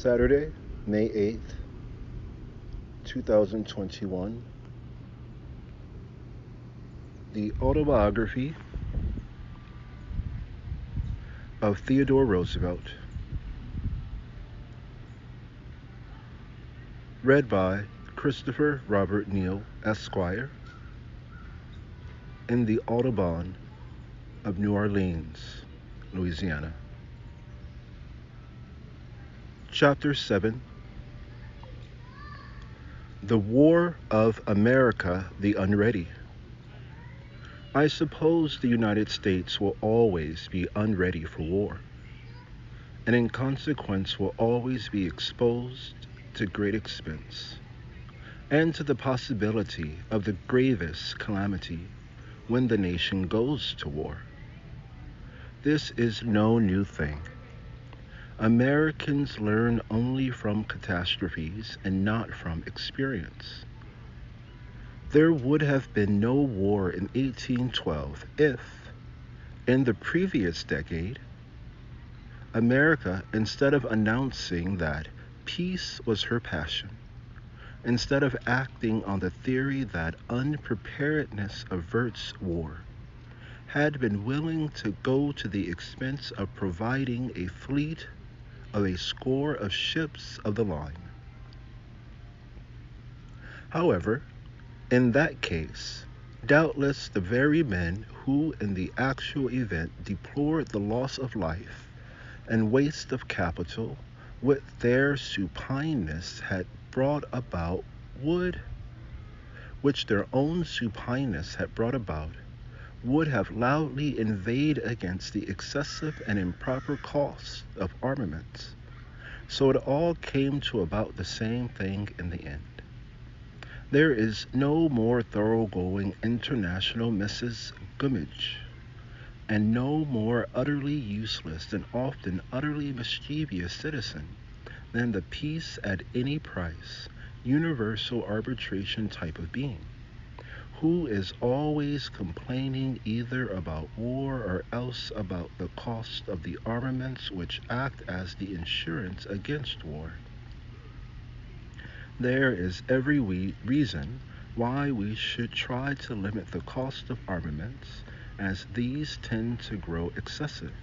Saturday, May 8th, 2021. The Autobiography of Theodore Roosevelt. Read by Christopher Robert Neal, Esquire, in the Audubon of New Orleans, Louisiana. Chapter 7. The War of America the Unready. I suppose the United States will always be unready for war, and in consequence will always be exposed to great expense, and to the possibility of the gravest calamity when the nation goes to war. This is no new thing. Americans learn only from catastrophes and not from experience. There would have been no war in 1812 if, in the previous decade, America, instead of announcing that peace was her passion, instead of acting on the theory that unpreparedness averts war, had been willing to go to the expense of providing a fleet of a score of ships of the line. However, in that case, doubtless the very men who in the actual event deplored the loss of life and waste of capital with their supineness had brought about which their own supineness had brought about, would have loudly inveighed against the excessive and improper cost of armaments. So it all came to about the same thing in the end. There is no more thoroughgoing international Mrs. Gummidge, and no more utterly useless and often utterly mischievous citizen than the peace at any price, universal arbitration type of being, who is always complaining either about war or else about the cost of the armaments which act as the insurance against war. There is every reason why we should try to limit the cost of armaments, as these tend to grow excessive.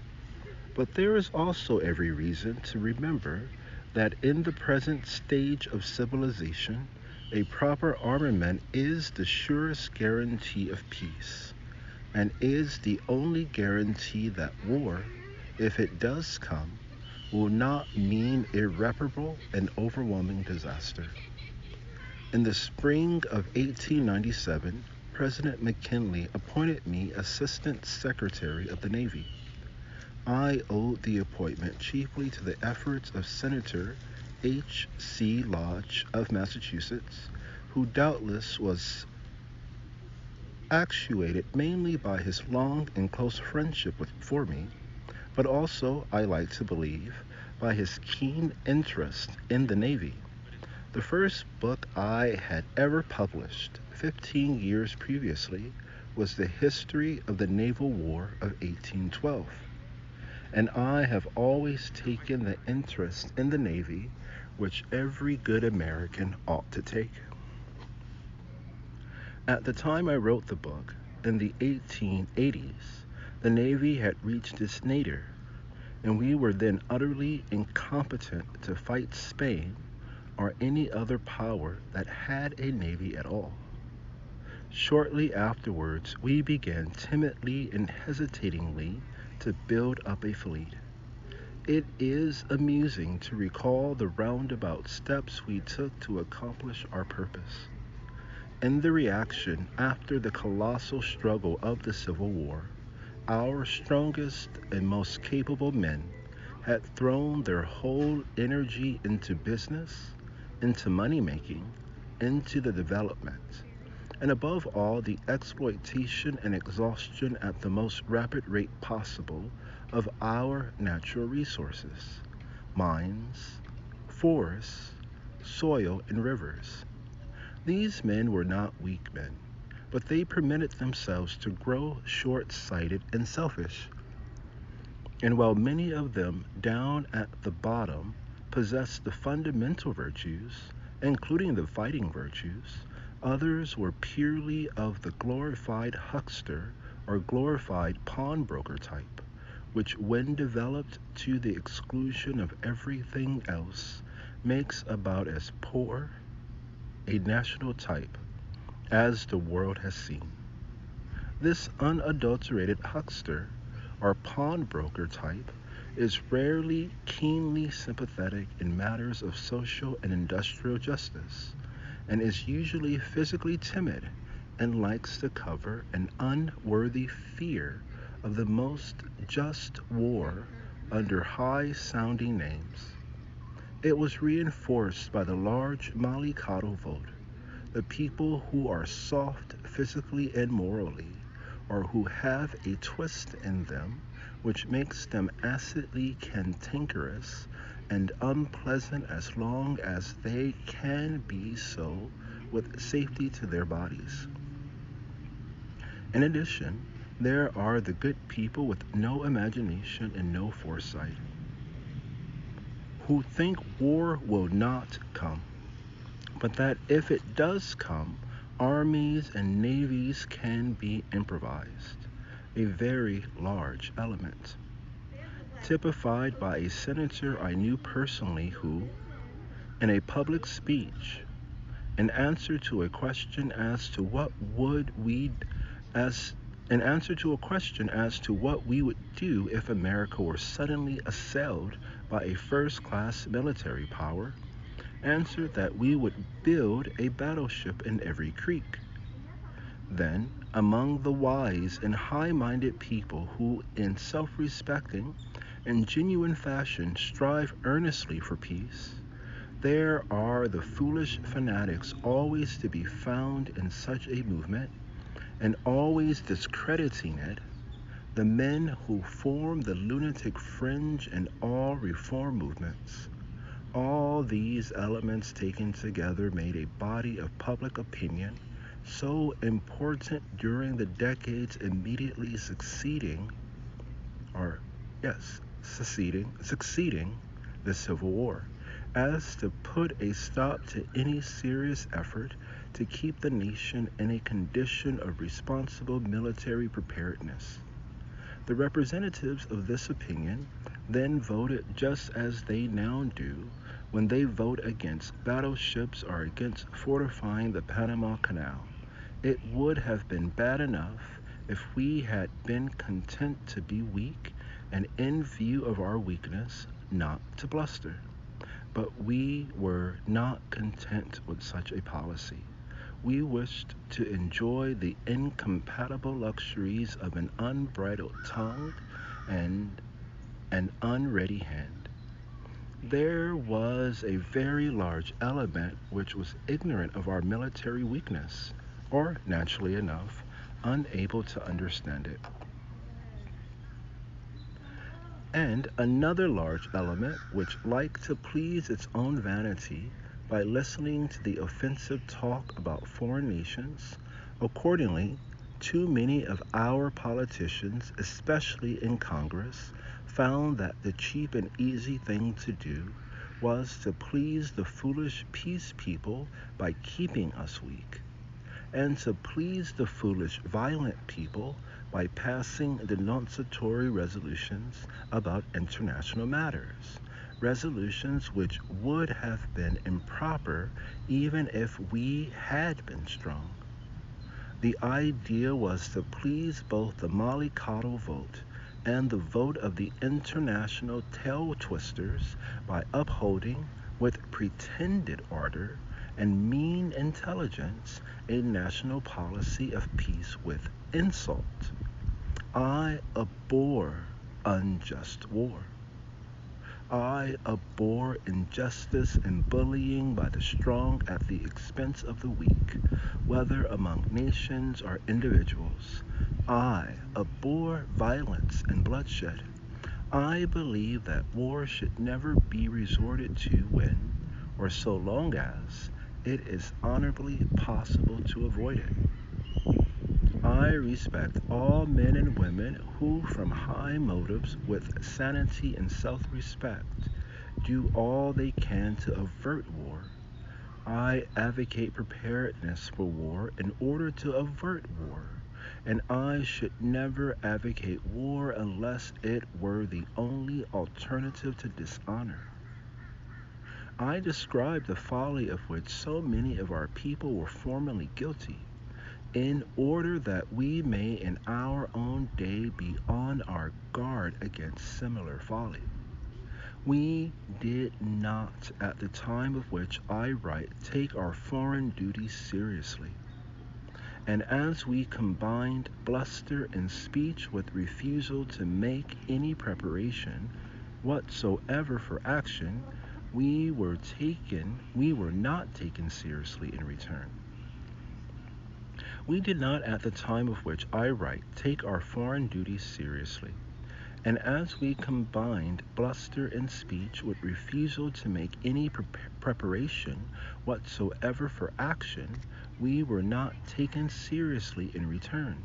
But there is also every reason to remember that in the present stage of civilization, a proper armament is the surest guarantee of peace, and is the only guarantee that war, if it does come, will not mean irreparable and overwhelming disaster. In the spring of 1897, President McKinley appointed me Assistant Secretary of the Navy. I owed the appointment chiefly to the efforts of Senator H.C. Lodge of Massachusetts, who doubtless was actuated mainly by his long and close friendship for me, but also, I like to believe, by his keen interest in the Navy. The first book I had ever published, 15 years previously, was the History of the Naval War of 1812, and I have always taken the interest in the Navy which every good American ought to take. At the time I wrote the book, in the 1880s, the Navy had reached its nadir, and we were then utterly incompetent to fight Spain or any other power that had a navy at all. Shortly afterwards, we began timidly and hesitatingly to build up a fleet. It is amusing to recall the roundabout steps we took to accomplish our purpose. In the reaction after the colossal struggle of the Civil War, our strongest and most capable men had thrown their whole energy into business, into money-making, into the development, and above all, the exploitation and exhaustion at the most rapid rate possible of our natural resources, mines, forests, soil, and rivers. These men were not weak men, but they permitted themselves to grow short-sighted and selfish. And while many of them down at the bottom possessed the fundamental virtues, including the fighting virtues. Others were purely of the glorified huckster or glorified pawnbroker type, which, when developed to the exclusion of everything else, makes about as poor a national type as the world has seen. This unadulterated huckster or pawnbroker type is rarely keenly sympathetic in matters of social and industrial justice, and is usually physically timid and likes to cover an unworthy fear of the most just war under high-sounding names. It was reinforced by the large mollycoddle vote, the people who are soft physically and morally, or who have a twist in them which makes them acidly cantankerous and unpleasant as long as they can be so with safety to their bodies. In addition, there are the good people with no imagination and no foresight, who think war will not come, but that if it does come, armies and navies can be improvised, a very large element, typified by a senator I knew personally who, in a public speech, in answer to a question as to what we would do if America were suddenly assailed by a first-class military power, answered that we would build a battleship in every creek. Then, among the wise and high-minded people who, in self-respecting and genuine fashion, strive earnestly for peace, there are the foolish fanatics always to be found in such a movement, and always discrediting it, the men who form the lunatic fringe in all reform movements. All these elements taken together made a body of public opinion so important during the decades immediately succeeding the Civil War, as to put a stop to any serious effort to keep the nation in a condition of responsible military preparedness. The representatives of this opinion then voted just as they now do when they vote against battleships or against fortifying the Panama Canal. It would have been bad enough if we had been content to be weak, and in view of our weakness, not to bluster. But we were not content with such a policy. We wished to enjoy the incompatible luxuries of an unbridled tongue and an unready hand. There was a very large element which was ignorant of our military weakness, or, naturally enough, unable to understand it. And another large element which liked to please its own vanity by listening to the offensive talk about foreign nations. Accordingly, too many of our politicians, especially in Congress, found that the cheap and easy thing to do was to please the foolish peace people by keeping us weak, and to please the foolish violent people by passing denunciatory resolutions about international matters, resolutions which would have been improper even if we had been strong. The idea was to please both the mollycoddle vote and the vote of the international tail-twisters by upholding, with pretended ardor and mean intelligence, a national policy of peace with insult. I abhor unjust war. I abhor injustice and bullying by the strong at the expense of the weak, whether among nations or individuals. I abhor violence and bloodshed. I believe that war should never be resorted to when, or so long as, it is honorably possible to avoid it. I respect all men and women who, from high motives, with sanity and self-respect, do all they can to avert war. I advocate preparedness for war in order to avert war. And I should never advocate war unless it were the only alternative to dishonor. I describe the folly of which so many of our people were formerly guilty, in order that we may in our own day be on our guard against similar folly. We did not, at the time of which I write, take our foreign duties seriously. And as we combined bluster in speech with refusal to make any preparation whatsoever for action, we were not taken seriously in return. We did not, at the time of which I write, take our foreign duties seriously. And as we combined bluster in speech with refusal to make any preparation whatsoever for action, we were not taken seriously in return.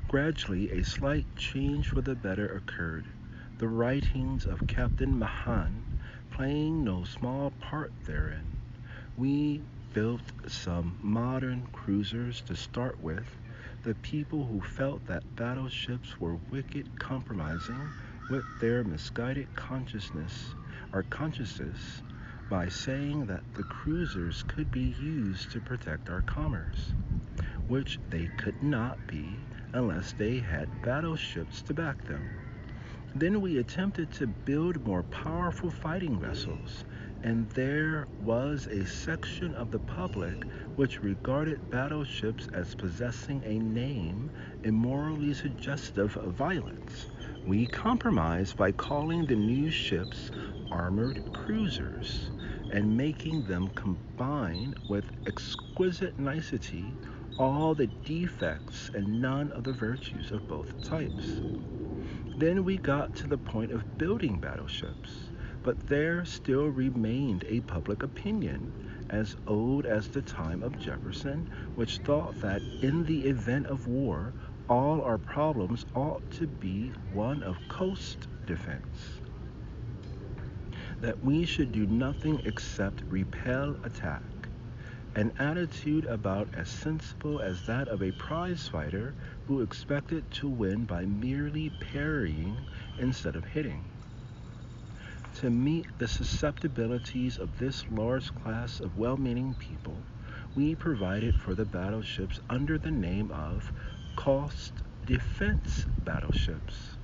Gradually, a slight change for the better occurred, the writings of Captain Mahan playing no small part therein. We built some modern cruisers to start with. The people who felt that battleships were wicked compromising with their misguided consciences by saying that the cruisers could be used to protect our commerce, which they could not be unless they had battleships to back them. Then we attempted to build more powerful fighting vessels, and there was a section of the public which regarded battleships as possessing a name immorally suggestive of violence. We compromised by calling the new ships armored cruisers and making them combine with exquisite nicety all the defects and none of the virtues of both types. Then we got to the point of building battleships, but there still remained a public opinion, as old as the time of Jefferson, which thought that in the event of war, all our problems ought to be one of coast defense, that we should do nothing except repel attack, an attitude about as sensible as that of a prize fighter who expected to win by merely parrying instead of hitting. To meet the susceptibilities of this large class of well-meaning people, we provided for the battleships under the name of coast defense battleships,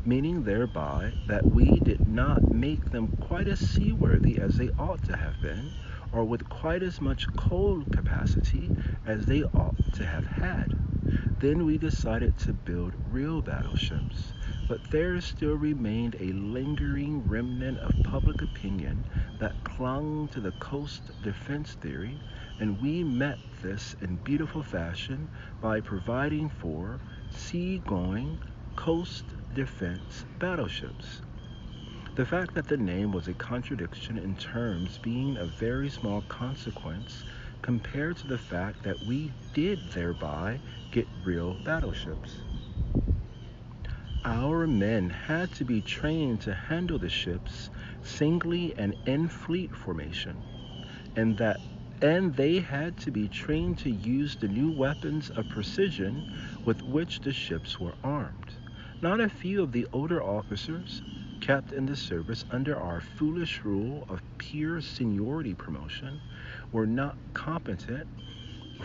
meaning thereby that we did not make them quite as seaworthy as they ought to have been, or with quite as much coal capacity as they ought to have had. Then we decided to build real battleships, but there still remained a lingering remnant of public opinion that clung to the coast defense theory, and we met this in beautiful fashion by providing for sea-going coast defense battleships. The fact that the name was a contradiction in terms being of very small consequence compared to the fact that we did thereby get real battleships. Our men had to be trained to handle the ships singly and in fleet formation, and they had to be trained to use the new weapons of precision with which the ships were armed. Not a few of the older officers, kept in the service under our foolish rule of pure seniority promotion, were not competent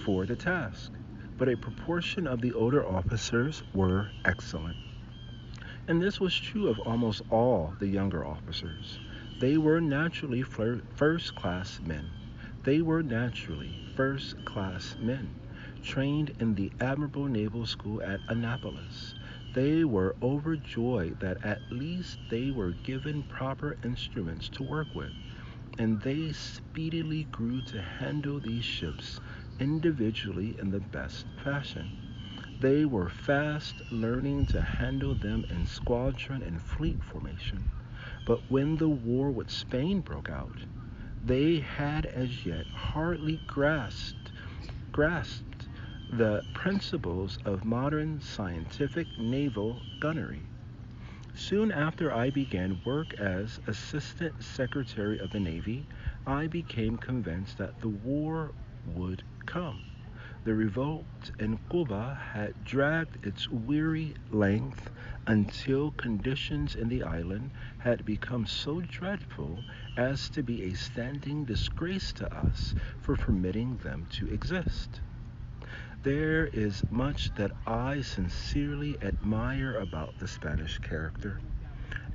for the task, but a proportion of the older officers were excellent. And this was true of almost all the younger officers. They were naturally first-class men. Trained in the admirable naval school at Annapolis. They were overjoyed that at least they were given proper instruments to work with, and they speedily grew to handle these ships individually in the best fashion. They were fast learning to handle them in squadron and fleet formation, but when the war with Spain broke out, they had as yet hardly grasped the principles of modern scientific naval gunnery. Soon after I began work as Assistant Secretary of the Navy, I became convinced that the war would come. The revolt in Cuba had dragged its weary length until conditions in the island had become so dreadful as to be a standing disgrace to us for permitting them to exist. There is much that I sincerely admire about the Spanish character,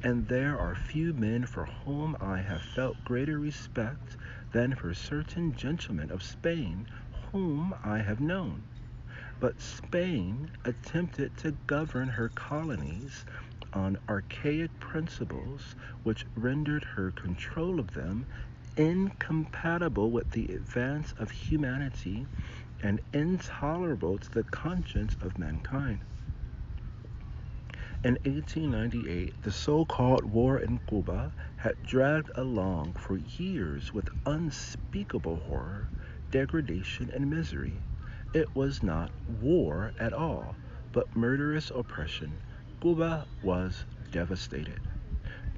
and there are few men for whom I have felt greater respect than for certain gentlemen of Spain whom I have known. But Spain attempted to govern her colonies on archaic principles which rendered her control of them incompatible with the advance of humanity and intolerable to the conscience of mankind. In 1898, the so-called war in Cuba had dragged along for years with unspeakable horror, degradation, and misery. It was not war at all, but murderous oppression. Cuba was devastated.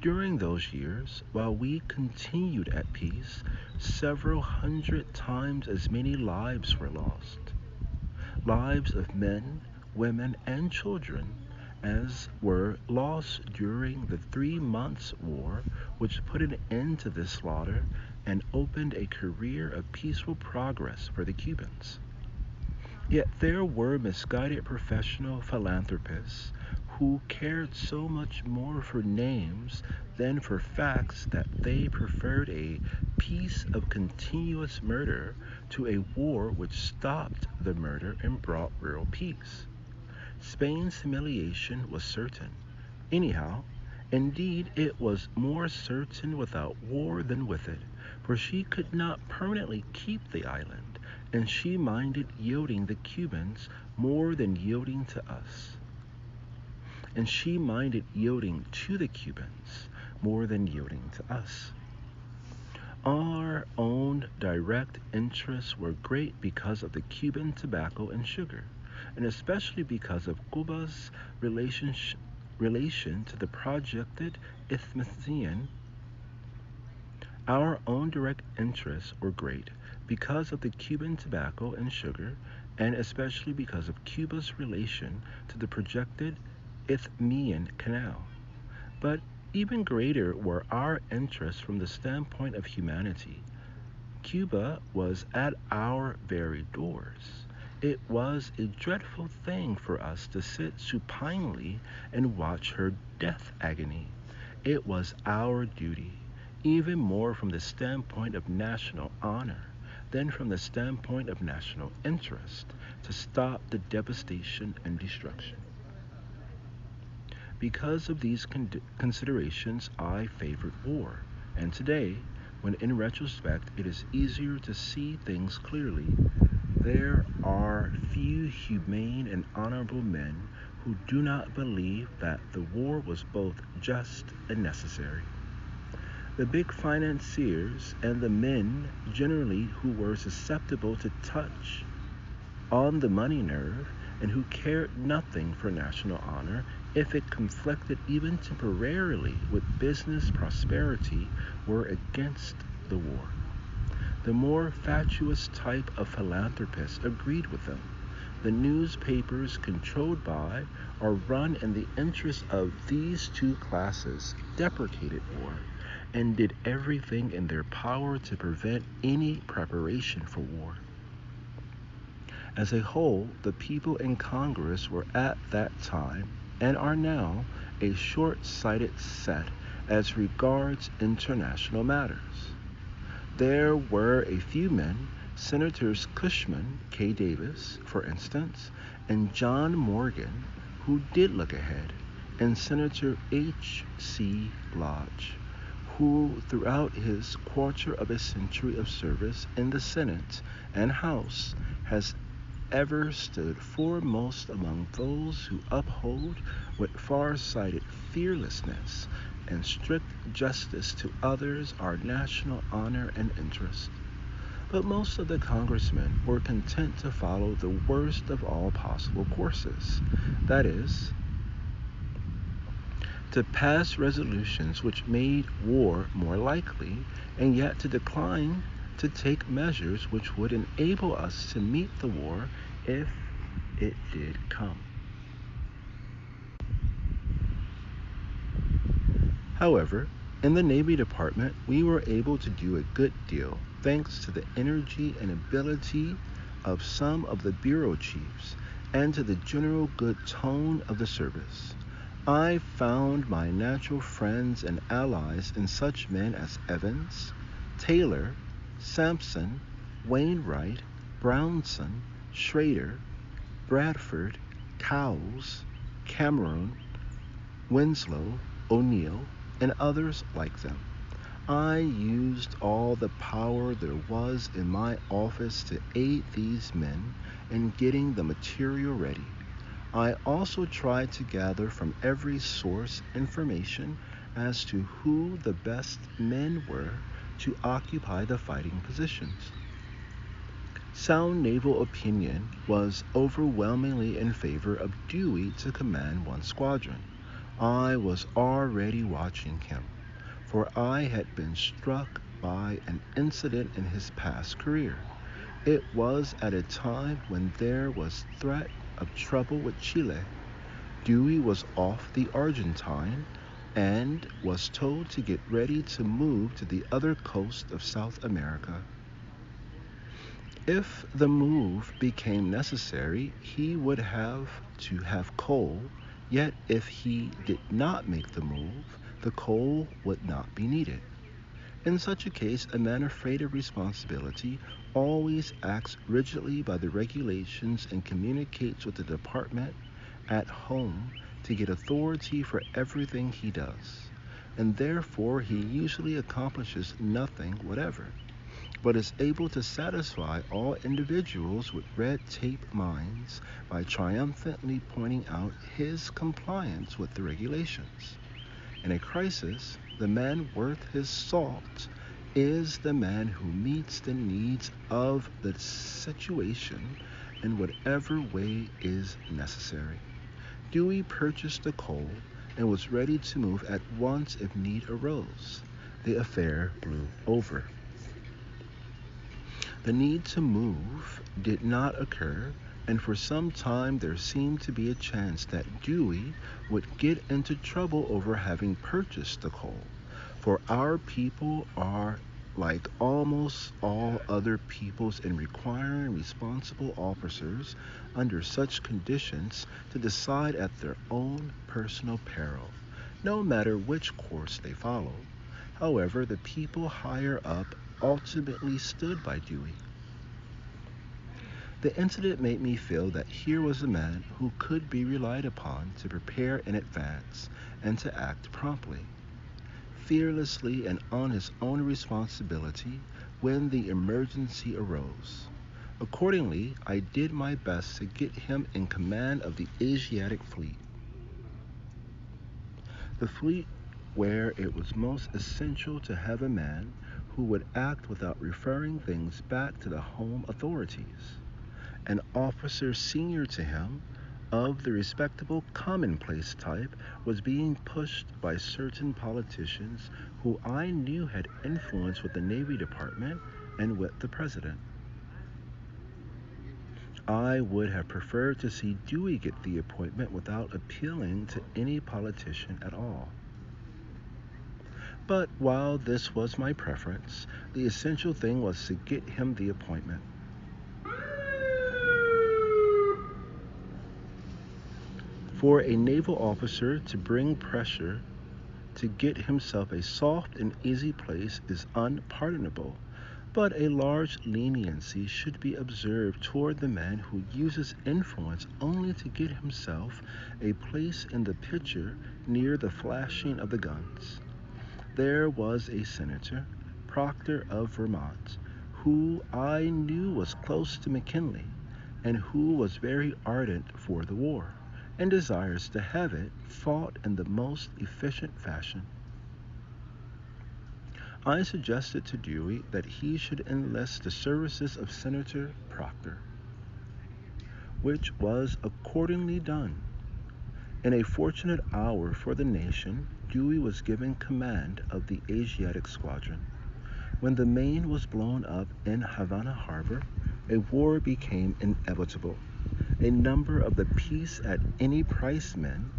During those years, while we continued at peace, several hundred times as many lives were lost. Lives of men, women, and children, as were lost during the 3 months' war, which put an end to this slaughter and opened a career of peaceful progress for the Cubans. Yet there were misguided professional philanthropists who cared so much more for names than for facts that they preferred a peace of continuous murder to a war which stopped the murder and brought real peace. Spain's humiliation was certain. Anyhow, indeed, it was more certain without war than with it, for she could not permanently keep the island, and she minded yielding the Cubans more than yielding to us. And she minded yielding to the Cubans more than yielding to us. Our own direct interests were great because of the Cuban tobacco and sugar, and especially because of Cuba's relation to the projected Isthmian. Our own direct interests were great because of the Cuban tobacco and sugar, and especially because of Cuba's relation to the projected Isthmian Canal. But even greater were our interests from the standpoint of humanity. Cuba was at our very doors. It was a dreadful thing for us to sit supinely and watch her death agony. It was our duty, even more from the standpoint of national honor than from the standpoint of national interest, to stop the devastation and destruction. Because of these considerations, I favored war, and today, when in retrospect it is easier to see things clearly, there are few humane and honorable men who do not believe that the war was both just and necessary. The big financiers and the men generally who were susceptible to touch on the money nerve and who cared nothing for national honor if it conflicted even temporarily with business prosperity were against the war. The more fatuous type of philanthropists agreed with them. The newspapers controlled by or run in the interest of these two classes deprecated war and did everything in their power to prevent any preparation for war. As a whole, the people in Congress were at that time and are now a short-sighted set as regards international matters. There were a few men, Senators Cushman, K. Davis, for instance, and John Morgan, who did look ahead, and Senator H. C. Lodge, who throughout his quarter of a century of service in the Senate and House has ever stood foremost among those who uphold with far-sighted fearlessness and strict justice to others our national honor and interest. But most of the congressmen were content to follow the worst of all possible courses, that is, to pass resolutions which made war more likely, and yet to decline to take measures which would enable us to meet the war if it did come. However, in the Navy Department, we were able to do a good deal thanks to the energy and ability of some of the bureau chiefs and to the general good tone of the service. I found my natural friends and allies in such men as Evans, Taylor, Sampson, Wainwright, Brownson, Schrader, Bradford, Cowles, Cameron, Winslow, O'Neill, and others like them. I used all the power there was in my office to aid these men in getting the material ready. I also tried to gather from every source information as to who the best men were to occupy the fighting positions. Sound naval opinion was overwhelmingly in favor of Dewey to command one squadron. I was already watching him, for I had been struck by an incident in his past career. It was at a time when there was threat of trouble with Chile. Dewey was off the Argentine and was told to get ready to move to the other coast of South America. If the move became necessary, he would have to have coal, yet if he did not make the move, the coal would not be needed. In such a case, a man afraid of responsibility always acts rigidly by the regulations and communicates with the department at home to get authority for everything he does, and therefore he usually accomplishes nothing whatever, but is able to satisfy all individuals with red tape minds by triumphantly pointing out his compliance with the regulations. In a crisis, the man worth his salt is the man who meets the needs of the situation in whatever way is necessary. Dewey purchased the coal and was ready to move at once if need arose. The affair blew over. The need to move did not occur, and for some time there seemed to be a chance that Dewey would get into trouble over having purchased the coal, for our people are like almost all other peoples in requiring responsible officers under such conditions to decide at their own personal peril, no matter which course they follow. However, the people higher up ultimately stood by Dewey. The incident made me feel that here was a man who could be relied upon to prepare in advance and to act promptly, fearlessly and on his own responsibility when the emergency arose. Accordingly, I did my best to get him in command of the Asiatic fleet, the fleet where it was most essential to have a man who would act without referring things back to the home authorities. An officer senior to him, of the respectable commonplace type, was being pushed by certain politicians who I knew had influence with the Navy Department and with the President. I would have preferred to see Dewey get the appointment without appealing to any politician at all. But while this was my preference, the essential thing was to get him the appointment. For a naval officer to bring pressure to get himself a soft and easy place is unpardonable, but a large leniency should be observed toward the man who uses influence only to get himself a place in the picture near the flashing of the guns. There was a senator, Proctor of Vermont, who I knew was close to McKinley, and who was very ardent for the war, and desires to have it fought in the most efficient fashion. I suggested to Dewey that he should enlist the services of Senator Proctor, which was accordingly done. In a fortunate hour for the nation, Dewey was given command of the Asiatic Squadron. When the Maine was blown up in Havana Harbor, a war became inevitable. A number of the peace at any price men,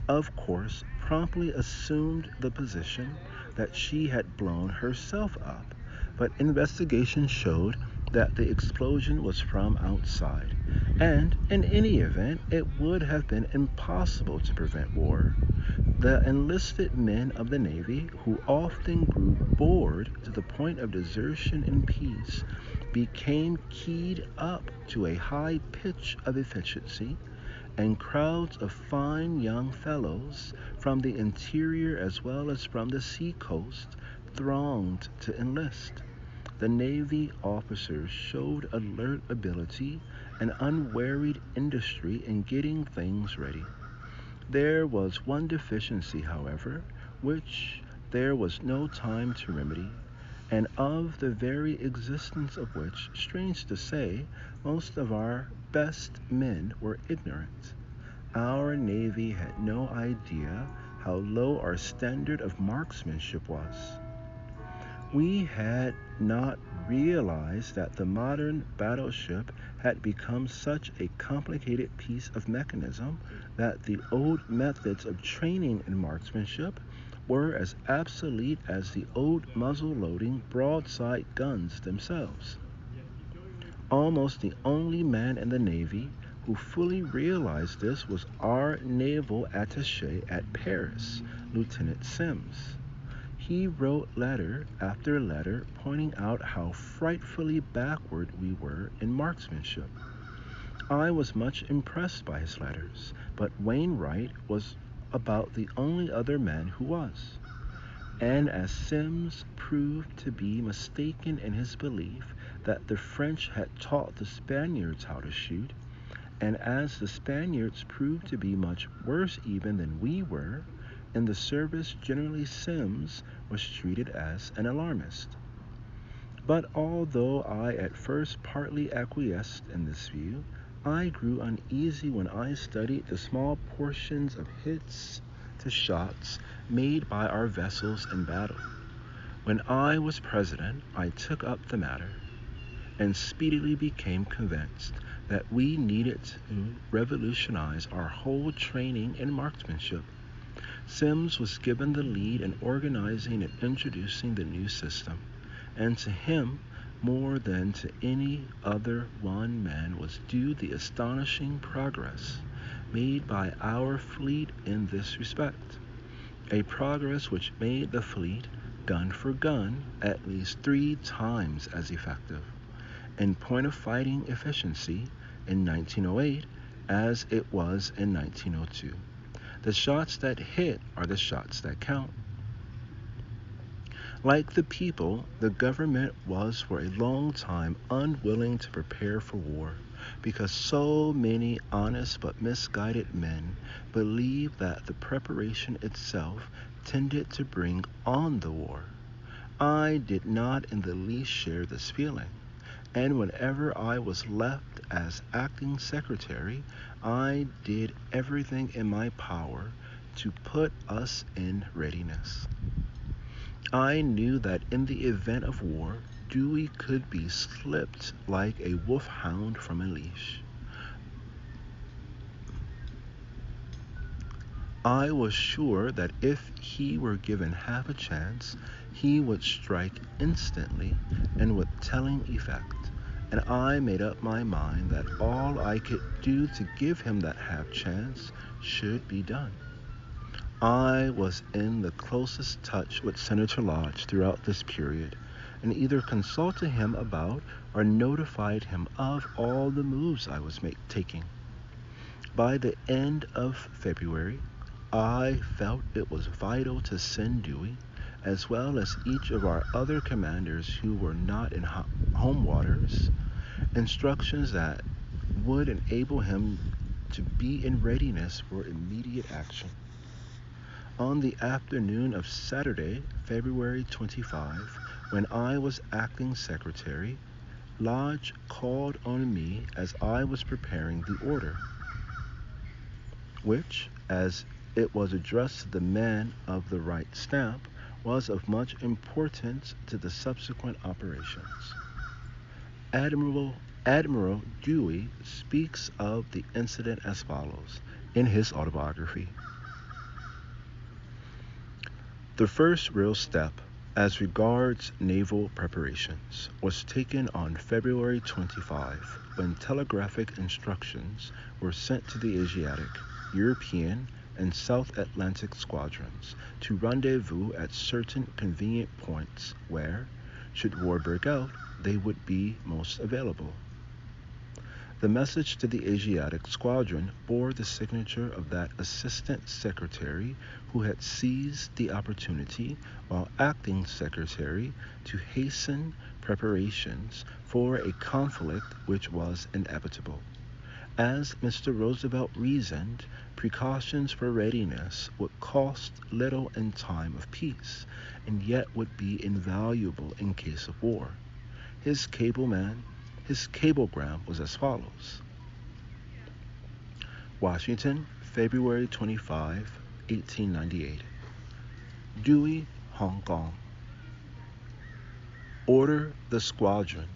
of course, promptly assumed the position that she had blown herself up, but investigation showed that the explosion was from outside, and in any event, it would have been impossible to prevent war. The enlisted men of the Navy, who often grew bored to the point of desertion in peace, became keyed up to a high pitch of efficiency, and crowds of fine young fellows from the interior as well as from the seacoast thronged to enlist. The Navy officers showed alert ability and unwearied industry in getting things ready. There was one deficiency, however, which there was no time to remedy, and of the very existence of which, strange to say, most of our best men were ignorant. Our Navy had no idea how low our standard of marksmanship was. We had not realized that the modern battleship had become such a complicated piece of mechanism that the old methods of training in marksmanship were as obsolete as the old muzzle-loading broadside guns themselves. Almost the only man in the Navy who fully realized this was our naval attaché at Paris, Lieutenant Sims. He wrote letter after letter pointing out how frightfully backward we were in marksmanship. I was much impressed by his letters, but Wainwright was about the only other man who was. And as Sims proved to be mistaken in his belief that the French had taught the Spaniards how to shoot, and as the Spaniards proved to be much worse even than we were, in the service generally Sims was treated as an alarmist. But although I at first partly acquiesced in this view, I grew uneasy when I studied the small portions of hits to shots made by our vessels in battle. When I was president, I took up the matter and speedily became convinced that we needed to revolutionize our whole training in marksmanship. Sims was given the lead in organizing and introducing the new system, and to him, more than to any other one man, was due the astonishing progress made by our fleet in this respect, a progress which made the fleet, gun for gun, at least 3 times as effective, in point of fighting efficiency in 1908 as it was in 1902. The shots that hit are the shots that count. Like the people, the government was for a long time unwilling to prepare for war because so many honest but misguided men believed that the preparation itself tended to bring on the war. I did not in the least share this feeling, and whenever I was left as acting secretary, I did everything in my power to put us in readiness. I knew that in the event of war, Dewey could be slipped like a wolfhound from a leash. I was sure that if he were given half a chance, he would strike instantly and with telling effect. And I made up my mind that all I could do to give him that half chance should be done. I was in the closest touch with Senator Lodge throughout this period, and either consulted him about or notified him of all the moves I was taking. By the end of February, I felt it was vital to send Dewey, as well as each of our other commanders who were not in home waters, instructions that would enable him to be in readiness for immediate action. On the afternoon of Saturday, February 25, when I was acting secretary, Lodge called on me as I was preparing the order. which, as it was addressed to the men of the right stamp, was of much importance to the subsequent operations. Admiral Dewey speaks of the incident as follows in his autobiography. The first real step as regards naval preparations was taken on February 25 when telegraphic instructions were sent to the Asiatic, European, and South Atlantic squadrons to rendezvous at certain convenient points where, should war break out, they would be most available. The message to the Asiatic squadron bore the signature of that assistant secretary who had seized the opportunity while acting secretary to hasten preparations for a conflict which was inevitable. As Mr. Roosevelt reasoned, precautions for readiness would cost little in time of peace, and yet would be invaluable in case of war. His cablegram was as follows. Washington, February 25, 1898. Dewey, Hong Kong. Order the squadron,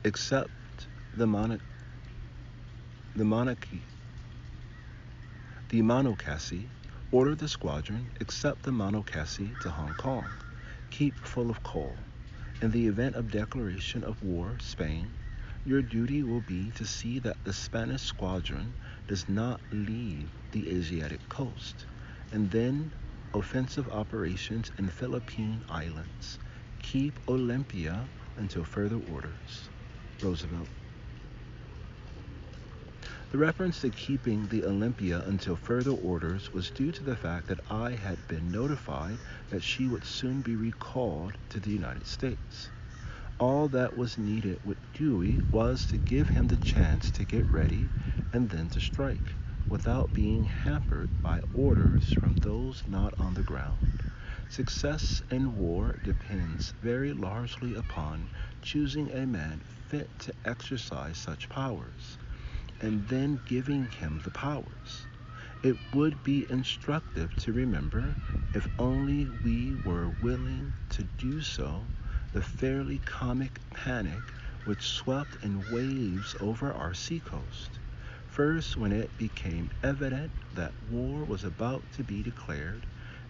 except the Monocacy, order the squadron except the Monocacy to Hong Kong. Keep full of coal. In the event of declaration of war, Spain, your duty will be to see that the Spanish squadron does not leave the Asiatic coast, and then offensive operations in Philippine Islands. Keep Olympia until further orders. Roosevelt. The reference to keeping the Olympia until further orders was due to the fact that I had been notified that she would soon be recalled to the United States. All that was needed with Dewey was to give him the chance to get ready and then to strike, without being hampered by orders from those not on the ground. Success in war depends very largely upon choosing a man fit to exercise such powers, and then giving him the powers. It would be instructive to remember, if only we were willing to do so, the fairly comic panic which swept in waves over our seacoast. First, when it became evident that war was about to be declared,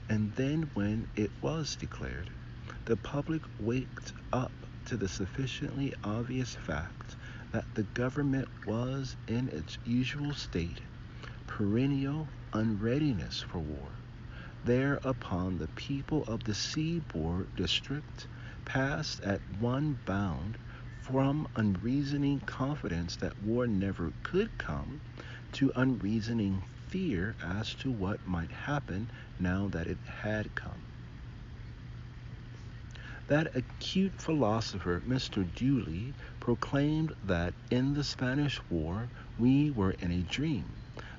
and then when it was declared, the public waked up to the sufficiently obvious fact that the government was in its usual state, perennial unreadiness for war. Thereupon the people of the seaboard district passed at one bound from unreasoning confidence that war never could come to unreasoning fear as to what might happen now that it had come. That acute philosopher, Mr. Dewey, proclaimed that in the Spanish War we were in a dream,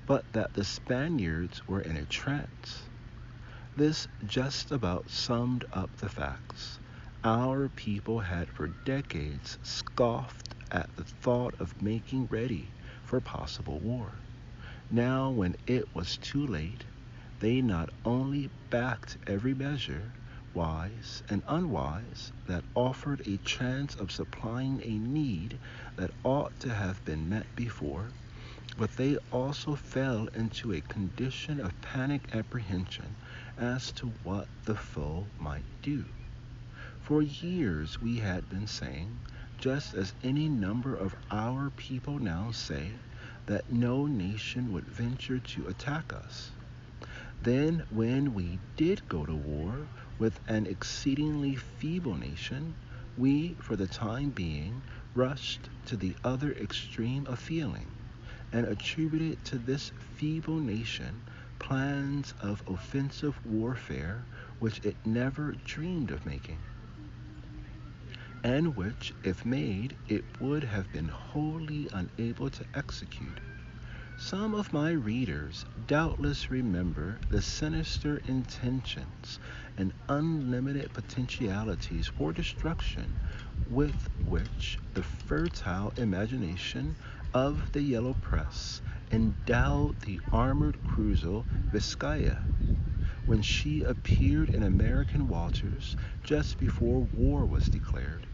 but that the Spaniards were in a trance. This just about summed up the facts. Our people had for decades scoffed at the thought of making ready for possible war. Now, when it was too late, they not only backed every measure, wise and unwise, that offered a chance of supplying a need that ought to have been met before, but they also fell into a condition of panic apprehension as to what the foe might do. For years we had been saying, just as any number of our people now say, that no nation would venture to attack us. Then, when we did go to war with an exceedingly feeble nation, we, for the time being, rushed to the other extreme of feeling, and attributed to this feeble nation plans of offensive warfare which it never dreamed of making, and which, if made, it would have been wholly unable to execute. Some of my readers doubtless remember the sinister intentions and unlimited potentialities for destruction with which the fertile imagination of the Yellow Press endowed the armored cruiser Vizcaya when she appeared in American waters just before war was declared.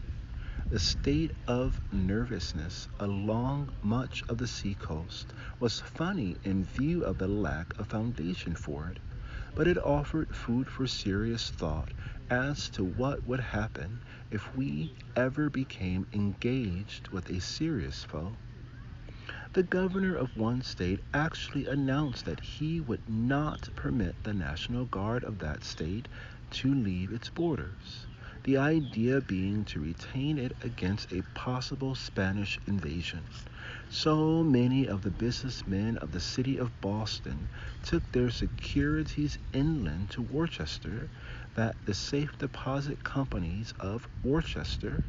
The state of nervousness along much of the seacoast was funny in view of the lack of foundation for it, but it offered food for serious thought as to what would happen if we ever became engaged with a serious foe. The governor of one state actually announced that he would not permit the National Guard of that state to leave its borders, the idea being to retain it against a possible Spanish invasion. So many of the businessmen of the city of Boston took their securities inland to Worcester that the safe deposit companies of Worcester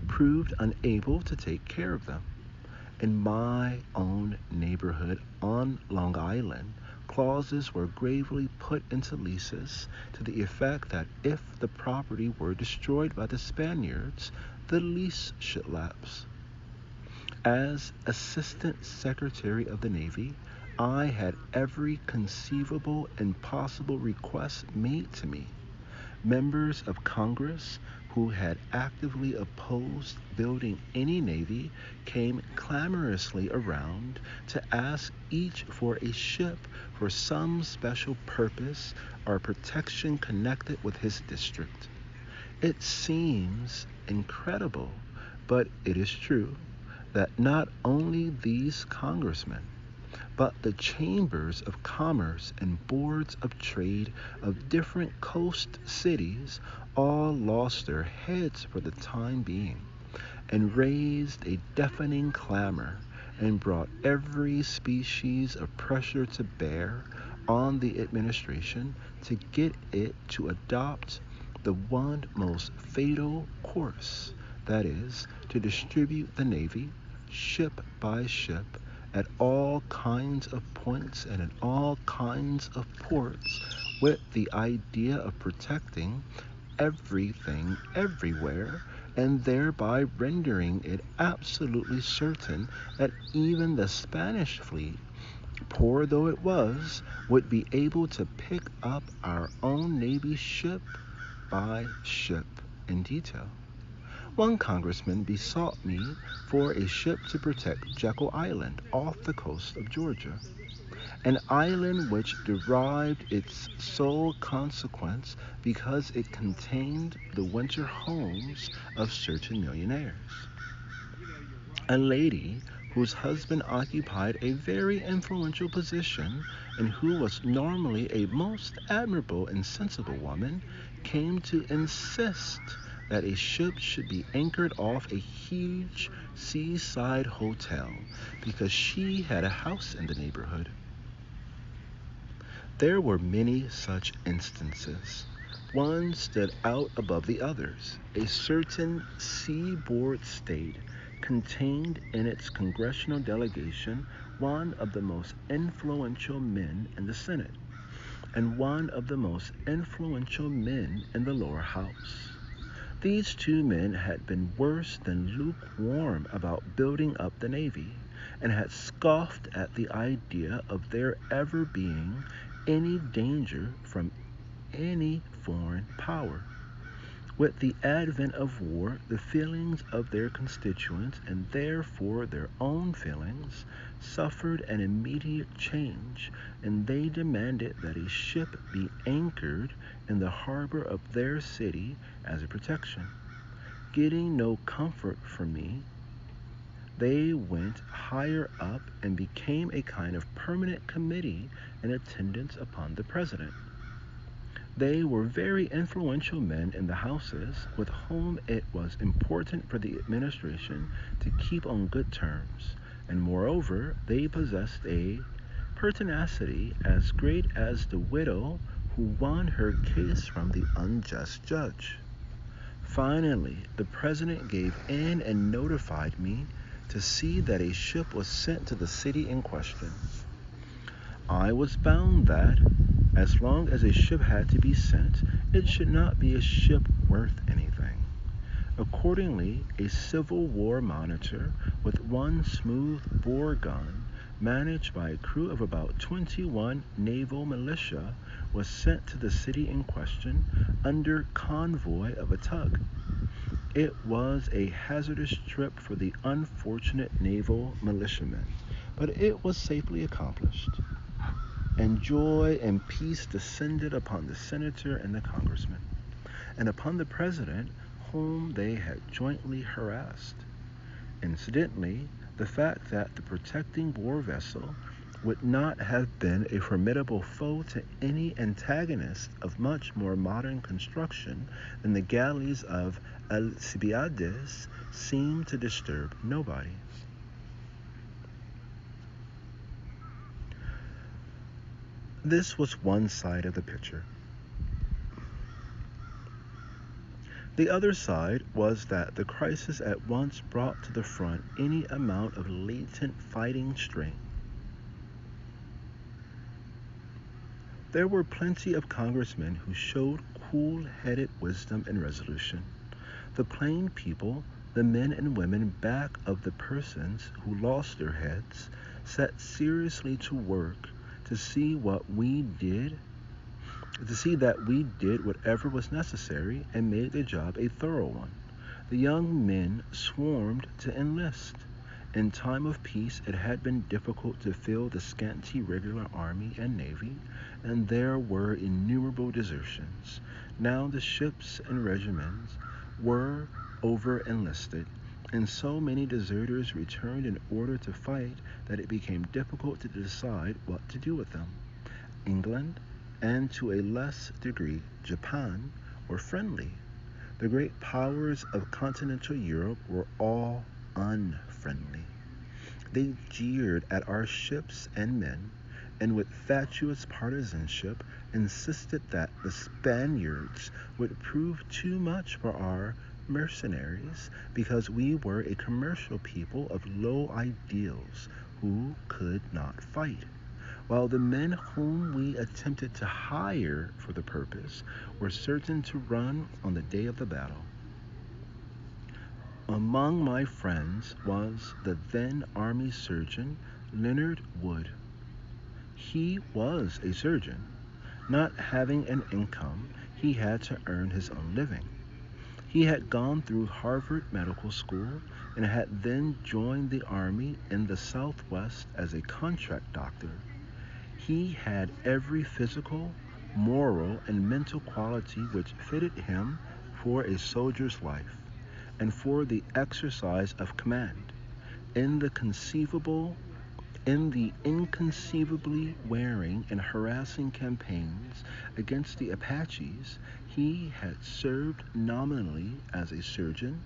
proved unable to take care of them. In my own neighborhood on Long Island, clauses were gravely put into leases to the effect that if the property were destroyed by the Spaniards, the lease should lapse. As Assistant Secretary of the Navy, I had every conceivable and possible request made to me. Members of Congress who had actively opposed building any navy came clamorously around to ask each for a ship for some special purpose or protection connected with his district. It seems incredible, but it is true, that not only these congressmen, but the chambers of commerce and boards of trade of different coast cities all lost their heads for the time being and raised a deafening clamor and brought every species of pressure to bear on the administration to get it to adopt the one most fatal course, that is, to distribute the Navy, ship by ship, at all kinds of points and in all kinds of ports, with the idea of protecting everything everywhere, and thereby rendering it absolutely certain that even the Spanish fleet, poor though it was, would be able to pick up our own Navy ship by ship in detail. One congressman besought me for a ship to protect Jekyll Island off the coast of Georgia, an island which derived its sole consequence because it contained the winter homes of certain millionaires. A lady whose husband occupied a very influential position and who was normally a most admirable and sensible woman, came to insist that a ship should be anchored off a huge seaside hotel because she had a house in the neighborhood. There were many such instances. One stood out above the others. A certain seaboard state contained in its congressional delegation one of the most influential men in the Senate and one of the most influential men in the lower house. These two men had been worse than lukewarm about building up the Navy, and had scoffed at the idea of there ever being any danger from any foreign power. With the advent of war, the feelings of their constituents, and therefore their own feelings, suffered an immediate change, and they demanded that a ship be anchored in the harbor of their city as a protection. Getting no comfort from me, they went higher up and became a kind of permanent committee in attendance upon the president. They were very influential men in the houses with whom it was important for the administration to keep on good terms, and moreover, they possessed a pertinacity as great as the widow who won her case from the unjust judge. Finally, the president gave in and notified me to see that a ship was sent to the city in question. I was bound that, as long as a ship had to be sent, it should not be a ship worth anything. Accordingly, a Civil War monitor with one smooth bore gun, managed by a crew of about 21 naval militia, was sent to the city in question under convoy of a tug. It was a hazardous trip for the unfortunate naval militiamen, but it was safely accomplished, and joy and peace descended upon the senator and the congressman, and upon the president whom they had jointly harassed. Incidentally, the fact that the protecting war vessel would not have been a formidable foe to any antagonist of much more modern construction than the galleys of Alcibiades seemed to disturb nobody. This was one side of the picture. The other side was that the crisis at once brought to the front any amount of latent fighting strain. There were plenty of congressmen who showed cool-headed wisdom and resolution. The plain people, the men and women back of the persons who lost their heads, set seriously to work to see that we did whatever was necessary and made the job a thorough one. The young men swarmed to enlist. In time of peace, it had been difficult to fill the scanty regular army and navy, and there were innumerable desertions. Now the ships and regiments were over-enlisted, and so many deserters returned in order to fight that it became difficult to decide what to do with them. England, and to a less degree Japan, were friendly. The great powers of continental Europe were all unfriendly. They jeered at our ships and men, and with fatuous partisanship insisted that the Spaniards would prove too much for our mercenaries because we were a commercial people of low ideals who could not fight, while the men whom we attempted to hire for the purpose were certain to run on the day of the battle. Among my friends was the then army surgeon Leonard Wood. He was a surgeon. Not having an income, he had to earn his own living. He had gone through Harvard Medical School and had then joined the Army in the Southwest as a contract doctor. He had every physical, moral, and mental quality which fitted him for a soldier's life and for the exercise of command. In the inconceivably wearing and harassing campaigns against the Apaches, he had served nominally as a surgeon,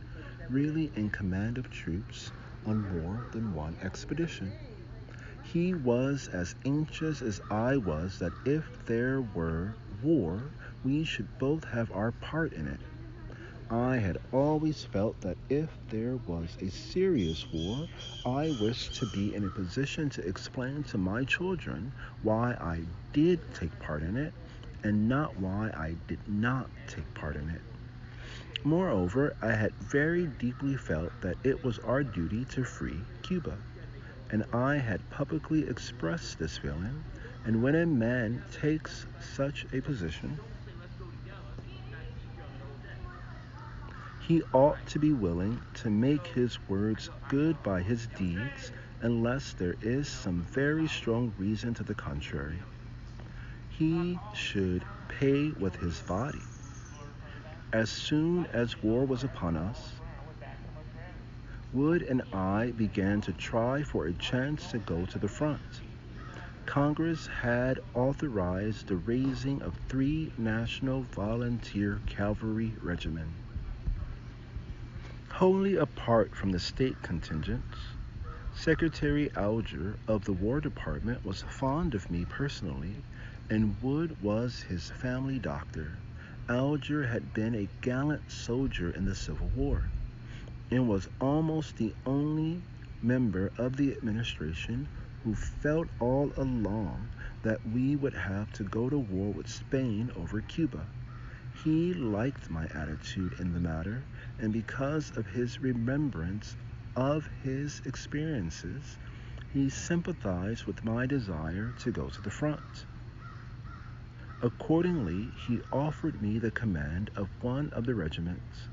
really in command of troops on more than one expedition. He was as anxious as I was that if there were war, we should both have our part in it. I had always felt that if there was a serious war, I wished to be in a position to explain to my children why I did take part in it and not why I did not take part in it. Moreover, I had very deeply felt that it was our duty to free Cuba, and I had publicly expressed this feeling, and when a man takes such a position, he ought to be willing to make his words good by his deeds unless there is some very strong reason to the contrary. He should pay with his body. As soon as war was upon us, Wood and I began to try for a chance to go to the front. Congress had authorized the raising of 3 National Volunteer Cavalry regiments. Wholly apart from the state contingents, Secretary Alger of the War Department was fond of me personally, and Wood was his family doctor. Alger had been a gallant soldier in the Civil War, and was almost the only member of the administration who felt all along that we would have to go to war with Spain over Cuba. He liked my attitude in the matter, and because of his remembrance of his experiences, he sympathized with my desire to go to the front. Accordingly, he offered me the command of one of the regiments.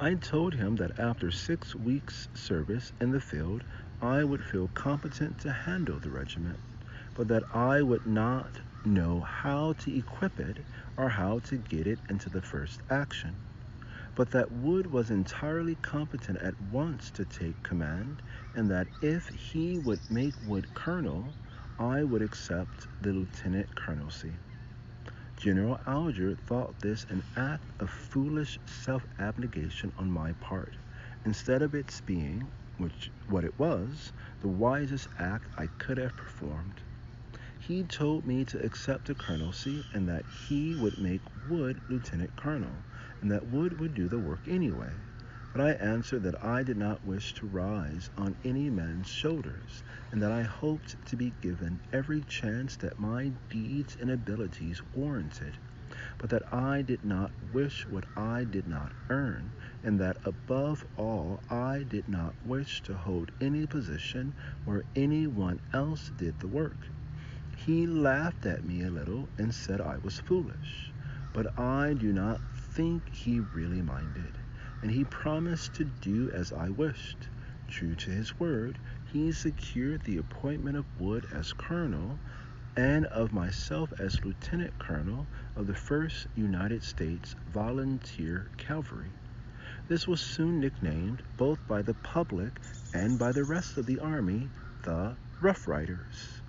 I told him that after 6 weeks' service in the field, I would feel competent to handle the regiment, but that I would not know how to equip it or how to get it into the first action, but that Wood was entirely competent at once to take command, and that if he would make Wood colonel, I would accept the lieutenant colonelcy. General Alger thought this an act of foolish self-abnegation on my part, instead of its being, what it was, the wisest act I could have performed. He told me to accept the colonelcy and that he would make Wood lieutenant colonel, and that Wood would do the work anyway. But I answered that I did not wish to rise on any man's shoulders, and that I hoped to be given every chance that my deeds and abilities warranted, but that I did not wish what I did not earn, and that above all I did not wish to hold any position where anyone else did the work. He laughed at me a little and said I was foolish, but I do not think he really minded, and he promised to do as I wished. True to his word, he secured the appointment of Wood as colonel and of myself as lieutenant colonel of the 1st United States Volunteer Cavalry. This was soon nicknamed, both by the public and by the rest of the army, the Rough Riders.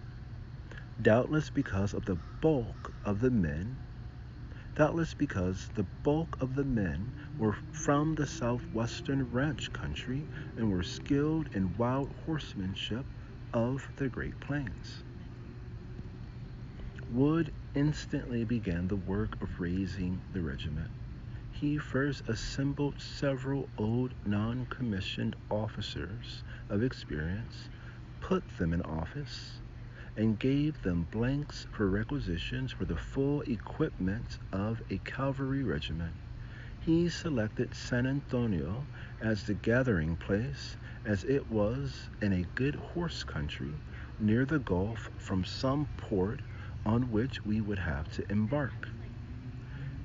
Doubtless because the bulk of the men were from the southwestern ranch country and were skilled in wild horsemanship of the Great Plains. Wood instantly began the work of raising the regiment. He first assembled several old non-commissioned officers of experience, put them in office, and gave them blanks for requisitions for the full equipment of a cavalry regiment. He selected San Antonio as the gathering place, as it was in a good horse country near the Gulf from some port on which we would have to embark,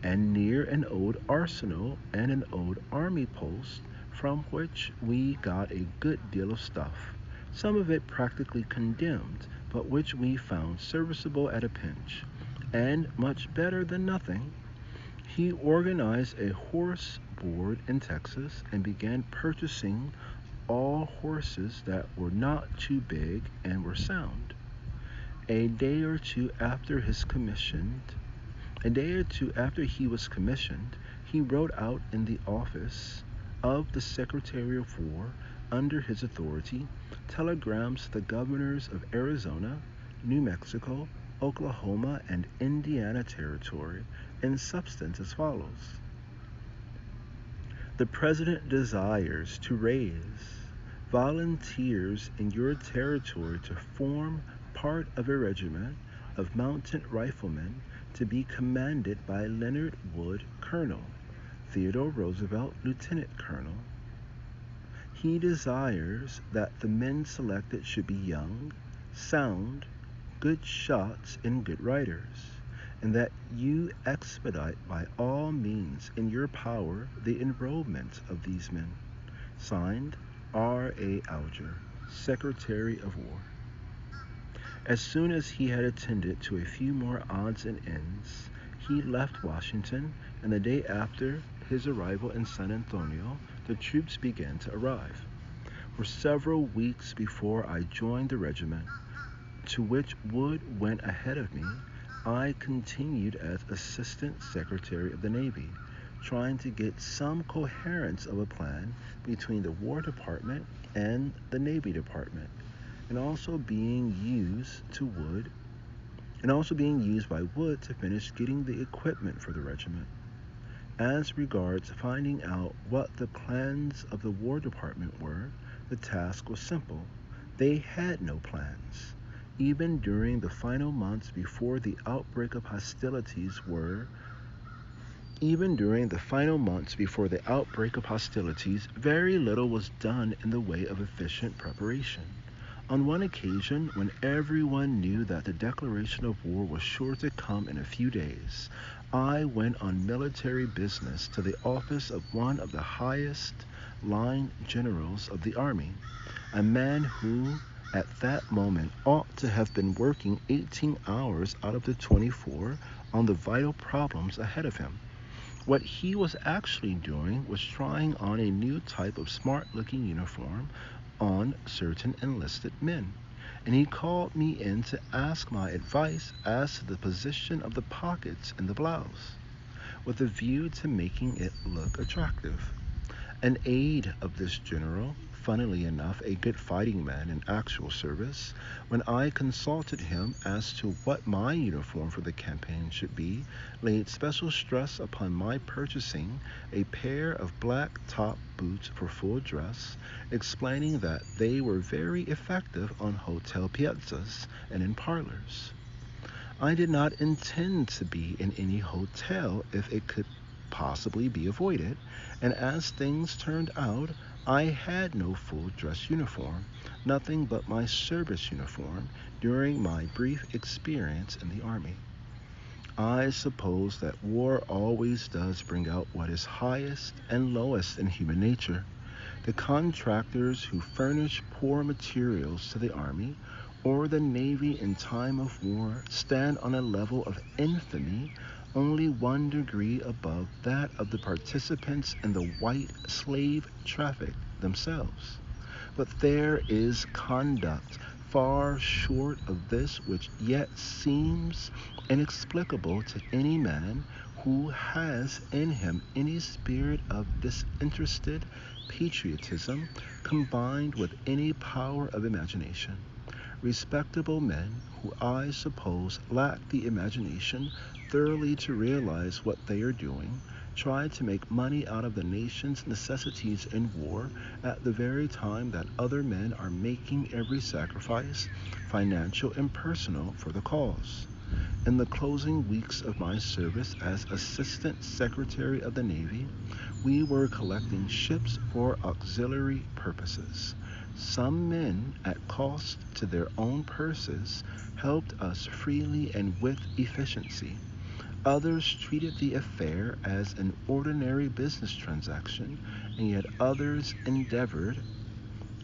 and near an old arsenal and an old army post from which we got a good deal of stuff, some of it practically condemned, but which we found serviceable at a pinch, and much better than nothing. He organized a horse board in Texas and began purchasing all horses that were not too big and were sound. A day or two after he was commissioned, he wrote out in the office of the Secretary of War, under his authority, telegrams to the governors of Arizona, New Mexico, Oklahoma, and Indiana Territory, in substance as follows: the President desires to raise volunteers in your territory to form part of a regiment of mounted riflemen to be commanded by Leonard Wood, Colonel, Theodore Roosevelt, Lieutenant Colonel. He desires that the men selected should be young, sound, good shots, and good riders, and that you expedite by all means in your power the enrollment of these men. Signed, R.A. Alger, Secretary of War. As soon as he had attended to a few more odds and ends, he left Washington, and the day after his arrival in San Antonio, the troops began to arrive. For several weeks before I joined the regiment, to which Wood went ahead of me, I continued as Assistant Secretary of the Navy, trying to get some coherence of a plan between the War Department and the Navy Department, and also being used by Wood to finish getting the equipment for the regiment. As regards finding out what the plans of the War Department were, the task was simple. They had no plans. Even during the final months before the outbreak of hostilities Even during the final months before the outbreak of hostilities, very little was done in the way of efficient preparation. On one occasion, when everyone knew that the declaration of war was sure to come in a few days, I went on military business to the office of one of the highest line generals of the army, a man who, at that moment, ought to have been working 18 hours out of the 24 on the vital problems ahead of him. What he was actually doing was trying on a new type of smart-looking uniform on certain enlisted men, and he called me in to ask my advice as to the position of the pockets in the blouse, with a view to making it look attractive. An aide of this general, funnily enough a good fighting man in actual service, when I consulted him as to what my uniform for the campaign should be, laid special stress upon my purchasing a pair of black top boots for full dress, explaining that they were very effective on hotel piazzas and in parlors. I did not intend to be in any hotel if it could possibly be avoided, and as things turned out, I had no full dress uniform, nothing but my service uniform during my brief experience in the Army. I suppose that war always does bring out what is highest and lowest in human nature. The contractors who furnish poor materials to the Army or the Navy in time of war stand on a level of infamy only 1 degree above that of the participants in the white slave traffic themselves. But there is conduct far short of this which yet seems inexplicable to any man who has in him any spirit of disinterested patriotism combined with any power of imagination. Respectable men, who I suppose lack the imagination thoroughly to realize what they are doing, try to make money out of the nation's necessities in war at the very time that other men are making every sacrifice, financial and personal, for the cause. In the closing weeks of my service as Assistant Secretary of the Navy, we were collecting ships for auxiliary purposes. Some men, at cost to their own purses, helped us freely and with efficiency. Others treated the affair as an ordinary business transaction, and yet others endeavored,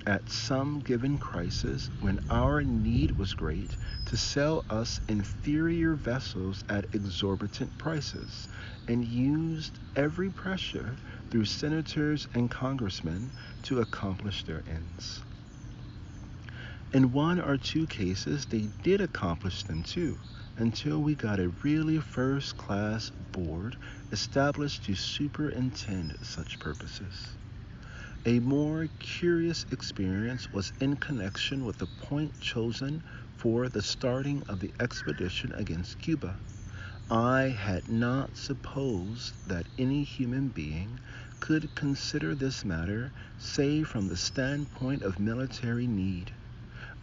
at some given crisis, when our need was great, to sell us inferior vessels at exorbitant prices, and used every pressure through senators and congressmen to accomplish their ends. In one or two cases, they did accomplish them too, until we got a really first-class board established to superintend such purposes. A more curious experience was in connection with the point chosen for the starting of the expedition against Cuba. I had not supposed that any human being could consider this matter save from the standpoint of military need.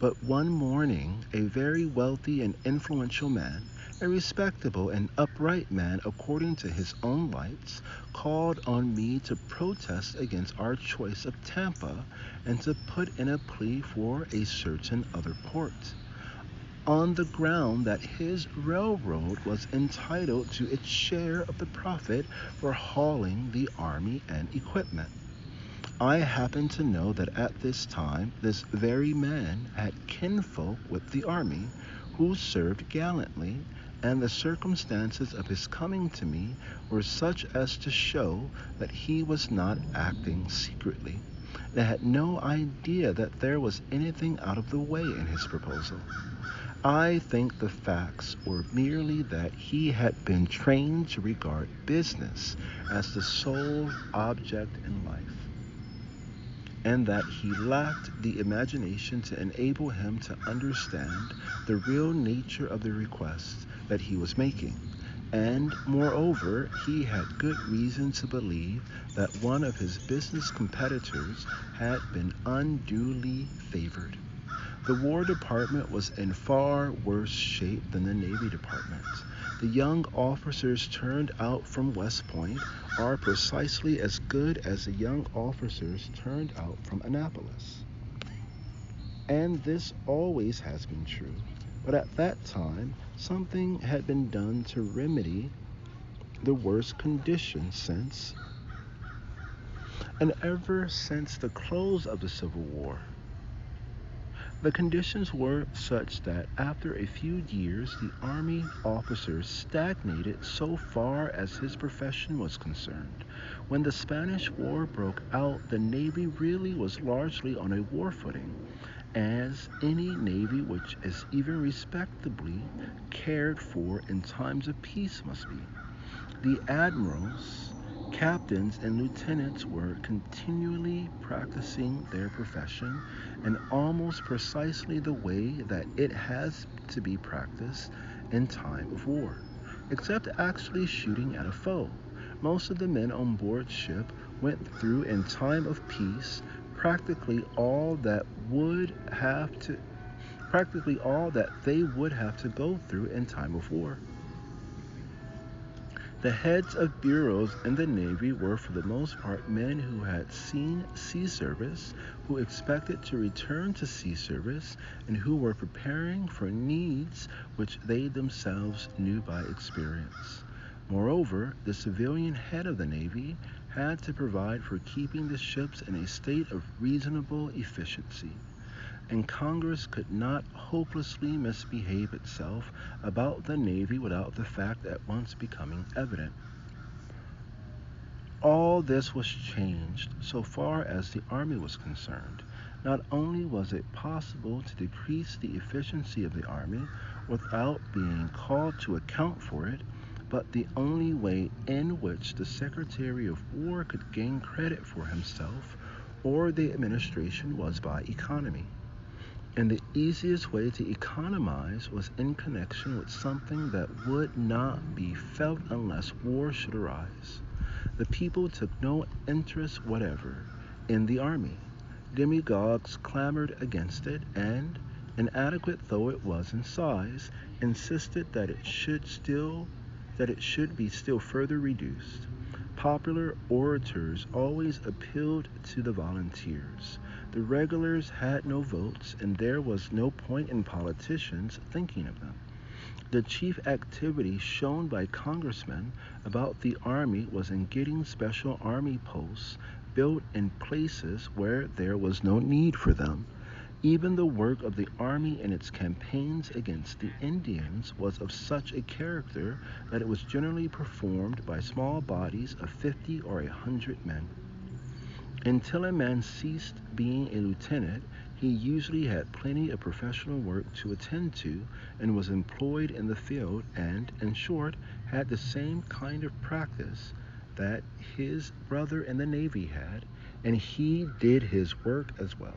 But one morning, a very wealthy and influential man, a respectable and upright man according to his own lights, called on me to protest against our choice of Tampa and to put in a plea for a certain other port, on the ground that his railroad was entitled to its share of the profit for hauling the army and equipment. I happen to know that at this time this very man had kinfolk with the army who served gallantly, and the circumstances of his coming to me were such as to show that he was not acting secretly, and had no idea that there was anything out of the way in his proposal. I think the facts were merely that he had been trained to regard business as the sole object in life, and that he lacked the imagination to enable him to understand the real nature of the request that he was making. And, moreover, he had good reason to believe that one of his business competitors had been unduly favored. The War Department was in far worse shape than the Navy Department. The young officers turned out from West Point are precisely as good as the young officers turned out from Annapolis. And this always has been true. But at that time, something had been done to remedy the worst conditions ever since the close of the Civil War. The conditions were such that after a few years, the Army officers stagnated so far as his profession was concerned. When the Spanish War broke out, the Navy really was largely on a war footing, as any Navy which is even respectably cared for in times of peace must be. The admirals, captains, and lieutenants were continually practicing their profession in almost precisely the way that it has to be practiced in time of war, except actually shooting at a foe. Most of the men on board ship went through in time of peace practically all that they would have to go through in time of war. The heads of bureaus in the Navy were for the most part men who had seen sea service, who expected to return to sea service, and who were preparing for needs which they themselves knew by experience. Moreover, the civilian head of the Navy had to provide for keeping the ships in a state of reasonable efficiency, and Congress could not hopelessly misbehave itself about the Navy without the fact at once becoming evident. All this was changed so far as the Army was concerned. Not only was it possible to decrease the efficiency of the Army without being called to account for it, but the only way in which the Secretary of War could gain credit for himself or the administration was by economy. And the easiest way to economize was in connection with something that would not be felt unless war should arise. The people took no interest whatever in the Army. Demagogues clamored against it, and, inadequate though it was in size, insisted that it should be still further reduced. Popular orators always appealed to the volunteers. The regulars had no votes, and there was no point in politicians thinking of them. The chief activity shown by congressmen about the Army was in getting special Army posts built in places where there was no need for them. Even the work of the Army in its campaigns against the Indians was of such a character that it was generally performed by small bodies of 50 or 100 men. Until a man ceased being a lieutenant, he usually had plenty of professional work to attend to and was employed in the field and, in short, had the same kind of practice that his brother in the Navy had, and he did his work as well.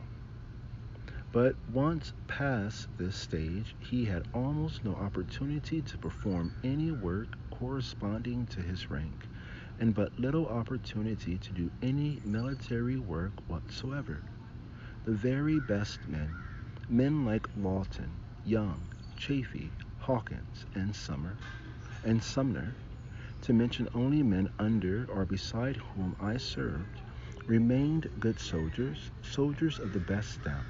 But once past this stage, he had almost no opportunity to perform any work corresponding to his rank, and but little opportunity to do any military work whatsoever. The very best men like Lawton, Young, Chaffee, Hawkins, and Sumner, to mention only men under or beside whom I served, remained good soldiers of the best stamp,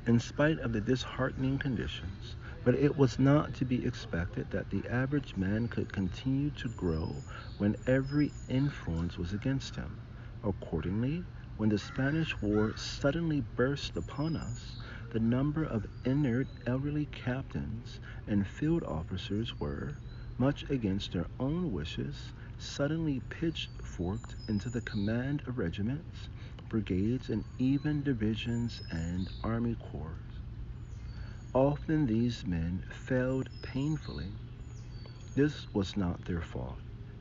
in spite of the disheartening conditions. But it was not to be expected that the average man could continue to grow when every influence was against him. Accordingly, when the Spanish War suddenly burst upon us, the number of inert elderly captains and field officers were, much against their own wishes, suddenly pitchforked into the command of regiments, brigades, and even divisions and army corps. Often these men failed painfully. This was not their fault.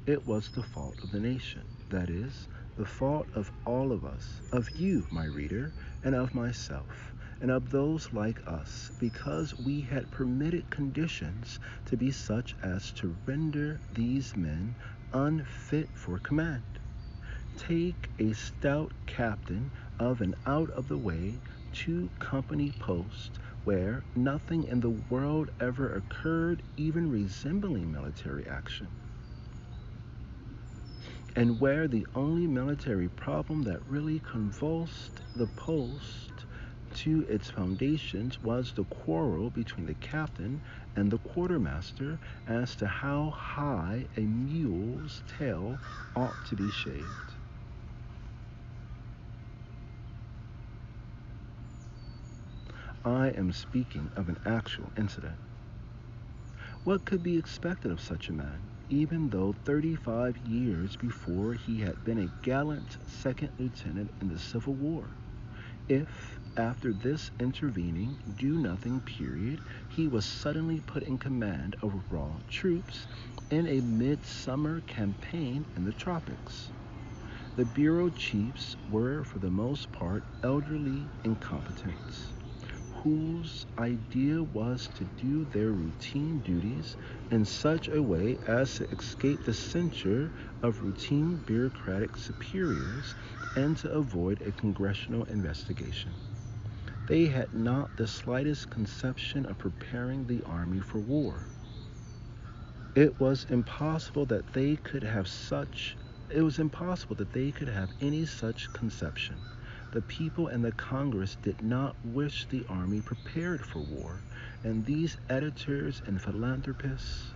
It was the fault of the nation, that is, the fault of all of us, of you, my reader, and of myself, and of those like us, because we had permitted conditions to be such as to render these men unfit for command. Take a stout captain of an out-of-the-way 2-company post where nothing in the world ever occurred even resembling military action, and where the only military problem that really convulsed the post to its foundations was the quarrel between the captain and the quartermaster as to how high a mule's tail ought to be shaved. I am speaking of an actual incident. What could be expected of such a man, even though 35 years before he had been a gallant second lieutenant in the Civil War, if, after this intervening do-nothing period, he was suddenly put in command of raw troops in a midsummer campaign in the tropics? The bureau chiefs were for the most part elderly incompetents, whose idea was to do their routine duties in such a way as to escape the censure of routine bureaucratic superiors and to avoid a congressional investigation. They had not the slightest conception of preparing the army for war. It was impossible that they could have any such conception. The people and the Congress did not wish the army prepared for war, and these editors and philanthropists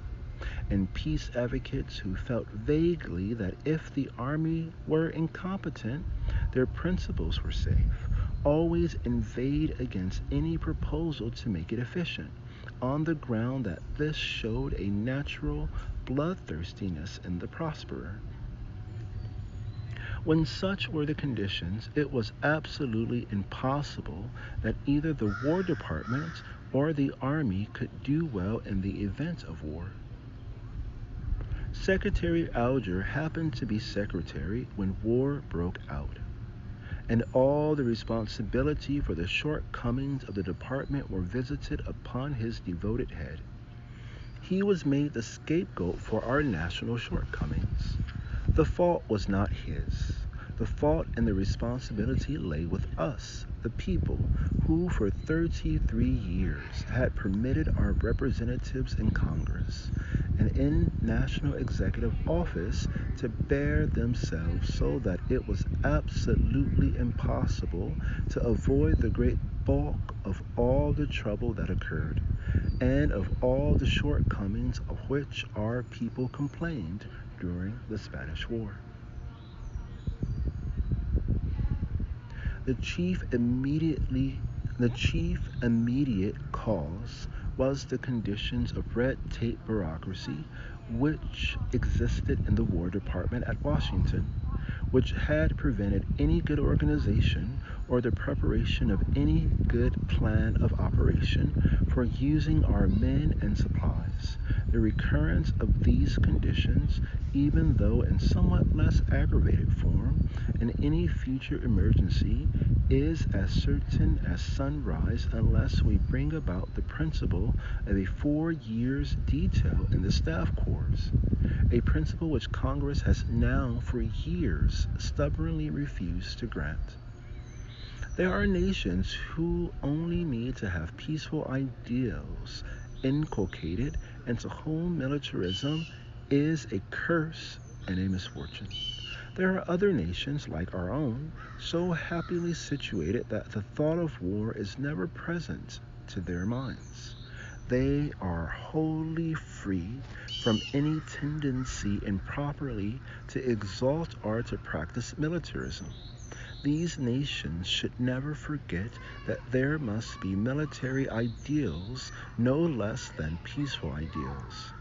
and peace advocates who felt vaguely that if the army were incompetent, their principles were safe, always inveighed against any proposal to make it efficient, on the ground that this showed a natural bloodthirstiness in the prosperer. When such were the conditions, it was absolutely impossible that either the War Department or the Army could do well in the event of war. Secretary Alger happened to be secretary when war broke out, and all the responsibility for the shortcomings of the department were visited upon his devoted head. He was made the scapegoat for our national shortcomings. The fault was not his. The fault and the responsibility lay with us, the people, who for 33 years had permitted our representatives in Congress and in National Executive Office to bear themselves so that it was absolutely impossible to avoid the great bulk of all the trouble that occurred, and of all the shortcomings of which our people complained during the Spanish War. The chief immediate cause was the conditions of red tape bureaucracy which existed in the War Department at Washington, which had prevented any good organization or the preparation of any good plan of operation for using our men and supplies. The recurrence of these conditions, even though in somewhat less aggravated form, in any future emergency, is as certain as sunrise unless we bring about the principle of a 4 years detail in the staff corps, a principle which Congress has now for years stubbornly refused to grant. There are nations who only need to have peaceful ideals inculcated, and to whom militarism is a curse and a misfortune. There are other nations like our own, so happily situated that the thought of war is never present to their minds. They are wholly free from any tendency improperly to exalt or to practice militarism. These nations should never forget that there must be military ideals no less than peaceful ideals.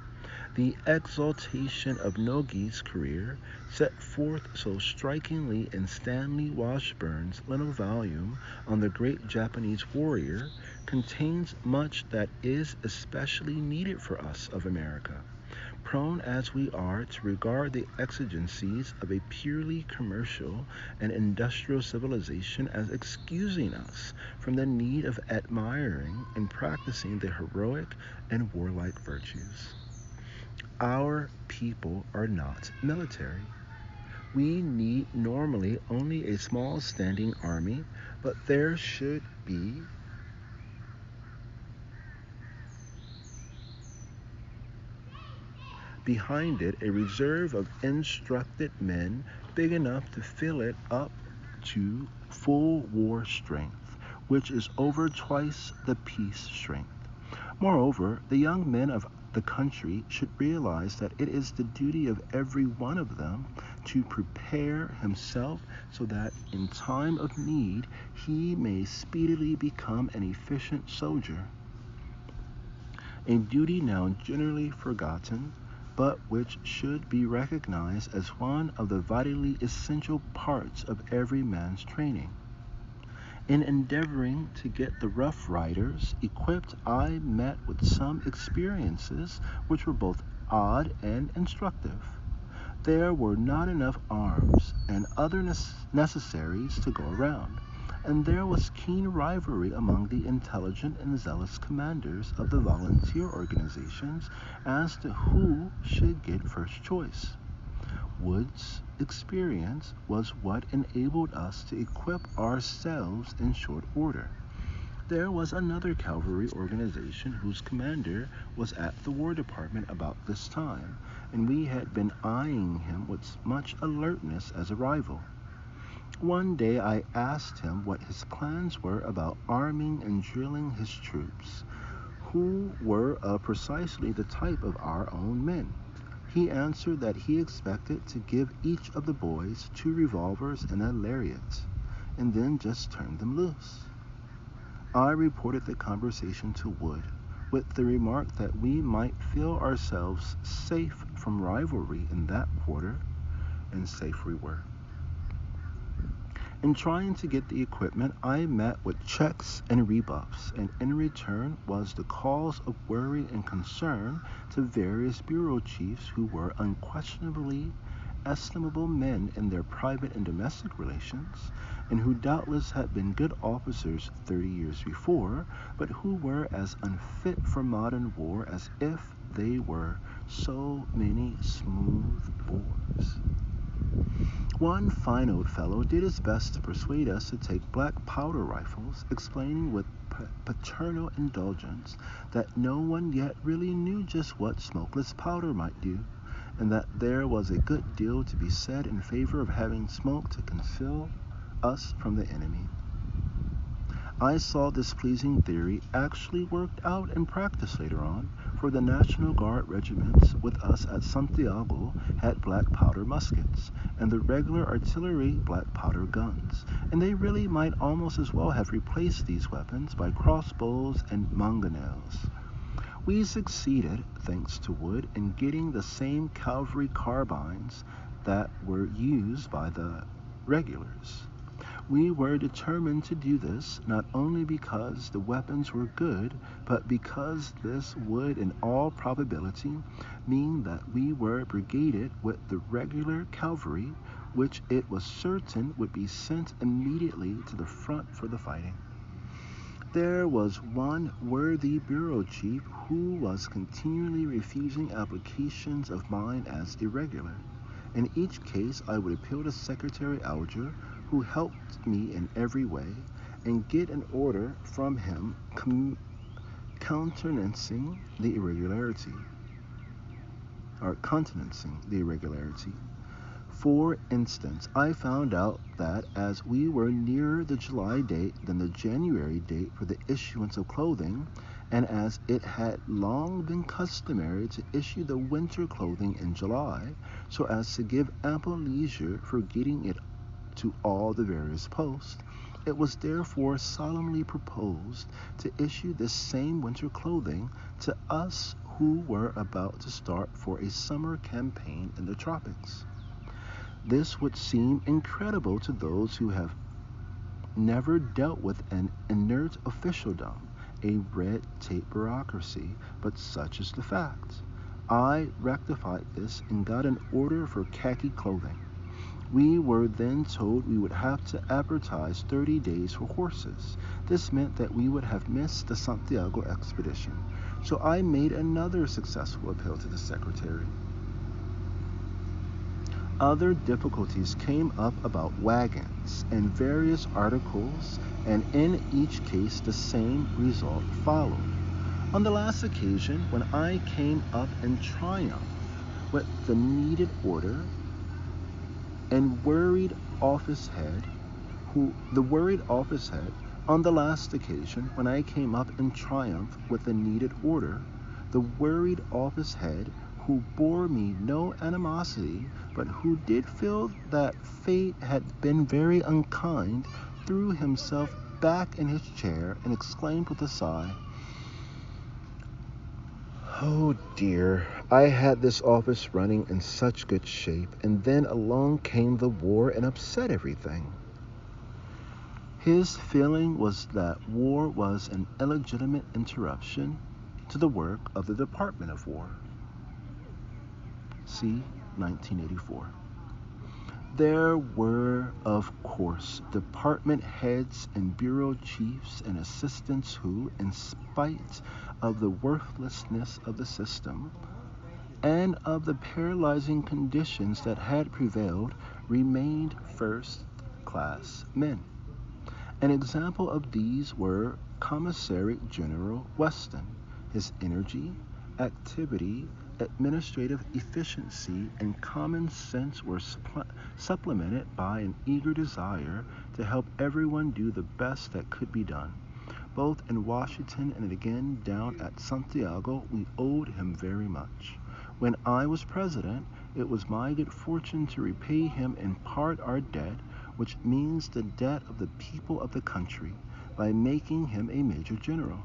The exaltation of Nogi's career, set forth so strikingly in Stanley Washburn's little volume on the great Japanese warrior, contains much that is especially needed for us of America, prone as we are to regard the exigencies of a purely commercial and industrial civilization as excusing us from the need of admiring and practicing the heroic and warlike virtues. Our people are not military. We need normally only a small standing army, but there should be behind it a reserve of instructed men big enough to fill it up to full war strength, which is over twice the peace strength. Moreover, the young men of the country should realize that it is the duty of every one of them to prepare himself so that in time of need he may speedily become an efficient soldier. A duty now generally forgotten, but which should be recognized as one of the vitally essential parts of every man's training. In endeavoring to get the Rough Riders equipped, I met with some experiences which were both odd and instructive. There were not enough arms and other necessaries to go around, and there was keen rivalry among the intelligent and zealous commanders of the volunteer organizations as to who should get first choice. Wood's experience was what enabled us to equip ourselves in short order. There was another cavalry organization whose commander was at the War Department about this time, and we had been eyeing him with much alertness as a rival. One day I asked him what his plans were about arming and drilling his troops, who were precisely the type of our own men. He answered that he expected to give each of the boys 2 revolvers and a lariat, and then just turn them loose. I reported the conversation to Wood, with the remark that we might feel ourselves safe from rivalry in that quarter, and safe we were. In trying to get the equipment, I met with checks and rebuffs, and in return was the cause of worry and concern to various bureau chiefs who were unquestionably estimable men in their private and domestic relations, and who doubtless had been good officers 30 years before, but who were as unfit for modern war as if they were so many smooth bores. One fine old fellow did his best to persuade us to take black powder rifles, explaining with paternal indulgence that no one yet really knew just what smokeless powder might do, and that there was a good deal to be said in favor of having smoke to conceal us from the enemy. I saw this pleasing theory actually worked out in practice later on, for the National Guard regiments with us at Santiago had black powder muskets, and the regular artillery black powder guns, and they really might almost as well have replaced these weapons by crossbows and mangonels. We succeeded, thanks to Wood, in getting the same cavalry carbines that were used by the regulars. We were determined to do this, not only because the weapons were good, but because this would in all probability mean that we were brigaded with the regular cavalry, which it was certain would be sent immediately to the front for the fighting. There was one worthy bureau chief who was continually refusing applications of mine as irregular. In each case, I would appeal to Secretary Alger, who helped me in every way, and get an order from him countenancing the irregularity. For instance, I found out that as we were nearer the July date than the January date for the issuance of clothing, and as it had long been customary to issue the winter clothing in July, so as to give ample leisure for getting it to all the various posts, it was therefore solemnly proposed to issue this same winter clothing to us who were about to start for a summer campaign in the tropics. This would seem incredible to those who have never dealt with an inert officialdom, a red tape bureaucracy, but such is the fact. I rectified this and got an order for khaki clothing. We were then told we would have to advertise 30 days for horses. This meant that we would have missed the Santiago expedition. So I made another successful appeal to the secretary. Other difficulties came up about wagons and various articles, and in each case the same result followed. On the last occasion, when I came up in triumph with the needed order and worried office head on the last occasion when I came up in triumph with the needed order, the worried office head who bore me no animosity, but who did feel that fate had been very unkind, threw himself back in his chair and exclaimed with a sigh, "Oh dear, I had this office running in such good shape, and then along came the war and upset everything." His feeling was that war was an illegitimate interruption to the work of the Department of War. See 1984. There were, of course, department heads and bureau chiefs and assistants who, in spite of the worthlessness of the system and of the paralyzing conditions that had prevailed, remained first-class men. An example of these were Commissary General Weston. His energy, activity, administrative efficiency, and common sense were supplemented by an eager desire to help everyone do the best that could be done. Both in Washington and again down at Santiago, we owed him very much. When I was president, it was my good fortune to repay him in part our debt, which means the debt of the people of the country, by making him a major general.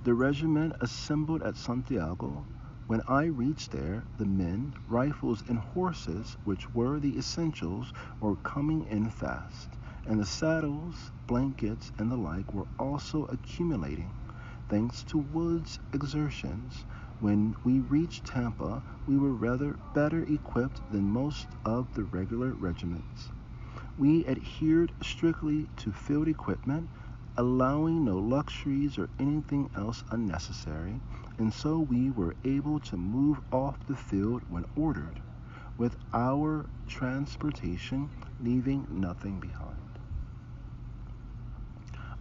The regiment assembled at Santiago. When I reached there, the men, rifles, and horses, which were the essentials, were coming in fast, and the saddles, blankets, and the like were also accumulating. Thanks to Wood's exertions, when we reached Tampa, we were rather better equipped than most of the regular regiments. We adhered strictly to field equipment, allowing no luxuries or anything else unnecessary, and so we were able to move off the field when ordered, with our transportation leaving nothing behind.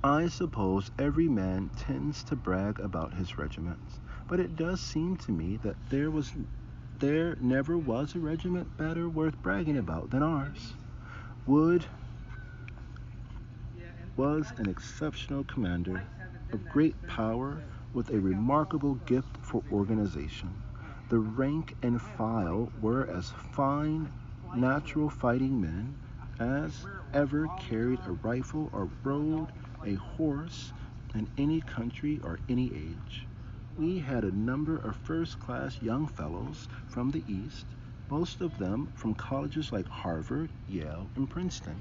I suppose every man tends to brag about his regiments, but it does seem to me that there never was a regiment better worth bragging about than ours. Wood was an exceptional commander of great power with a remarkable gift for organization. The rank and file were as fine, natural fighting men as ever carried a rifle or rode a horse in any country or any age. We had a number of first-class young fellows from the East, most of them from colleges like Harvard, Yale, and Princeton.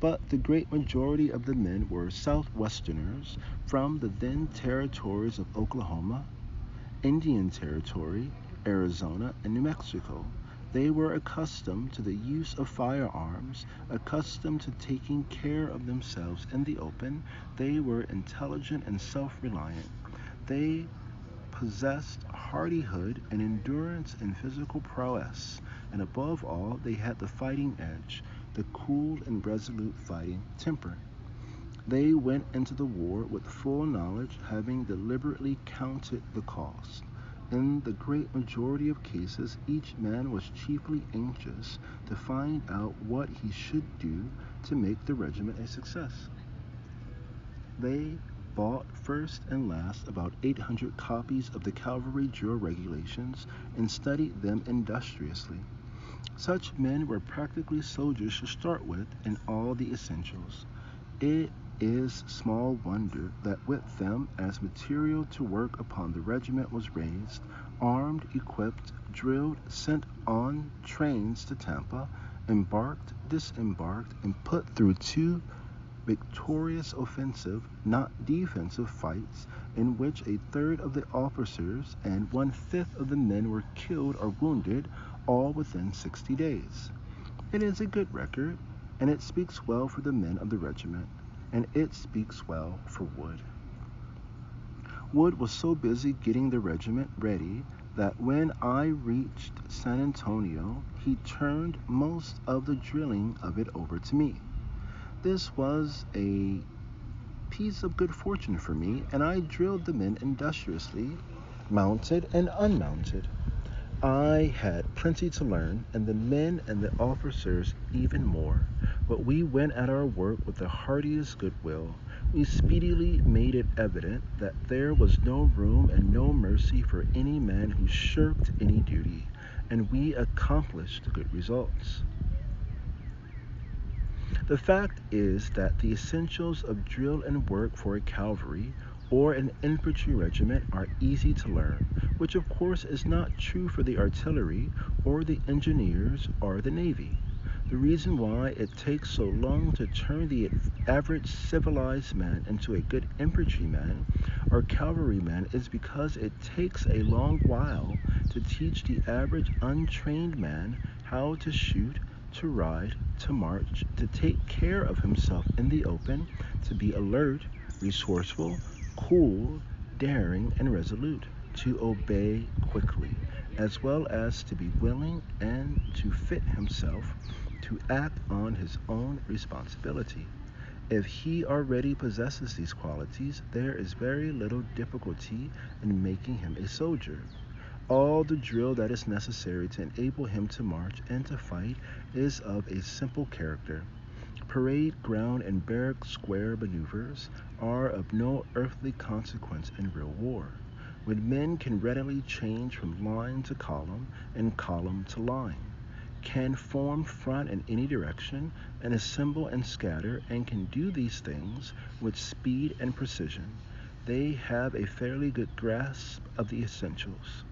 But the great majority of the men were Southwesterners from the then territories of Oklahoma, Indian Territory, Arizona, and New Mexico. They were accustomed to the use of firearms, accustomed to taking care of themselves in the open. They were intelligent and self-reliant. They possessed hardihood and endurance and physical prowess, and above all, they had the fighting edge, the cool and resolute fighting temper. They went into the war with full knowledge, having deliberately counted the cost. In the great majority of cases, each man was chiefly anxious to find out what he should do to make the regiment a success. They bought first and last about 800 copies of the cavalry drill regulations and studied them industriously. Such men were practically soldiers to start with in all the essentials. It is small wonder that with them as material to work upon the regiment was raised, armed, equipped, drilled, sent on trains to Tampa, embarked, disembarked, and put through 2 victorious offensive, not defensive fights, in which a third of the officers and 1/5 of the men were killed or wounded, all within 60 days. It is a good record, and it speaks well for the men of the regiment, and it speaks well for Wood. Wood was so busy getting the regiment ready that when I reached San Antonio, he turned most of the drilling of it over to me. This was a piece of good fortune for me, and I drilled the men industriously, mounted and unmounted. I had plenty to learn, and the men and the officers even more, but we went at our work with the heartiest goodwill. We speedily made it evident that there was no room and no mercy for any man who shirked any duty, and we accomplished good results. The fact is that the essentials of drill and work for a cavalry or an infantry regiment are easy to learn, which of course is not true for the artillery or the engineers or the navy. The reason why it takes so long to turn the average civilized man into a good infantryman or cavalryman is because it takes a long while to teach the average untrained man how to shoot, to ride, to march, to take care of himself in the open, to be alert, resourceful, cool, daring, and resolute, to obey quickly, as well as to be willing and to fit himself to act on his own responsibility. If he already possesses these qualities, there is very little difficulty in making him a soldier. All the drill that is necessary to enable him to march and to fight is of a simple character. Parade ground and barrack square maneuvers are of no earthly consequence in real war, when men can readily change from line to column and column to line, can form front in any direction, and assemble and scatter, and can do these things with speed and precision. They have a fairly good grasp of the essentials.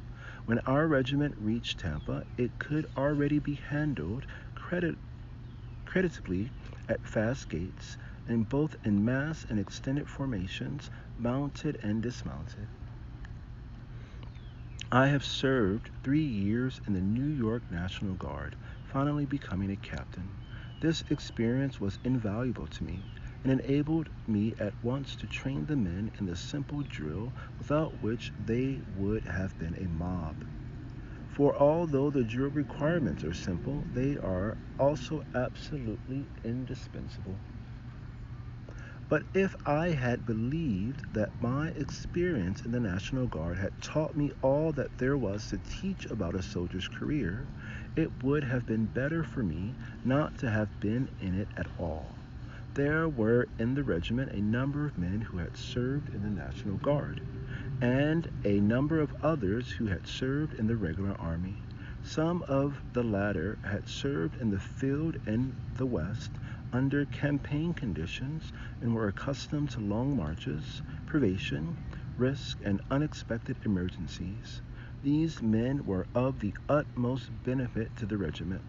When our regiment reached Tampa, it could already be handled creditably at fast gaits, and both in mass and extended formations, mounted and dismounted. I have served 3 years in the New York National Guard, finally becoming a captain. This experience was invaluable to me and enabled me at once to train the men in the simple drill without which they would have been a mob. For although the drill requirements are simple, they are also absolutely indispensable. But if I had believed that my experience in the National Guard had taught me all that there was to teach about a soldier's career, it would have been better for me not to have been in it at all. There were in the regiment a number of men who had served in the National Guard, and a number of others who had served in the regular army. Some of the latter had served in the field in the West under campaign conditions and were accustomed to long marches, privation, risk, and unexpected emergencies. These men were of the utmost benefit to the regiment.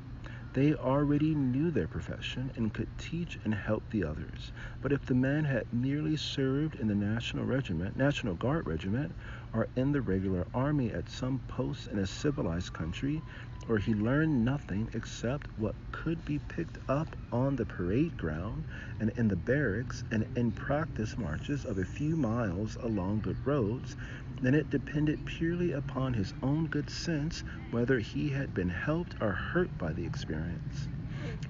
They already knew their profession and could teach and help the others. But if the man had merely served in the National Guard regiment, or in the regular army at some post in a civilized country, where he learned nothing except what could be picked up on the parade ground and in the barracks and in practice marches of a few miles along good roads, then it depended purely upon his own good sense whether he had been helped or hurt by the experience.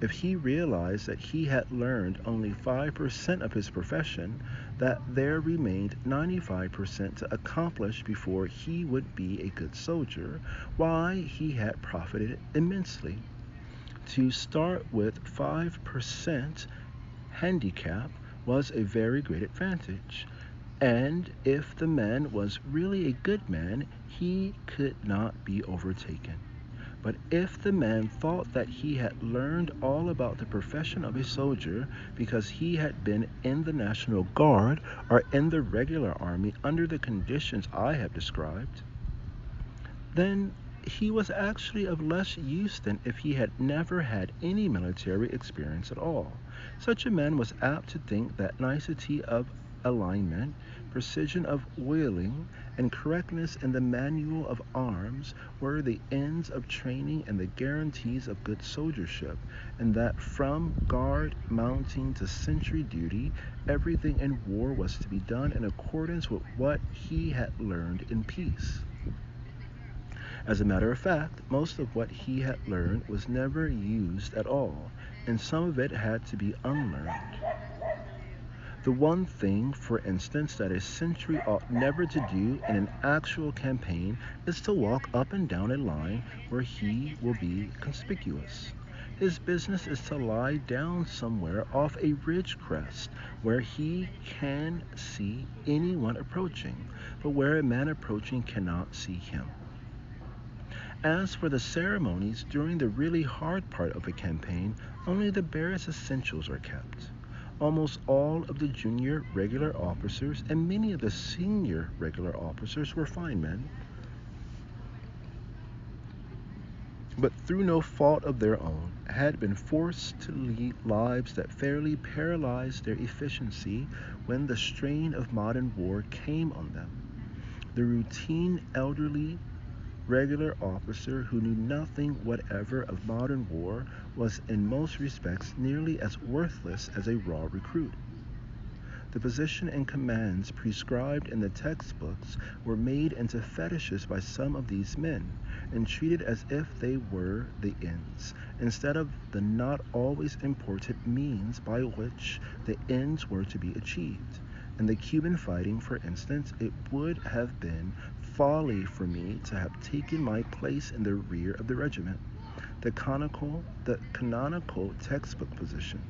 If he realized that he had learned only 5% of his profession, that there remained 95% to accomplish before he would be a good soldier, why, he had profited immensely. To start with 5% handicap was a very great advantage. And if the man was really a good man, he could not be overtaken. But if the man thought that he had learned all about the profession of a soldier because he had been in the National Guard or in the regular army under the conditions I have described, then he was actually of less use than if he had never had any military experience at all. Such a man was apt to think that nicety of alignment, precision of wheeling, and correctness in the manual of arms were the ends of training and the guarantees of good soldiership, and that from guard mounting to sentry duty, everything in war was to be done in accordance with what he had learned in peace. As a matter of fact, most of what he had learned was never used at all, and some of it had to be unlearned. The one thing, for instance, that a sentry ought never to do in an actual campaign is to walk up and down a line where he will be conspicuous. His business is to lie down somewhere off a ridge crest where he can see anyone approaching, but where a man approaching cannot see him. As for the ceremonies during the really hard part of a campaign, only the barest essentials are kept. Almost all of the junior regular officers and many of the senior regular officers were fine men, but through no fault of their own, had been forced to lead lives that fairly paralyzed their efficiency when the strain of modern war came on them. The routine elderly regular officer who knew nothing whatever of modern war was in most respects nearly as worthless as a raw recruit. The position and commands prescribed in the textbooks were made into fetishes by some of these men, and treated as if they were the ends, instead of the not always important means by which the ends were to be achieved. In the Cuban fighting, for instance, it would have been folly for me to have taken my place in the rear of the regiment, the canonical textbook position.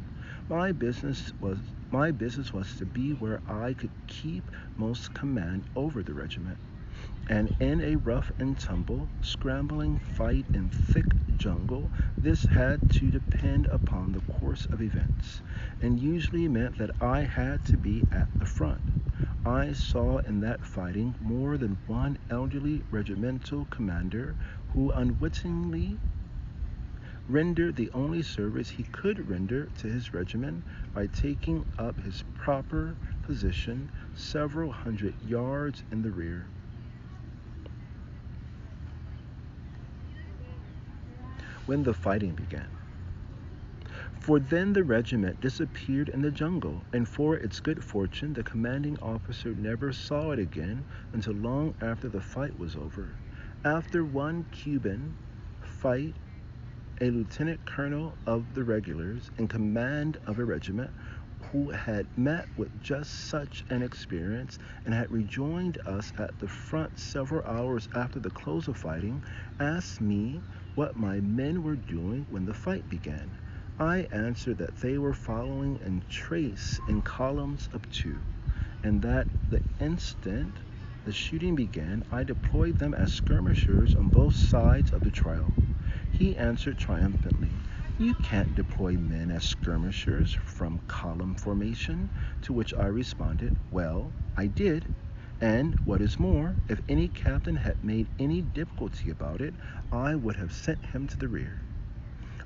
My business was to be where I could keep most command over the regiment, and in a rough and tumble, scrambling fight in thick jungle, this had to depend upon the course of events, and usually meant that I had to be at the front. I saw in that fighting more than one elderly regimental commander who unwittingly rendered the only service he could render to his regiment by taking up his proper position several hundred yards in the rear. When the fighting began. For then the regiment disappeared in the jungle, and for its good fortune the commanding officer never saw it again until long after the fight was over. After one Cuban fight, a lieutenant colonel of the regulars in command of a regiment, who had met with just such an experience and had rejoined us at the front several hours after the close of fighting, asked me what my men were doing when the fight began. I answered that they were following in trace in columns of two, and that the instant the shooting began, I deployed them as skirmishers on both sides of the trail. He answered triumphantly, "You can't deploy men as skirmishers from column formation," to which I responded, "Well, I did, and what is more, if any captain had made any difficulty about it, I would have sent him to the rear."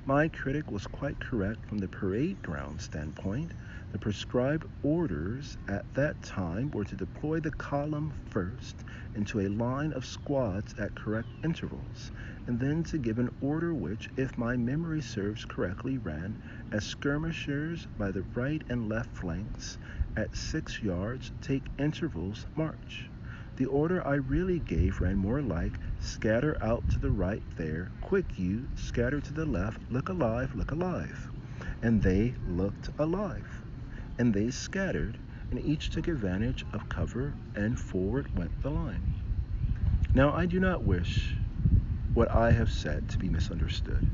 My critic was quite correct from the parade ground standpoint. The prescribed orders at that time were to deploy the column first into a line of squads at correct intervals, and then to give an order which, if my memory serves correctly, ran as skirmishers by the right and left flanks at 6 yards, take intervals, march. The order I really gave ran more like, "Scatter out to the right there, quick you, scatter to the left, look alive, look alive." And they looked alive, and they scattered, and each took advantage of cover, and forward went the line. Now I do not wish what I have said to be misunderstood.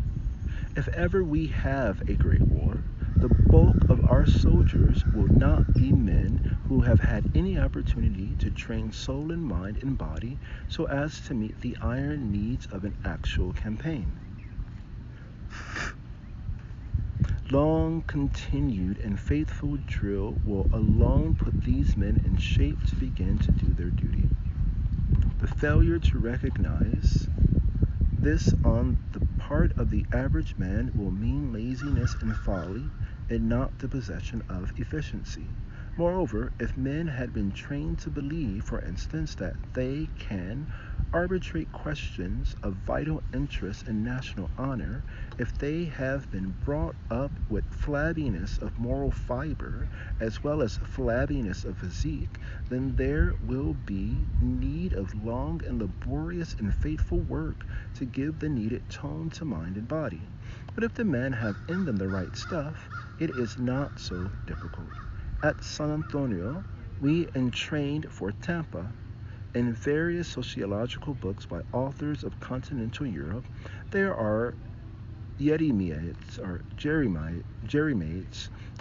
If ever we have a great war, the bulk of our soldiers will not be men who have had any opportunity to train soul and mind and body so as to meet the iron needs of an actual campaign. Long continued and faithful drill will alone put these men in shape to begin to do their duty. The failure to recognize this on the part of the average man will mean laziness and folly, and not the possession of efficiency. Moreover, if men had been trained to believe, for instance, that they can arbitrate questions of vital interest and national honor, if they have been brought up with flabbiness of moral fiber as well as flabbiness of physique, then there will be need of long and laborious and faithful work to give the needed tone to mind and body. But if the men have in them the right stuff, it is not so difficult. At San Antonio, we entrained for Tampa. In various sociological books by authors of continental Europe, there are gerrymates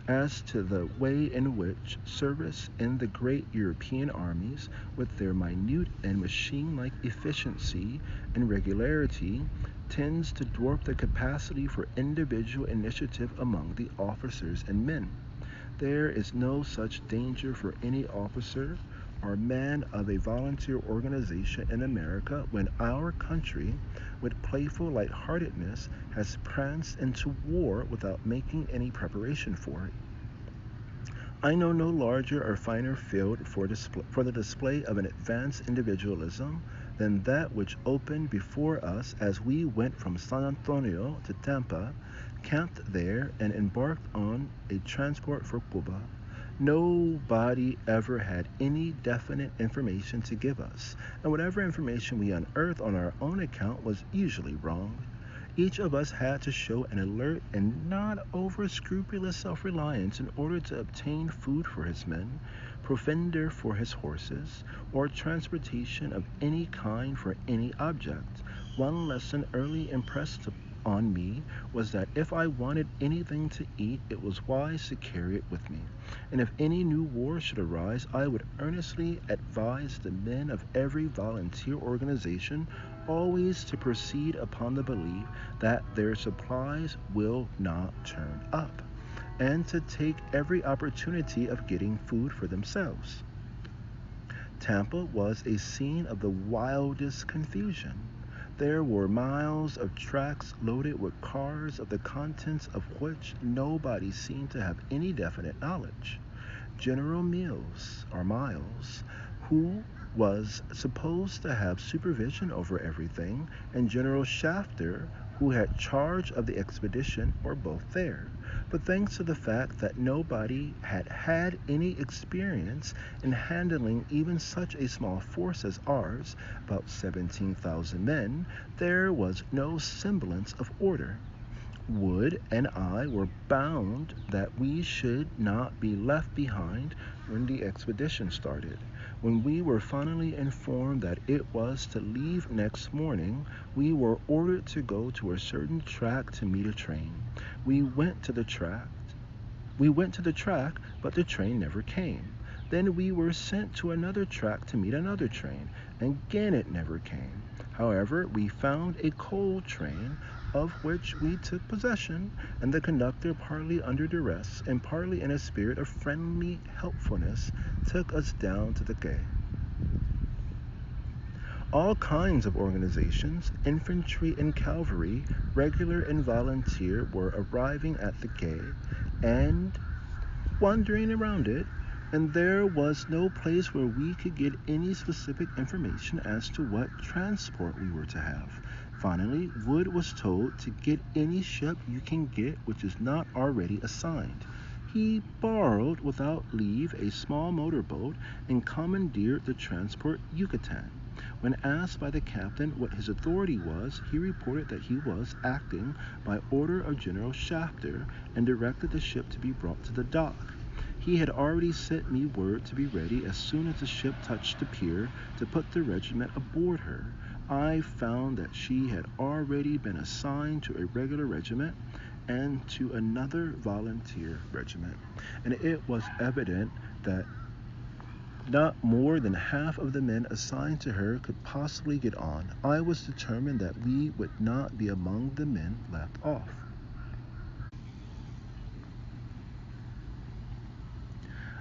as to the way in which service in the great European armies, with their minute and machine-like efficiency and regularity, tends to dwarf the capacity for individual initiative among the officers and men. There is no such danger for any officer or man of a volunteer organization in America when our country, with playful lightheartedness, has pranced into war without making any preparation for it. I know no larger or finer field for the display of an advanced individualism than that which opened before us as we went from San Antonio to Tampa, camped there, and embarked on a transport for Cuba. Nobody ever had any definite information to give us, and whatever information we unearthed on our own account was usually wrong. Each of us had to show an alert and not over-scrupulous self-reliance in order to obtain food for his men, provender for his horses, or transportation of any kind for any object. One lesson early impressed on me was that if I wanted anything to eat, it was wise to carry it with me. And if any new war should arise, I would earnestly advise the men of every volunteer organization always to proceed upon the belief that their supplies will not turn up, and to take every opportunity of getting food for themselves. Tampa was a scene of the wildest confusion. There were miles of tracks loaded with cars of the contents of which nobody seemed to have any definite knowledge. General Miles, who was supposed to have supervision over everything, and General Shafter, who had charge of the expedition, were both there. But thanks to the fact that nobody had had any experience in handling even such a small force as ours, about 17,000 men, there was no semblance of order. Wood and I were bound that we should not be left behind when the expedition started. When we were finally informed that it was to leave next morning, we were ordered to go to a certain track to meet a train. We went to the track, but the train never came. Then we were sent to another track to meet another train, and again it never came. However, we found a coal train, of which we took possession, and the conductor, partly under duress and partly in a spirit of friendly helpfulness, took us down to the quay. All kinds of organizations, infantry and cavalry, regular and volunteer, were arriving at the quay and wandering around it, and there was no place where we could get any specific information as to what transport we were to have. Finally, Wood was told to get any ship you can get which is not already assigned. He borrowed without leave a small motorboat and commandeered the transport Yucatan. When asked by the captain what his authority was, he reported that he was acting by order of General Shafter and directed the ship to be brought to the dock. He had already sent me word to be ready as soon as the ship touched the pier to put the regiment aboard her. I found that she had already been assigned to a regular regiment and to another volunteer regiment, and it was evident that not more than half of the men assigned to her could possibly get on. I was determined that we would not be among the men left off.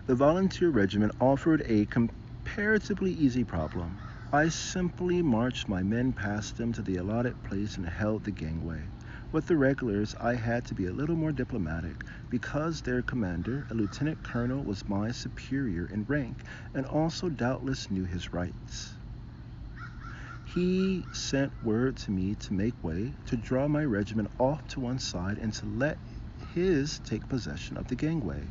The volunteer regiment offered a comparatively easy problem. I simply marched my men past them to the allotted place and held the gangway. With the regulars, I had to be a little more diplomatic, because their commander, a lieutenant colonel, was my superior in rank, and also doubtless knew his rights. He sent word to me to make way, to draw my regiment off to one side, and to let his take possession of the gangway.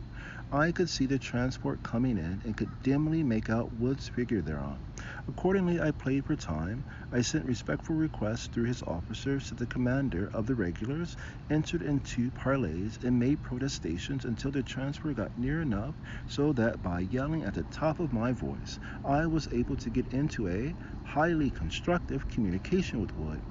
I could see the transport coming in and could dimly make out Wood's figure thereon. Accordingly, I played for time. I sent respectful requests through his officers to the commander of the regulars, entered into parleys, and made protestations until the transport got near enough so that by yelling at the top of my voice, I was able to get into a highly constructive communication with Wood.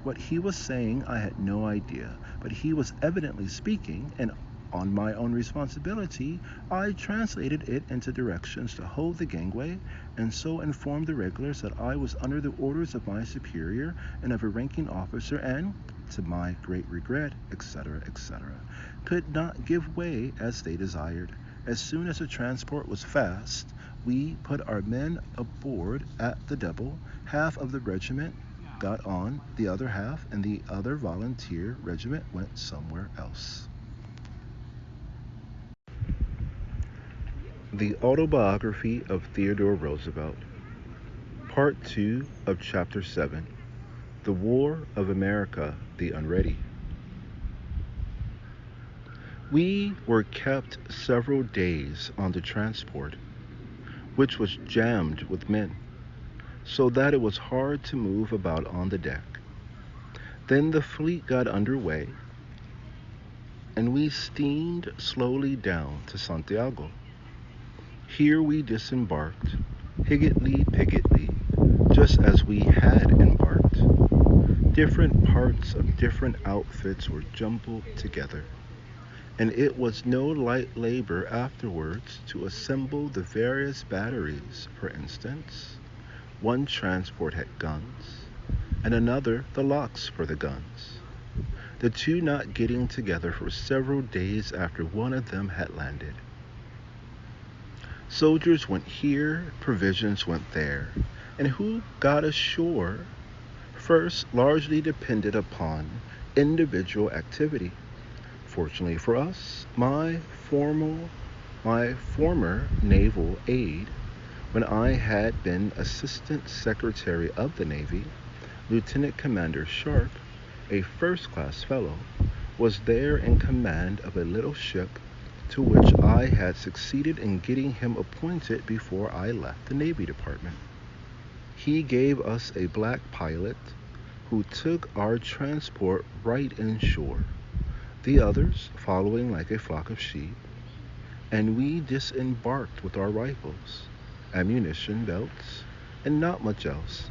What he was saying, I had no idea, but he was evidently speaking, and on my own responsibility, I translated it into directions to hold the gangway, and so informed the regulars that I was under the orders of my superior and of a ranking officer, and, to my great regret, etc., etc., could not give way as they desired. As soon as the transport was fast, we put our men aboard at the double. Half of the regiment got on, the other half, and the other volunteer regiment went somewhere else. The Autobiography of Theodore Roosevelt, Part 2 of Chapter 7, The War of America, the Unready. We were kept several days on the transport, which was jammed with men, so that it was hard to move about on the deck. Then the fleet got under way, and we steamed slowly down to Santiago. Here we disembarked, higgledy-piggledy, just as we had embarked. Different parts of different outfits were jumbled together, and it was no light labor afterwards to assemble the various batteries. For instance, one transport had guns, and another the locks for the guns, the two not getting together for several days after one of them had landed. Soldiers went here, provisions went there, and who got ashore first largely depended upon individual activity. Fortunately for us, my former naval aide, when I had been Assistant Secretary of the Navy, Lieutenant Commander Sharp, a first-class fellow, was there in command of a little ship to which I had succeeded in getting him appointed before I left the Navy Department. He gave us a black pilot who took our transport right inshore, the others following like a flock of sheep, and we disembarked with our rifles, ammunition belts, and not much else.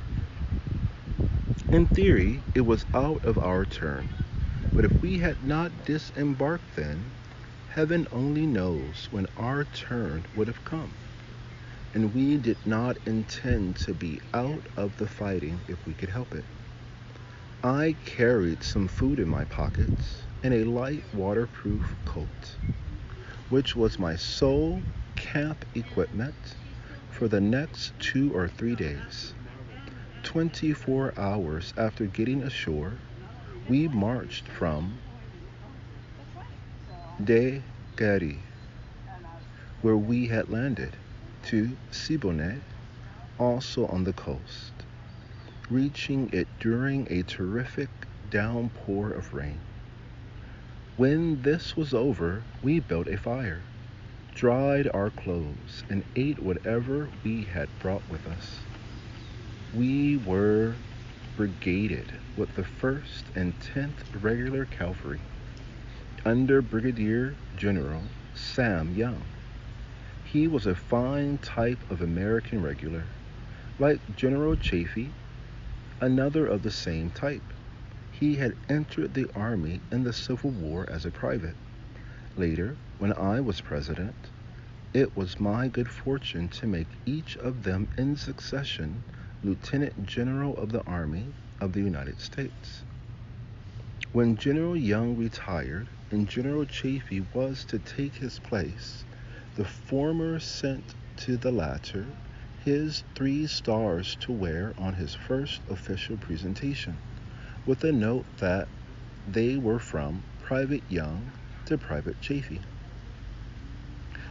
In theory, it was out of our turn, but if we had not disembarked then, heaven only knows when our turn would have come, and we did not intend to be out of the fighting if we could help it. I carried some food in my pockets and a light waterproof coat, which was my sole camp equipment for the next 2 or 3 days. 24 hours after getting ashore, we marched from De Gary, where we had landed, to Siboney, also on the coast, reaching it during a terrific downpour of rain. When this was over, we built a fire, dried our clothes, and ate whatever we had brought with us. We were brigaded with the 1st and 10th Regular Cavalry, under Brigadier General Sam Young. He was a fine type of American regular, like General Chaffee, another of the same type. He had entered the Army in the Civil War as a private. Later, when I was president, it was my good fortune to make each of them in succession Lieutenant General of the Army of the United States. When General Young retired and General Chaffee was to take his place, the former sent to the latter his 3 stars to wear on his first official presentation, with a note that they were from Private Young to Private Chaffee.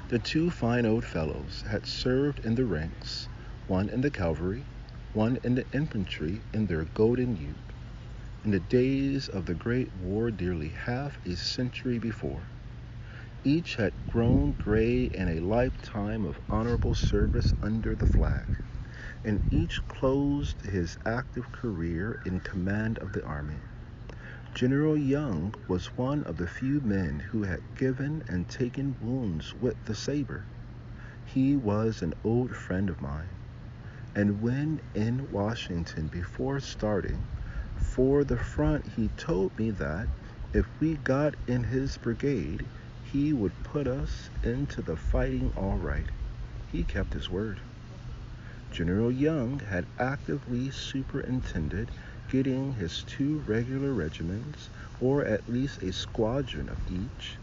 The 2 fine old fellows had served in the ranks, one in the cavalry, one in the infantry in their golden youth, in the days of the Great War nearly half a century before. Each had grown gray in a lifetime of honorable service under the flag, and each closed his active career in command of the army. General Young was one of the few men who had given and taken wounds with the saber. He was an old friend of mine, and when in Washington before starting for the front, he told me that if we got in his brigade, he would put us into the fighting all right. He kept his word. General Young had actively superintended getting his 2 regular regiments, or at least a squadron of each,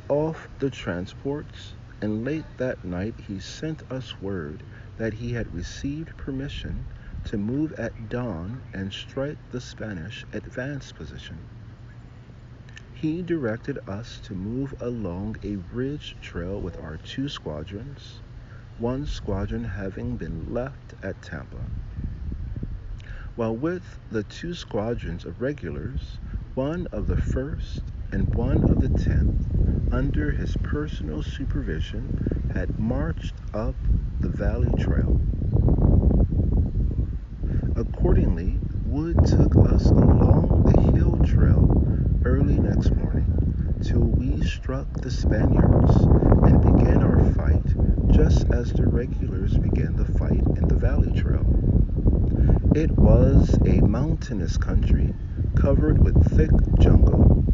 off the transports, and late that night he sent us word that he had received permission to move at dawn and strike the Spanish advance position. He directed us to move along a ridge trail with our 2 squadrons, 1 squadron having been left at Tampa. While with the 2 squadrons of regulars, 1 of the 1st and 1 of the 10th, under his personal supervision, had marched up the Valley Trail. Accordingly, Wood took us along the hill trail early next morning till we struck the Spaniards and began our fight just as the regulars began the fight in the Valley Trail. It was a mountainous country covered with thick jungle,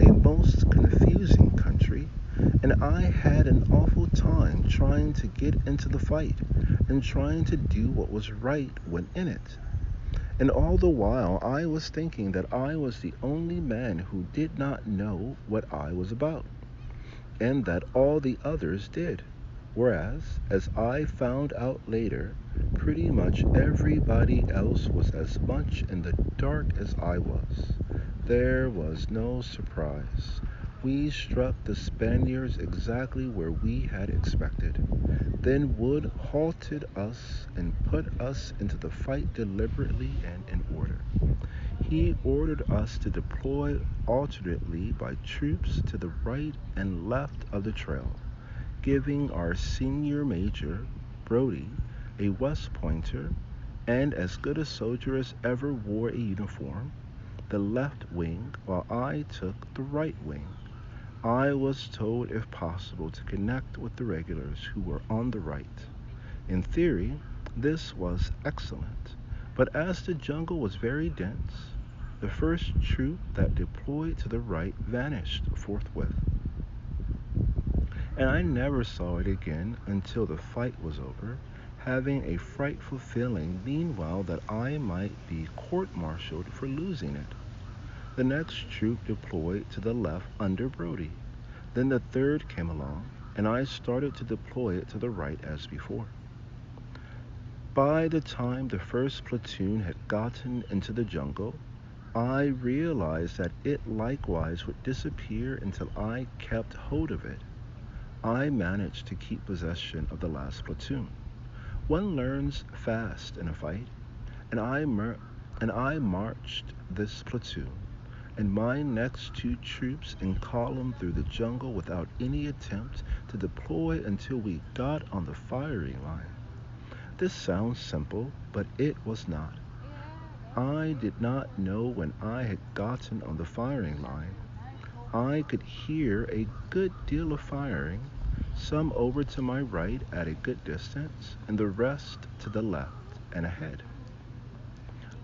a most confusing country, and I had an awful time trying to get into the fight and trying to do what was right when in it. And all the while I was thinking that I was the only man who did not know what I was about, and that all the others did. Whereas, as I found out later, pretty much everybody else was as much in the dark as I was. There was no surprise. We struck the Spaniards exactly where we had expected. Then Wood halted us and put us into the fight deliberately and in order. He ordered us to deploy alternately by troops to the right and left of the trail, giving our senior major, Brody, a West Pointer, and as good a soldier as ever wore a uniform, the left wing, while I took the right wing. I was told, if possible, to connect with the regulars who were on the right. In theory, this was excellent, but as the jungle was very dense, the first troop that deployed to the right vanished forthwith, and I never saw it again until the fight was over, having a frightful feeling meanwhile that I might be court-martialed for losing it. The next troop deployed to the left under Brody. Then the third came along, and I started to deploy it to the right as before. By the time the first platoon had gotten into the jungle, I realized that it likewise would disappear until I kept hold of it. I managed to keep possession of the last platoon. One learns fast in a fight, and I marched this platoon and my next 2 troops in column through the jungle without any attempt to deploy until we got on the firing line. This sounds simple, but it was not. I did not know when I had gotten on the firing line. I could hear a good deal of firing, some over to my right at a good distance, and the rest to the left and ahead.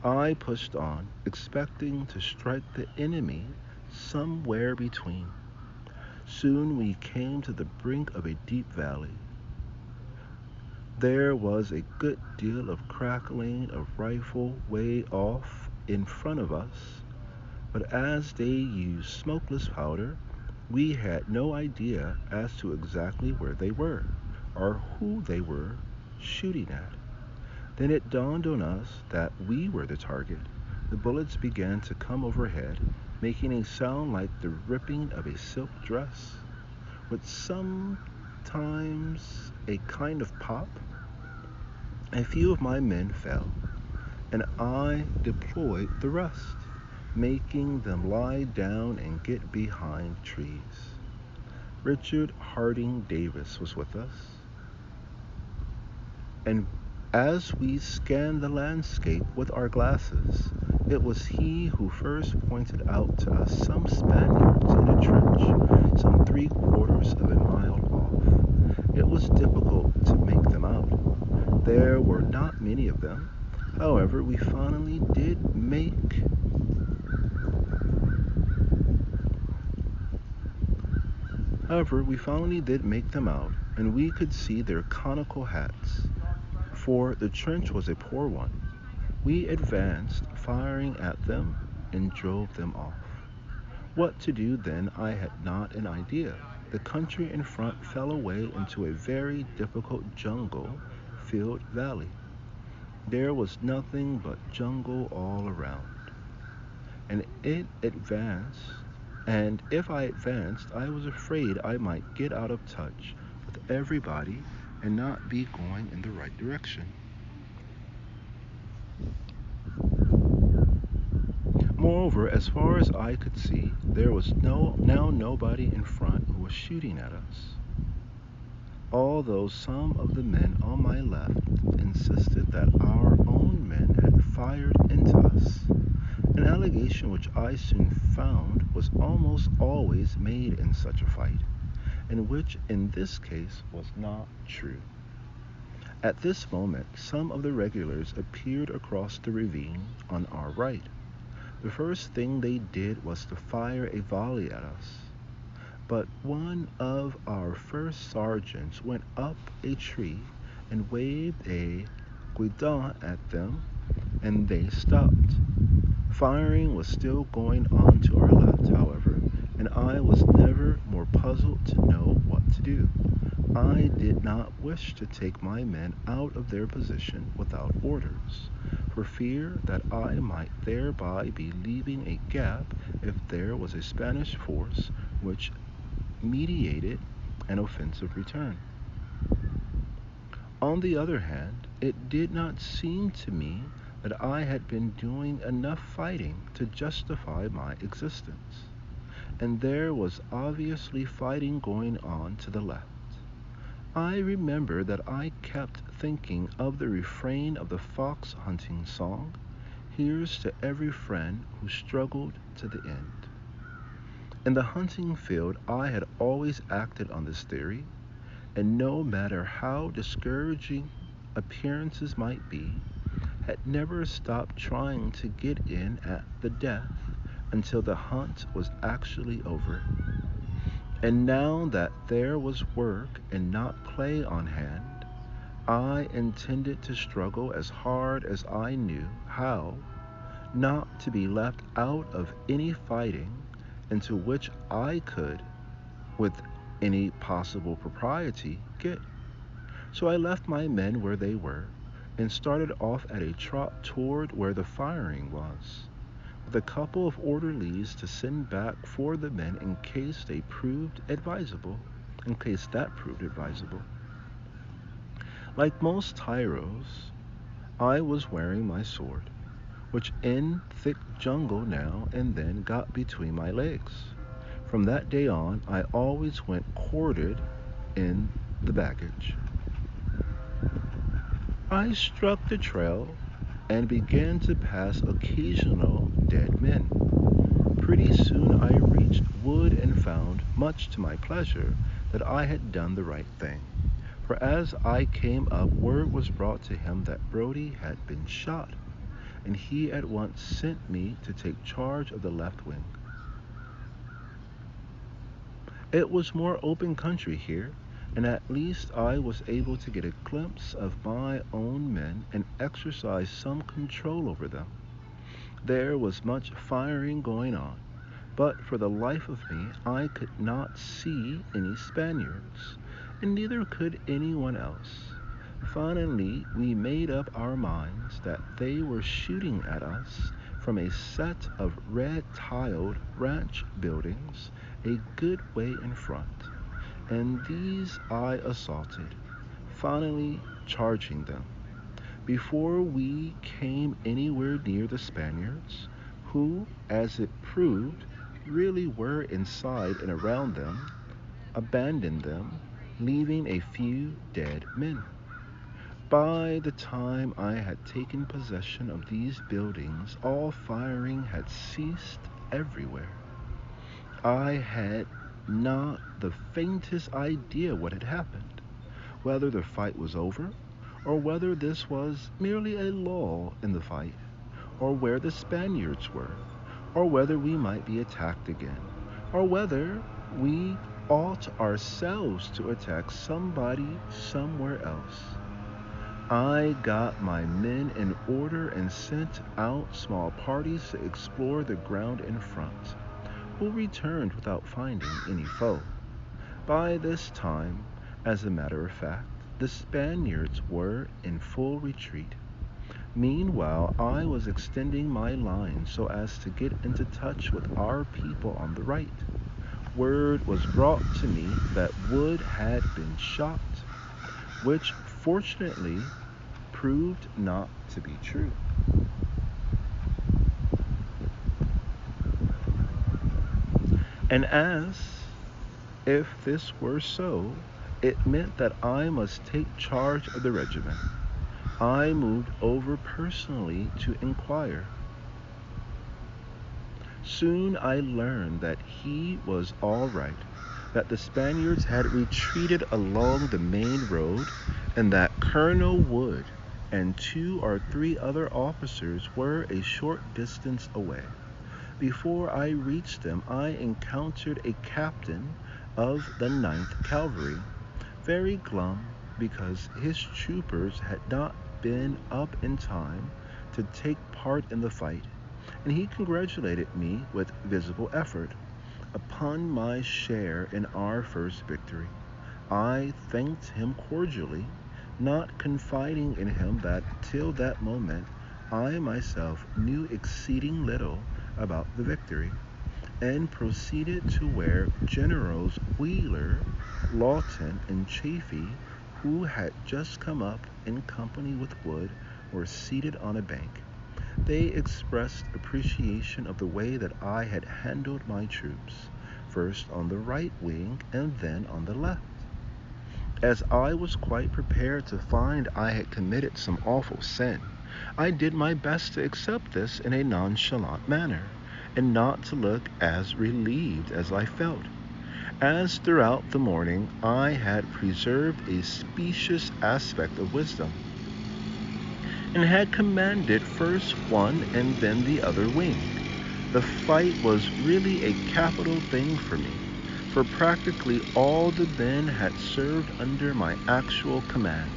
I pushed on, expecting to strike the enemy somewhere between. Soon we came to the brink of a deep valley. There was a good deal of crackling of rifle way off in front of us, but as they used smokeless powder, we had no idea as to exactly where they were, or who they were shooting at. Then it dawned on us that we were the target. The bullets began to come overhead, making a sound like the ripping of a silk dress, with sometimes a kind of pop. A few of my men fell, and I deployed the rest, making them lie down and get behind trees. Richard Harding Davis was with us, and as we scanned the landscape with our glasses, it was he who first pointed out to us some Spaniards in a trench, some 3/4 of a mile off. It was difficult to make them out. There were not many of them. However, we finally did make them out, and we could see their conical hats, for the trench was a poor one. We advanced, firing at them, and drove them off. What to do then I had not an idea. The country in front fell away into a very difficult jungle-filled valley. There was nothing but jungle all around. And if I advanced, I was afraid I might get out of touch with everybody and not be going in the right direction. Moreover, as far as I could see, there was now nobody in front who was shooting at us, although some of the men on my left insisted that our own men had fired into us, an allegation which I soon found was almost always made in such a fight, and which in this case was not true. At this moment, some of the regulars appeared across the ravine on our right. The first thing they did was to fire a volley at us, but one of our first sergeants went up a tree and waved a guidon at them, and they stopped. Firing was still going on to our left, however, and I was never more puzzled to know what to do. I did not wish to take my men out of their position without orders, for fear that I might thereby be leaving a gap if there was a Spanish force which mediated an offensive return. On the other hand, it did not seem to me that I had been doing enough fighting to justify my existence, and there was obviously fighting going on to the left. I remember that I kept thinking of the refrain of the fox hunting song, "Here's to every friend who struggled to the end." In the hunting field, I had always acted on this theory, and no matter how discouraging appearances might be, had never stopped trying to get in at the death until the hunt was actually over. And now that there was work and not play on hand, I intended to struggle as hard as I knew how, not to be left out of any fighting into which I could, with any possible propriety, get. So I left my men where they were, and started off at a trot toward where the firing was, with a couple of orderlies to send back for the men in case that proved advisable. Like most tyros, I was wearing my sword, which in thick jungle now and then got between my legs. From that day on, I always went corded in the baggage. I struck the trail and began to pass occasional dead men. Pretty soon I reached wood and found, much to my pleasure, that I had done the right thing. For as I came up, word was brought to him that Brodie had been shot, and he at once sent me to take charge of the left wing. It was more open country here, and at least I was able to get a glimpse of my own men and exercise some control over them. There was much firing going on, but for the life of me I could not see any Spaniards, and neither could anyone else. Finally, we made up our minds that they were shooting at us from a set of red-tiled ranch buildings a good way in front, and these I assaulted, finally charging them. Before we came anywhere near the Spaniards, who, as it proved, really were inside and around them, abandoned them, leaving a few dead men. By the time I had taken possession of these buildings, all firing had ceased everywhere. I had not the faintest idea what had happened, whether the fight was over, or whether this was merely a lull in the fight, or where the Spaniards were, or whether we might be attacked again, or whether we ought ourselves to attack somebody somewhere else. I got my men in order and sent out small parties to explore the ground in front, who returned without finding any foe. By this time, as a matter of fact, the Spaniards were in full retreat. Meanwhile, I was extending my line so as to get into touch with our people on the right. Word was brought to me that Wood had been shot, which fortunately proved not to be true. And as if this were so, it meant that I must take charge of the regiment. I moved over personally to inquire. Soon I learned that he was all right, that the Spaniards had retreated along the main road, and that Colonel Wood and 2 or 3 other officers were a short distance away. Before I reached them, I encountered a captain of the 9th Cavalry, very glum because his troopers had not been up in time to take part in the fight, and he congratulated me with visible effort upon my share in our first victory. I thanked him cordially, not confiding in him that till that moment I myself knew exceeding little about the victory, and proceeded to where Generals Wheeler, Lawton, and Chaffee, who had just come up in company with Wood, were seated on a bank. They expressed appreciation of the way that I had handled my troops, first on the right wing and then on the left. As I was quite prepared to find I had committed some awful sin, I did my best to accept this in a nonchalant manner, and not to look as relieved as I felt, as throughout the morning I had preserved a specious aspect of wisdom, and had commanded first one and then the other wing. The fight was really a capital thing for me, for practically all the men had served under my actual command,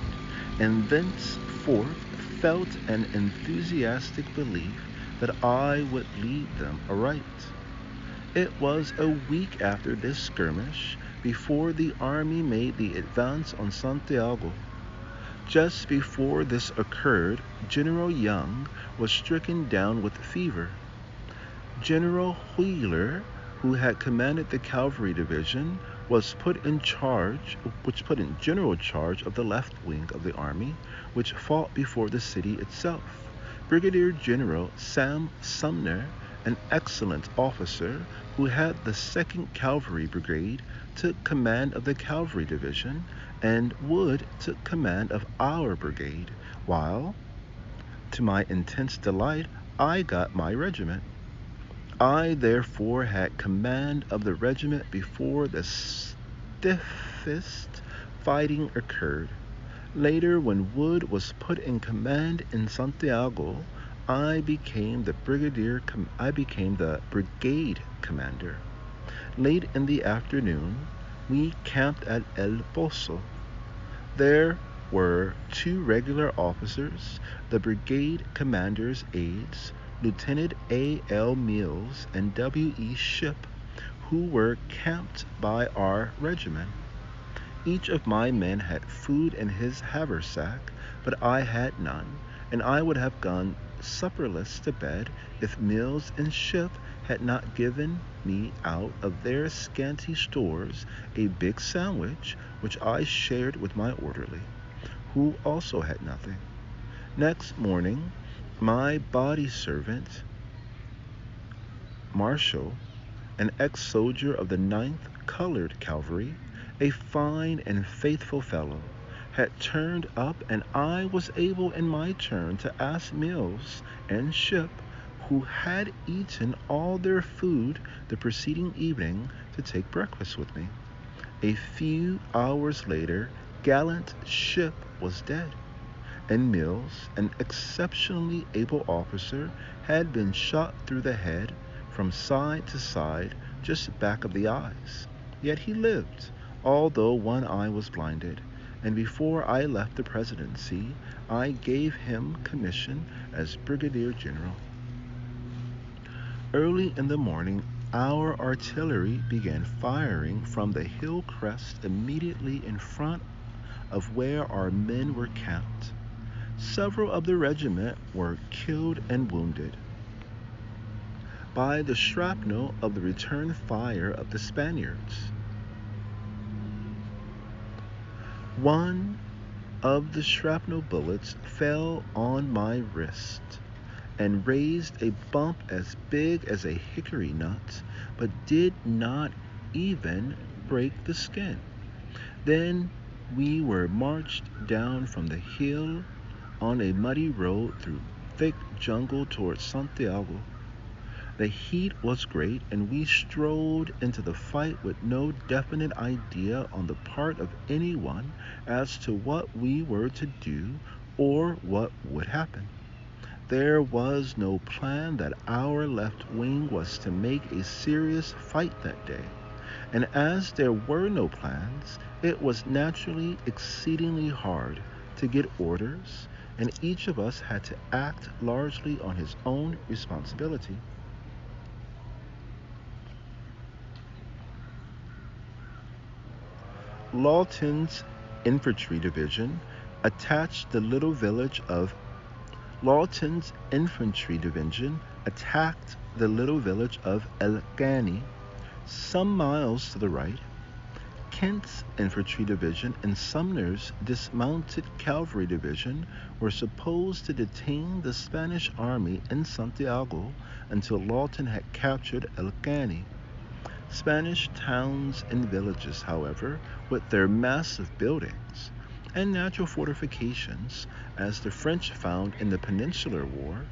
and thenceforth felt an enthusiastic belief that I would lead them aright. It was a week after this skirmish before the army made the advance on Santiago. Just before this occurred, General Young was stricken down with fever. General Wheeler, who had commanded the cavalry division, was put in general charge of the left wing of the army, which fought before the city itself. Brigadier General Sam Sumner, an excellent officer who had the 2nd Cavalry Brigade, took command of the cavalry division, and Wood took command of our brigade, while, to my intense delight, I got my regiment. I therefore had command of the regiment before the stiffest fighting occurred. Later, when Wood was put in command in Santiago, I became the brigade commander. Late in the afternoon, we camped at El Pozo. There were 2 regular officers, the brigade commander's aides, Lieutenant A.L. Mills and W.E. Shipp, who were camped by our regiment. Each of my men had food in his haversack, but I had none, and I would have gone supperless to bed if Mills and Shipp had not given me out of their scanty stores a big sandwich, which I shared with my orderly, who also had nothing. Next morning, my body servant, Marshall, an ex-soldier of the 9th Colored Cavalry, a fine and faithful fellow, had turned up, and I was able in my turn to ask Mills and Ship, who had eaten all their food the preceding evening, to take breakfast with me. A few hours later, gallant Ship was dead, and Mills, an exceptionally able officer, had been shot through the head from side to side, just back of the eyes. Yet he lived, although one eye was blinded, and before I left the presidency, I gave him commission as brigadier general. Early in the morning, our artillery began firing from the hill crest immediately in front of where our men were camped. Several of the regiment were killed and wounded by the shrapnel of the return fire of the Spaniards. One of the shrapnel bullets fell on my wrist and raised a bump as big as a hickory nut, but did not even break the skin. Then we were marched down from the hill on a muddy road through thick jungle towards Santiago. The heat was great, and we strode into the fight with no definite idea on the part of anyone as to what we were to do or what would happen. There was no plan that our left wing was to make a serious fight that day, and as there were no plans, it was naturally exceedingly hard to get orders, and each of us had to act largely on his own responsibility. Lawton's infantry division attached the little village of Lawton's infantry division attacked the little village of El Ghani, some miles to the right. Kent's infantry division and Sumner's dismounted cavalry division were supposed to detain the Spanish army in Santiago until Lawton had captured El Ghani. Spanish towns and villages, however, with their massive buildings and natural fortifications, as the French found in the Peninsular War,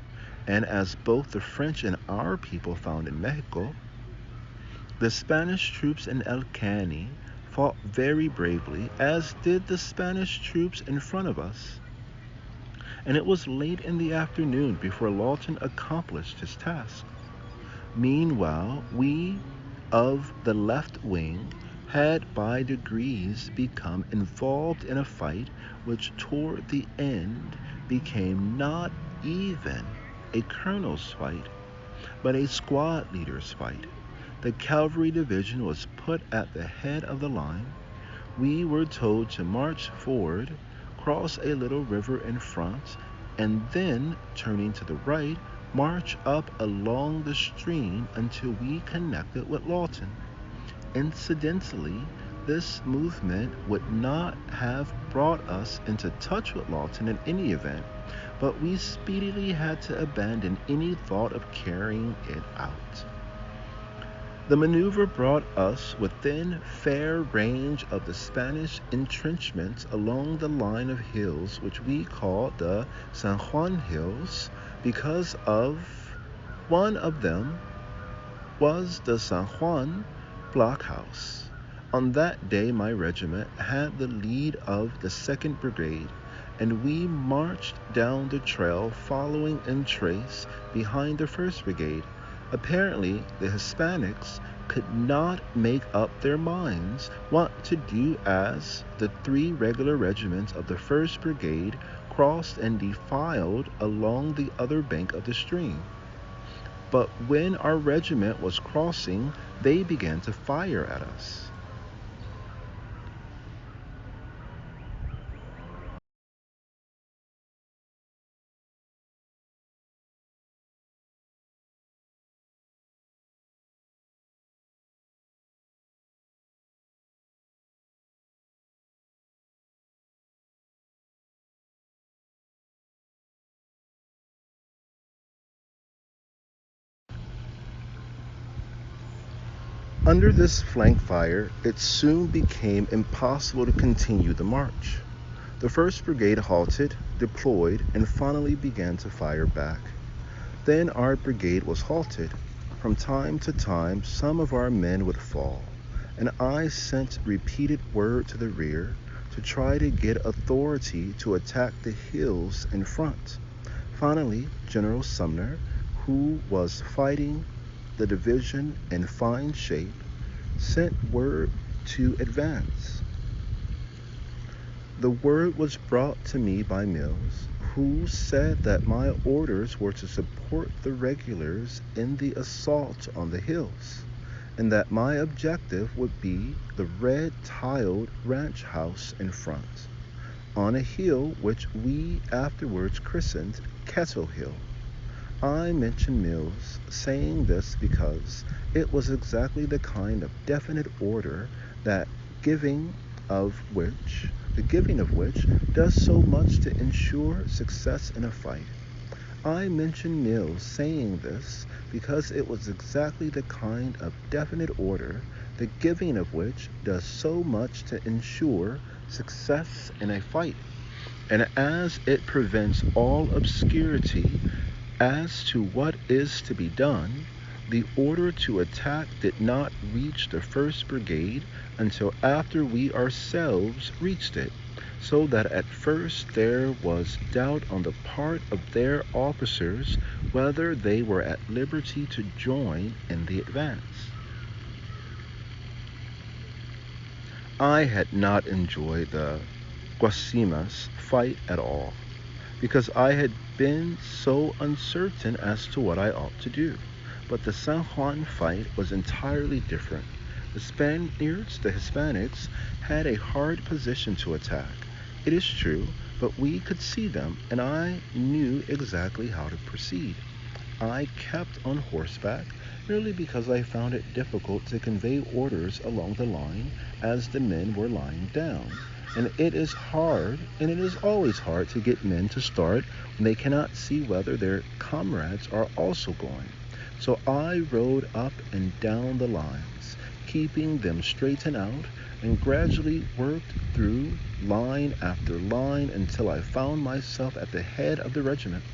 and as both the French and our people found in Mexico, the Spanish troops in El Caney fought very bravely, as did the Spanish troops in front of us, and it was late in the afternoon before Lawton accomplished his task. Meanwhile, we of the left wing had by degrees become involved in a fight which toward the end became not even a colonel's fight, but a squad leader's fight. The cavalry division was put at the head of the line. We were told to march forward, cross a little river in front, and then, turning to the right, march up along the stream until we connected with Lawton. Incidentally, this movement would not have brought us into touch with Lawton in any event, but we speedily had to abandon any thought of carrying it out. The maneuver brought us within fair range of the Spanish entrenchments along the line of hills which we called the San Juan Hills, because of one of them was the San Juan blockhouse. On that day my regiment had the lead of the 2nd Brigade, and we marched down the trail following in trace behind the 1st Brigade. Apparently, the Hispanics could not make up their minds what to do, as the 3 regular regiments of the 1st Brigade crossed and defiled along the other bank of the stream. But when our regiment was crossing, they began to fire at us. Under this flank fire, it soon became impossible to continue the march. The 1st Brigade halted, deployed, and finally began to fire back. Then our brigade was halted. From time to time, some of our men would fall, and I sent repeated word to the rear to try to get authority to attack the hills in front. Finally, General Sumner, who was fighting the division in fine shape, sent word to advance. The word was brought to me by Mills, who said that my orders were to support the regulars in the assault on the hills, and that my objective would be the red tiled ranch house in front, on a hill which we afterwards christened Kettle Hill. I mention Mills, saying this because it was exactly the kind of definite order the giving of which does so much to ensure success in a fight. I mention Mills saying this because it was exactly the kind of definite order the giving of which does so much to ensure success in a fight, and as it prevents all obscurity as to what is to be done, the order to attack did not reach the 1st Brigade until after we ourselves reached it, so that at first there was doubt on the part of their officers whether they were at liberty to join in the advance. I had not enjoyed the Guasimas fight at all, because I had been so uncertain as to what I ought to do. But the San Juan fight was entirely different. The Hispanics, had a hard position to attack, it is true, but we could see them, and I knew exactly how to proceed. I kept on horseback, merely because I found it difficult to convey orders along the line as the men were lying down. And it is always hard to get men to start when they cannot see whether their comrades are also going. So I rode up and down the lines, keeping them straightened out, and gradually worked through line after line until I found myself at the head of the regiment.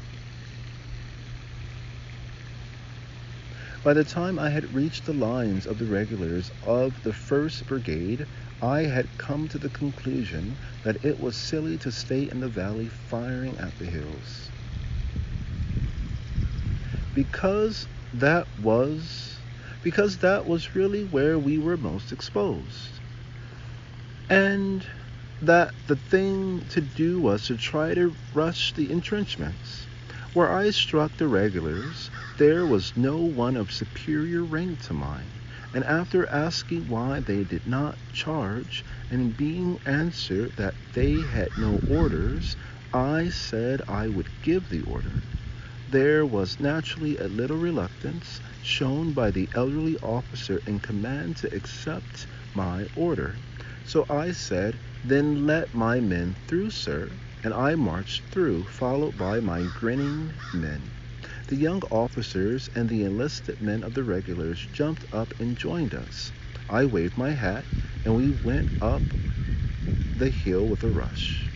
By the time I had reached the lines of the regulars of the 1st Brigade, I had come to the conclusion that it was silly to stay in the valley firing at the hills, because that was really where we were most exposed, and that the thing to do was to try to rush the entrenchments. Where I struck the regulars, there was no one of superior rank to mine, and after asking why they did not charge, and being answered that they had no orders, I said I would give the order. There was naturally a little reluctance shown by the elderly officer in command to accept my order. So I said, "Then let my men through, sir," and I marched through, followed by my grinning men. The young officers and the enlisted men of the regulars jumped up and joined us. I waved my hat, and we went up the hill with a rush.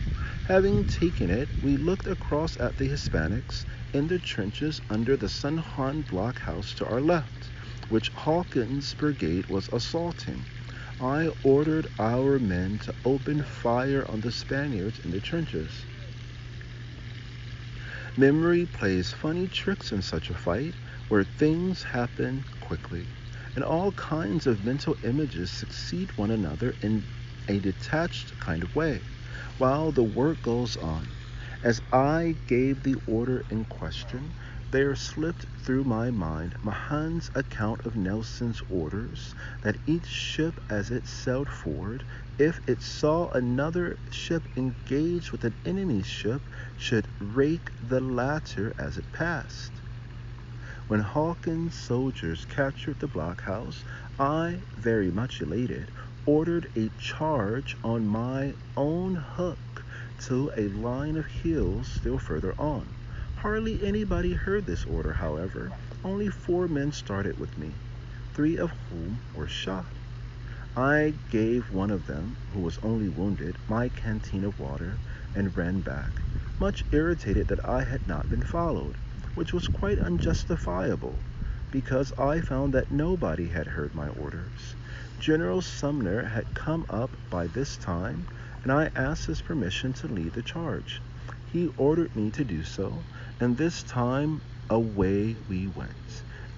Having taken it, we looked across at the Hispanics in the trenches under the San Juan blockhouse to our left, which Hawkins' brigade was assaulting. I ordered our men to open fire on the Spaniards in the trenches. Memory plays funny tricks in such a fight, where things happen quickly, and all kinds of mental images succeed one another in a detached kind of way, while the work goes on. As I gave the order in question, there slipped through my mind Mahan's account of Nelson's orders, that each ship as it sailed forward, if it saw another ship engaged with an enemy's ship, should rake the latter as it passed. When Hawkins' soldiers captured the blockhouse, I, very much elated, ordered a charge on my own hook to a line of hills still further on. Hardly anybody heard this order, however. Only 4 men started with me. 3 of whom were shot. I gave one of them, who was only wounded, my canteen of water and ran back, much irritated that I had not been followed, which was quite unjustifiable, because I found that nobody had heard my orders. General Sumner had come up by this time, and I asked his permission to lead the charge. He ordered me to do so, and this time away we went,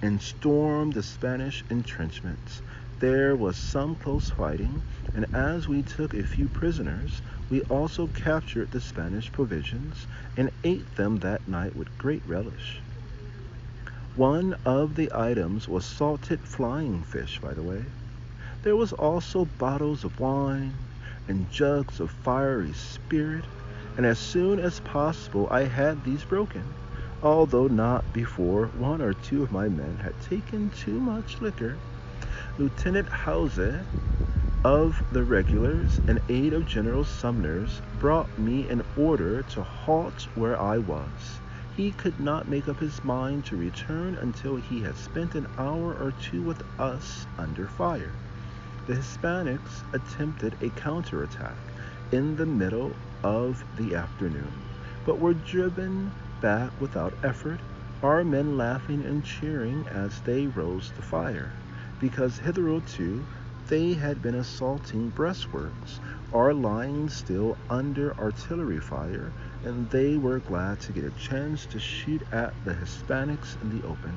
and stormed the Spanish entrenchments. There was some close fighting, and as we took a few prisoners, we also captured the Spanish provisions and ate them that night with great relish. One of the items was salted flying fish, by the way. There was also bottles of wine and jugs of fiery spirit, and as soon as possible I had these broken, although not before one or two of my men had taken too much liquor. Lieutenant Hauser of the regulars, an aide of General Sumner's, brought me an order to halt where I was. He could not make up his mind to return until he had spent an hour or two with us under fire. The Hispanics attempted a counterattack in the middle of the afternoon, but were driven back without effort, our men laughing and cheering as they rose to fire, because hitherto they had been assaulting breastworks or lying still under artillery fire, and they were glad to get a chance to shoot at the Hispanics in the open.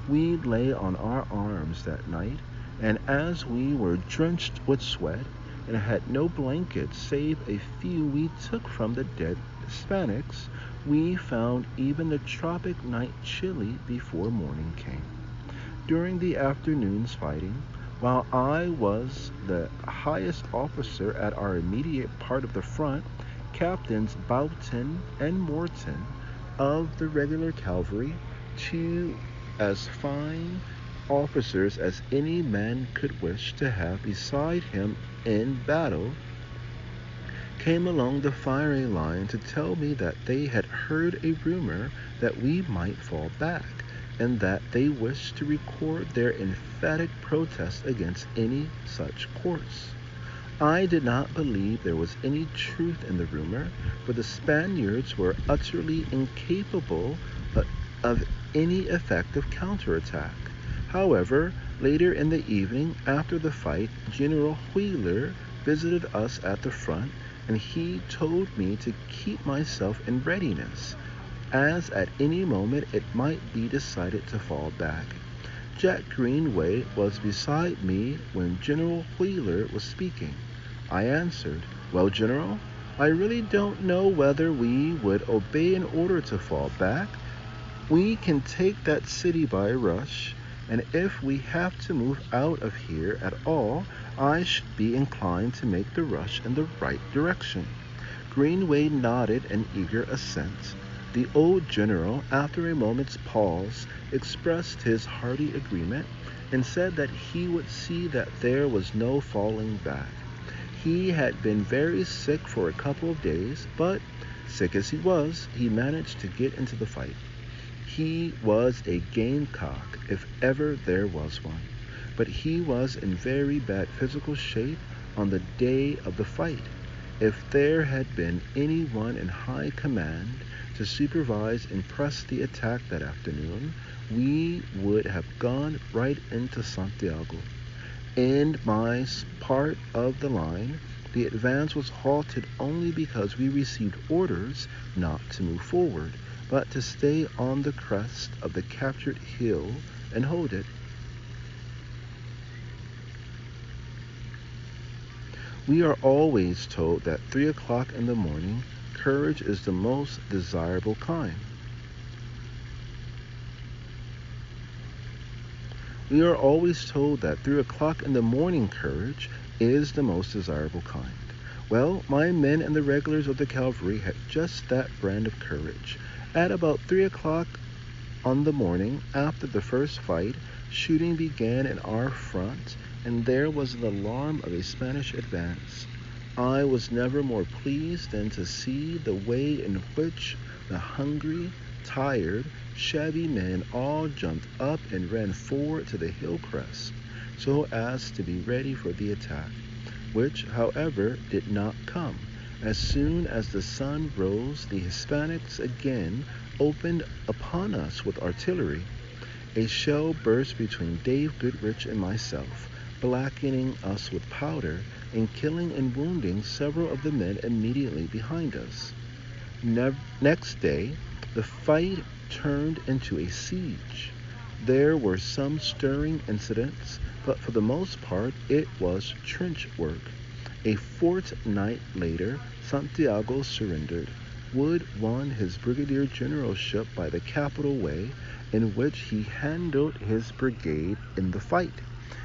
We lay on our arms that night, and as we were drenched with sweat and had no blankets save a few we took from the dead Hispanics, we found even the tropic night chilly before morning came. During the afternoon's fighting, while I was the highest officer at our immediate part of the front, Captains Boughton and Morton of the regular cavalry, two as fine officers as any man could wish to have beside him in battle, came along the firing line to tell me that they had heard a rumor that we might fall back, and that they wished to record their emphatic protest against any such course. I did not believe there was any truth in the rumor, for the Spaniards were utterly incapable of any effective counterattack. However, later in the evening, after the fight, General Wheeler visited us at the front, and he told me to keep myself in readiness, as at any moment it might be decided to fall back. Jack Greenway was beside me when General Wheeler was speaking. I answered, "Well, General, I really don't know whether we would obey an order to fall back. We can take that city by rush, and if we have to move out of here at all, I should be inclined to make the rush in the right direction." Greenway nodded an eager assent. The old general, after a moment's pause, expressed his hearty agreement, and said that he would see that there was no falling back. He had been very sick for a couple of days, but, sick as he was, he managed to get into the fight. He was a gamecock, if ever there was one, but he was in very bad physical shape on the day of the fight. If there had been anyone in high command to supervise and press the attack that afternoon, we would have gone right into Santiago. In my part of the line, the advance was halted only because we received orders not to move forward, but to stay on the crest of the captured hill and hold it. We are always told that 3 o'clock in the morning, courage is the most desirable kind. We are always told that 3 o'clock in the morning courage is the most desirable kind. Well, my men and the regulars of the cavalry had just that brand of courage. At about 3 o'clock on the morning after the first fight, shooting began in our front, and there was an alarm of a Spanish advance. I was never more pleased than to see the way in which the hungry, Tired, shabby men all jumped up and ran forward to the hill crest, so as to be ready for the attack, which, however, did not come. As soon as the sun rose, the Hispanics again opened upon us with artillery. A shell burst between Dave Goodrich and myself, blackening us with powder and killing and wounding several of the men immediately behind us. Next day, the fight turned into a siege. There were some stirring incidents, but for the most part it was trench work. A fortnight later, Santiago surrendered. Wood won his brigadier generalship by the Capitol Way, in which he handled his brigade in the fight,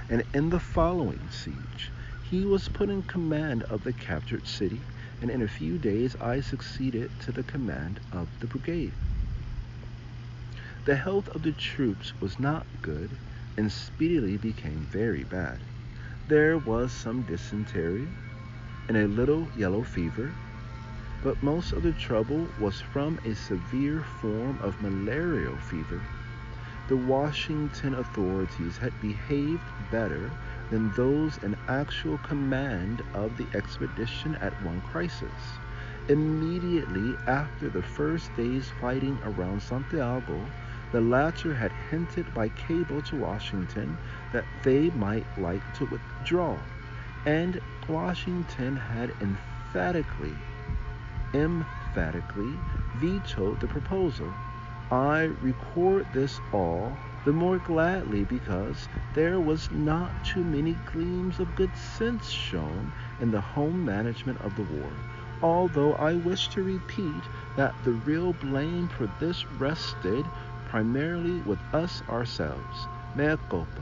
and in the following siege he was put in command of the captured city, and in a few days I succeeded to the command of the brigade. The health of the troops was not good, and speedily became very bad. There was some dysentery and a little yellow fever, but most of the trouble was from a severe form of malarial fever. The Washington authorities had behaved better than those in actual command of the expedition at one crisis. Immediately after the first day's fighting around Santiago, the latter had hinted by cable to Washington that they might like to withdraw, and Washington had emphatically vetoed the proposal. I record this all the more gladly because there was not too many gleams of good sense shown in the home management of the war, although I wish to repeat that the real blame for this rested primarily with us ourselves, mea culpa,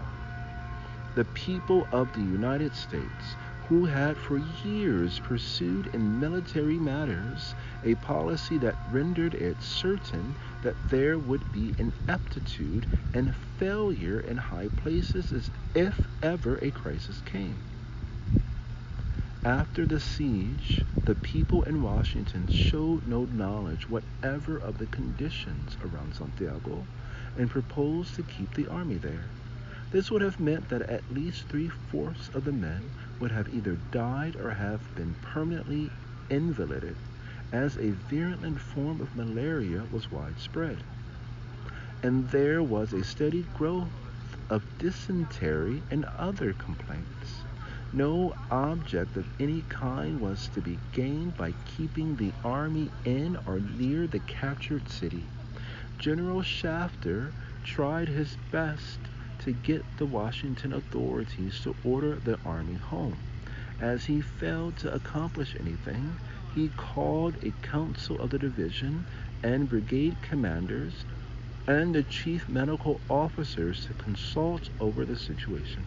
the people of the United States, who had for years pursued in military matters a policy that rendered it certain that there would be ineptitude and failure in high places if ever a crisis came. After the siege, the people in Washington showed no knowledge whatever of the conditions around Santiago and proposed to keep the army there. This would have meant that at least 3/4 of the men would have either died or have been permanently invalided, as a virulent form of malaria was widespread. And there was a steady growth of dysentery and other complaints. No object of any kind was to be gained by keeping the army in or near the captured city. General Shafter tried his best to get the Washington authorities to order the army home. As he failed to accomplish anything, he called a council of the division and brigade commanders and the chief medical officers to consult over the situation.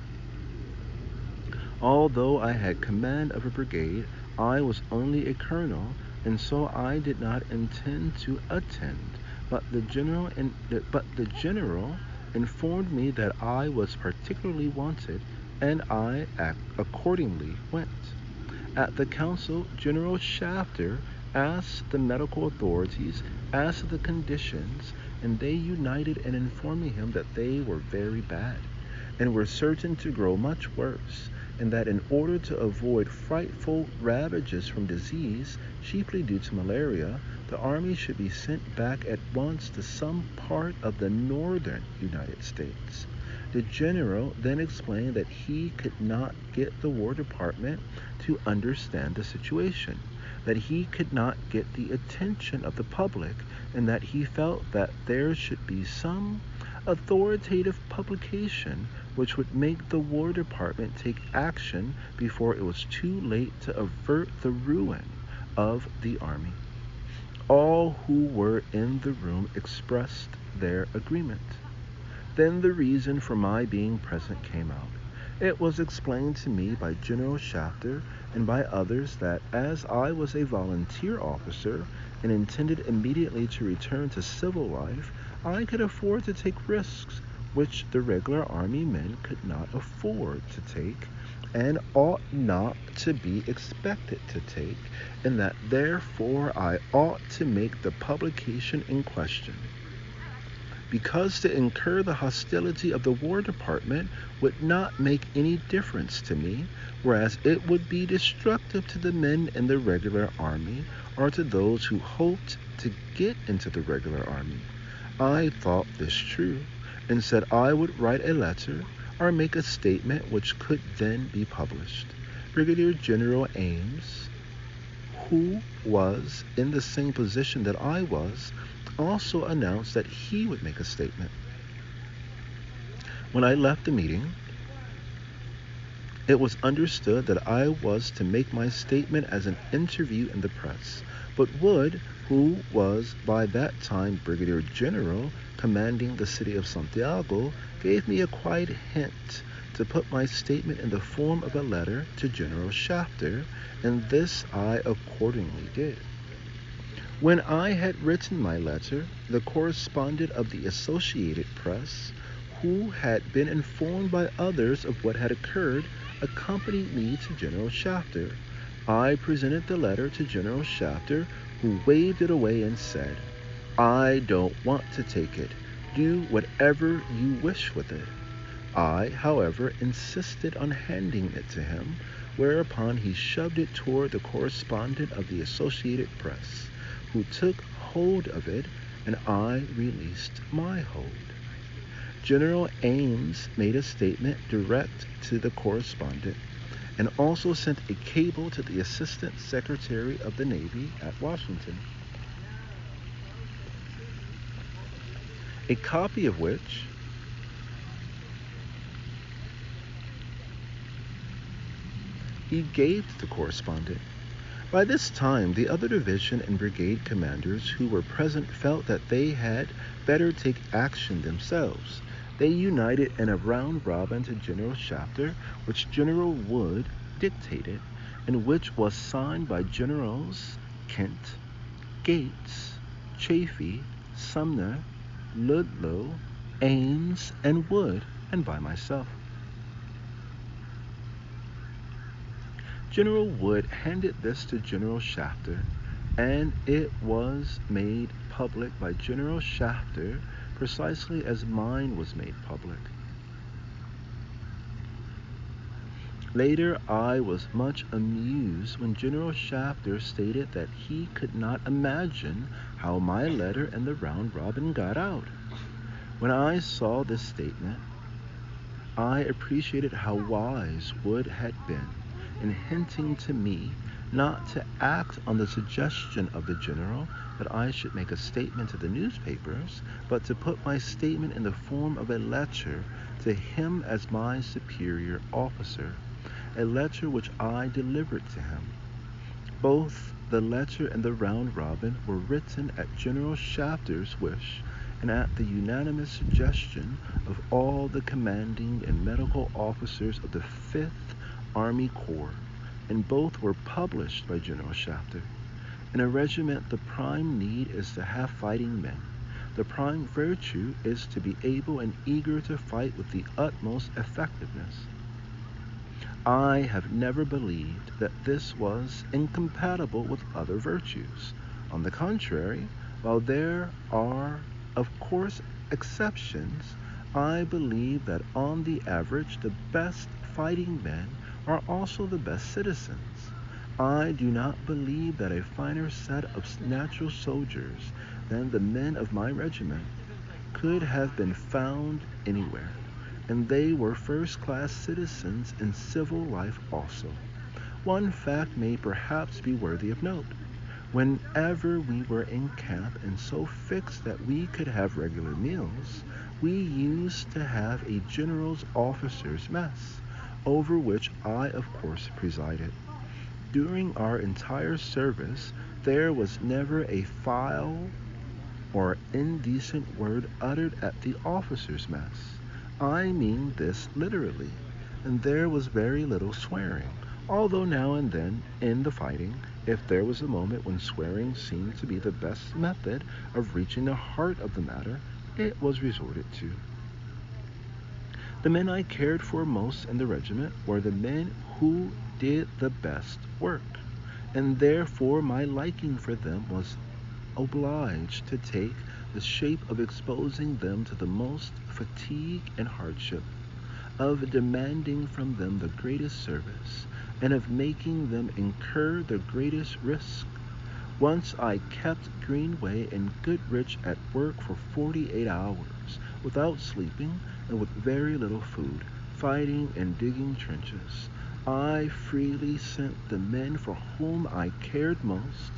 Although I had command of a brigade, I was only a colonel, and so I did not intend to attend, but the general informed me that I was particularly wanted, and I accordingly went. At the council, General Shafter asked the medical authorities as to the conditions, and they united in informing him that they were very bad, and were certain to grow much worse, and that in order to avoid frightful ravages from disease, chiefly due to malaria, the army should be sent back at once to some part of the northern United States. The general then explained that he could not get the War Department to understand the situation, that he could not get the attention of the public, and that he felt that there should be some authoritative publication which would make the War Department take action before it was too late to avert the ruin of the army. All who were in the room expressed their agreement. Then the reason for my being present came out. It was explained to me by General Shafter and by others that as I was a volunteer officer and intended immediately to return to civil life, I could afford to take risks which the regular army men could not afford to take and ought not to be expected to take, and that therefore I ought to make the publication in question. because to incur the hostility of the War Department would not make any difference to me, whereas it would be destructive to the men in the regular army or to those who hoped to get into the regular army. I thought this true, and said I would write a letter or make a statement which could then be published. Brigadier General Ames, who was in the same position that I was, also announced that he would make a statement. When I left the meeting, it was understood that I was to make my statement as an interview in the press, but Wood, who was by that time Brigadier General commanding the city of Santiago, gave me a quiet hint to put my statement in the form of a letter to General Shafter, and this I accordingly did. When I had written my letter, the correspondent of the Associated Press, who had been informed by others of what had occurred, accompanied me to General Shafter. I presented the letter to General Shafter, who waved it away and said, "I don't want to take it. Do whatever you wish with it." I, however, insisted on handing it to him, whereupon he shoved it toward the correspondent of the Associated Press, who took hold of it, and I released my hold. General Ames made a statement direct to the correspondent, and also sent a cable to the Assistant Secretary of the Navy at Washington, a copy of which he gave to the correspondent. By this time, the other division and brigade commanders who were present felt that they had better take action themselves. They united in a round robin to General Shafter, which General Wood dictated, and which was signed by Generals Kent, Gates, Chaffee, Sumner, Ludlow, Ames, and Wood, and by myself. General Wood handed this to General Shafter, and it was made public by General Shafter precisely as mine was made public. Later, I was much amused when General Shafter stated that he could not imagine how my letter and the round robin got out. When I saw this statement, I appreciated how wise Wood had been in hinting to me not to act on the suggestion of the general that I should make a statement to the newspapers, but to put my statement in the form of a letter to him as my superior officer, a letter which I delivered to him. Both the letter and the round robin were written at General Shafter's wish and at the unanimous suggestion of all the commanding and medical officers of the 5th Army Corps, and both were published by General Shafter. In a regiment, the prime need is to have fighting men. The prime virtue is to be able and eager to fight with the utmost effectiveness. I have never believed that this was incompatible with other virtues. On the contrary, while there are, of course, exceptions, I believe that on the average the best fighting men are also the best citizens. I do not believe that a finer set of natural soldiers than the men of my regiment could have been found anywhere, and they were first-class citizens in civil life also. One fact may perhaps be worthy of note. Whenever we were in camp and so fixed that we could have regular meals, we used to have a general's officers' mess, over which I, of course, presided. During our entire service, there was never a foul or indecent word uttered at the officers' mess. I mean this literally, and there was very little swearing, although now and then, in the fighting, if there was a moment when swearing seemed to be the best method of reaching the heart of the matter, it was resorted to. The men I cared for most in the regiment were the men who did the best work, and therefore my liking for them was obliged to take the shape of exposing them to the most fatigue and hardship, of demanding from them the greatest service, and of making them incur the greatest risk. Once I kept Greenway and Goodrich at work for 48 hours, without sleeping and with very little food, fighting and digging trenches. I freely sent the men for whom I cared most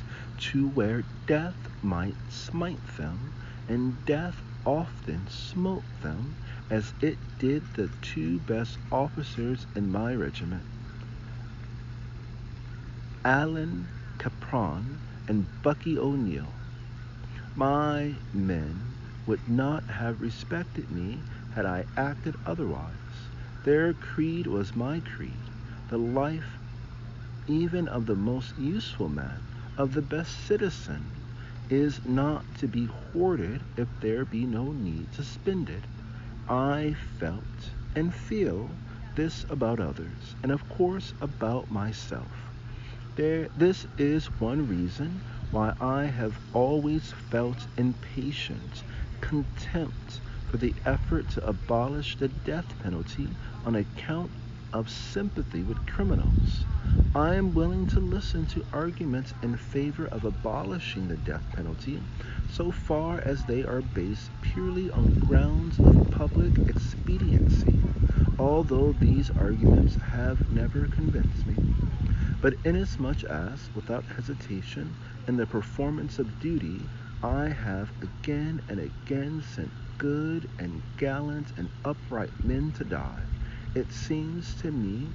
to where death might smite them, and death often smote them, as it did the two best officers in my regiment, Allen Capron and Bucky O'Neill. My men would not have respected me had I acted otherwise. Their creed was my creed. The life even of the most useful man, of the best citizen, is not to be hoarded if there be no need to spend it. I felt and feel this about others, and of course about myself. This is one reason why I have always felt impatient, contempt for the effort to abolish the death penalty on account of sympathy with criminals. I am willing to listen to arguments in favor of abolishing the death penalty so far as they are based purely on grounds of public expediency, although these arguments have never convinced me. But inasmuch as, without hesitation, in the performance of duty, I have again and again sent good and gallant and upright men to die, it seems to me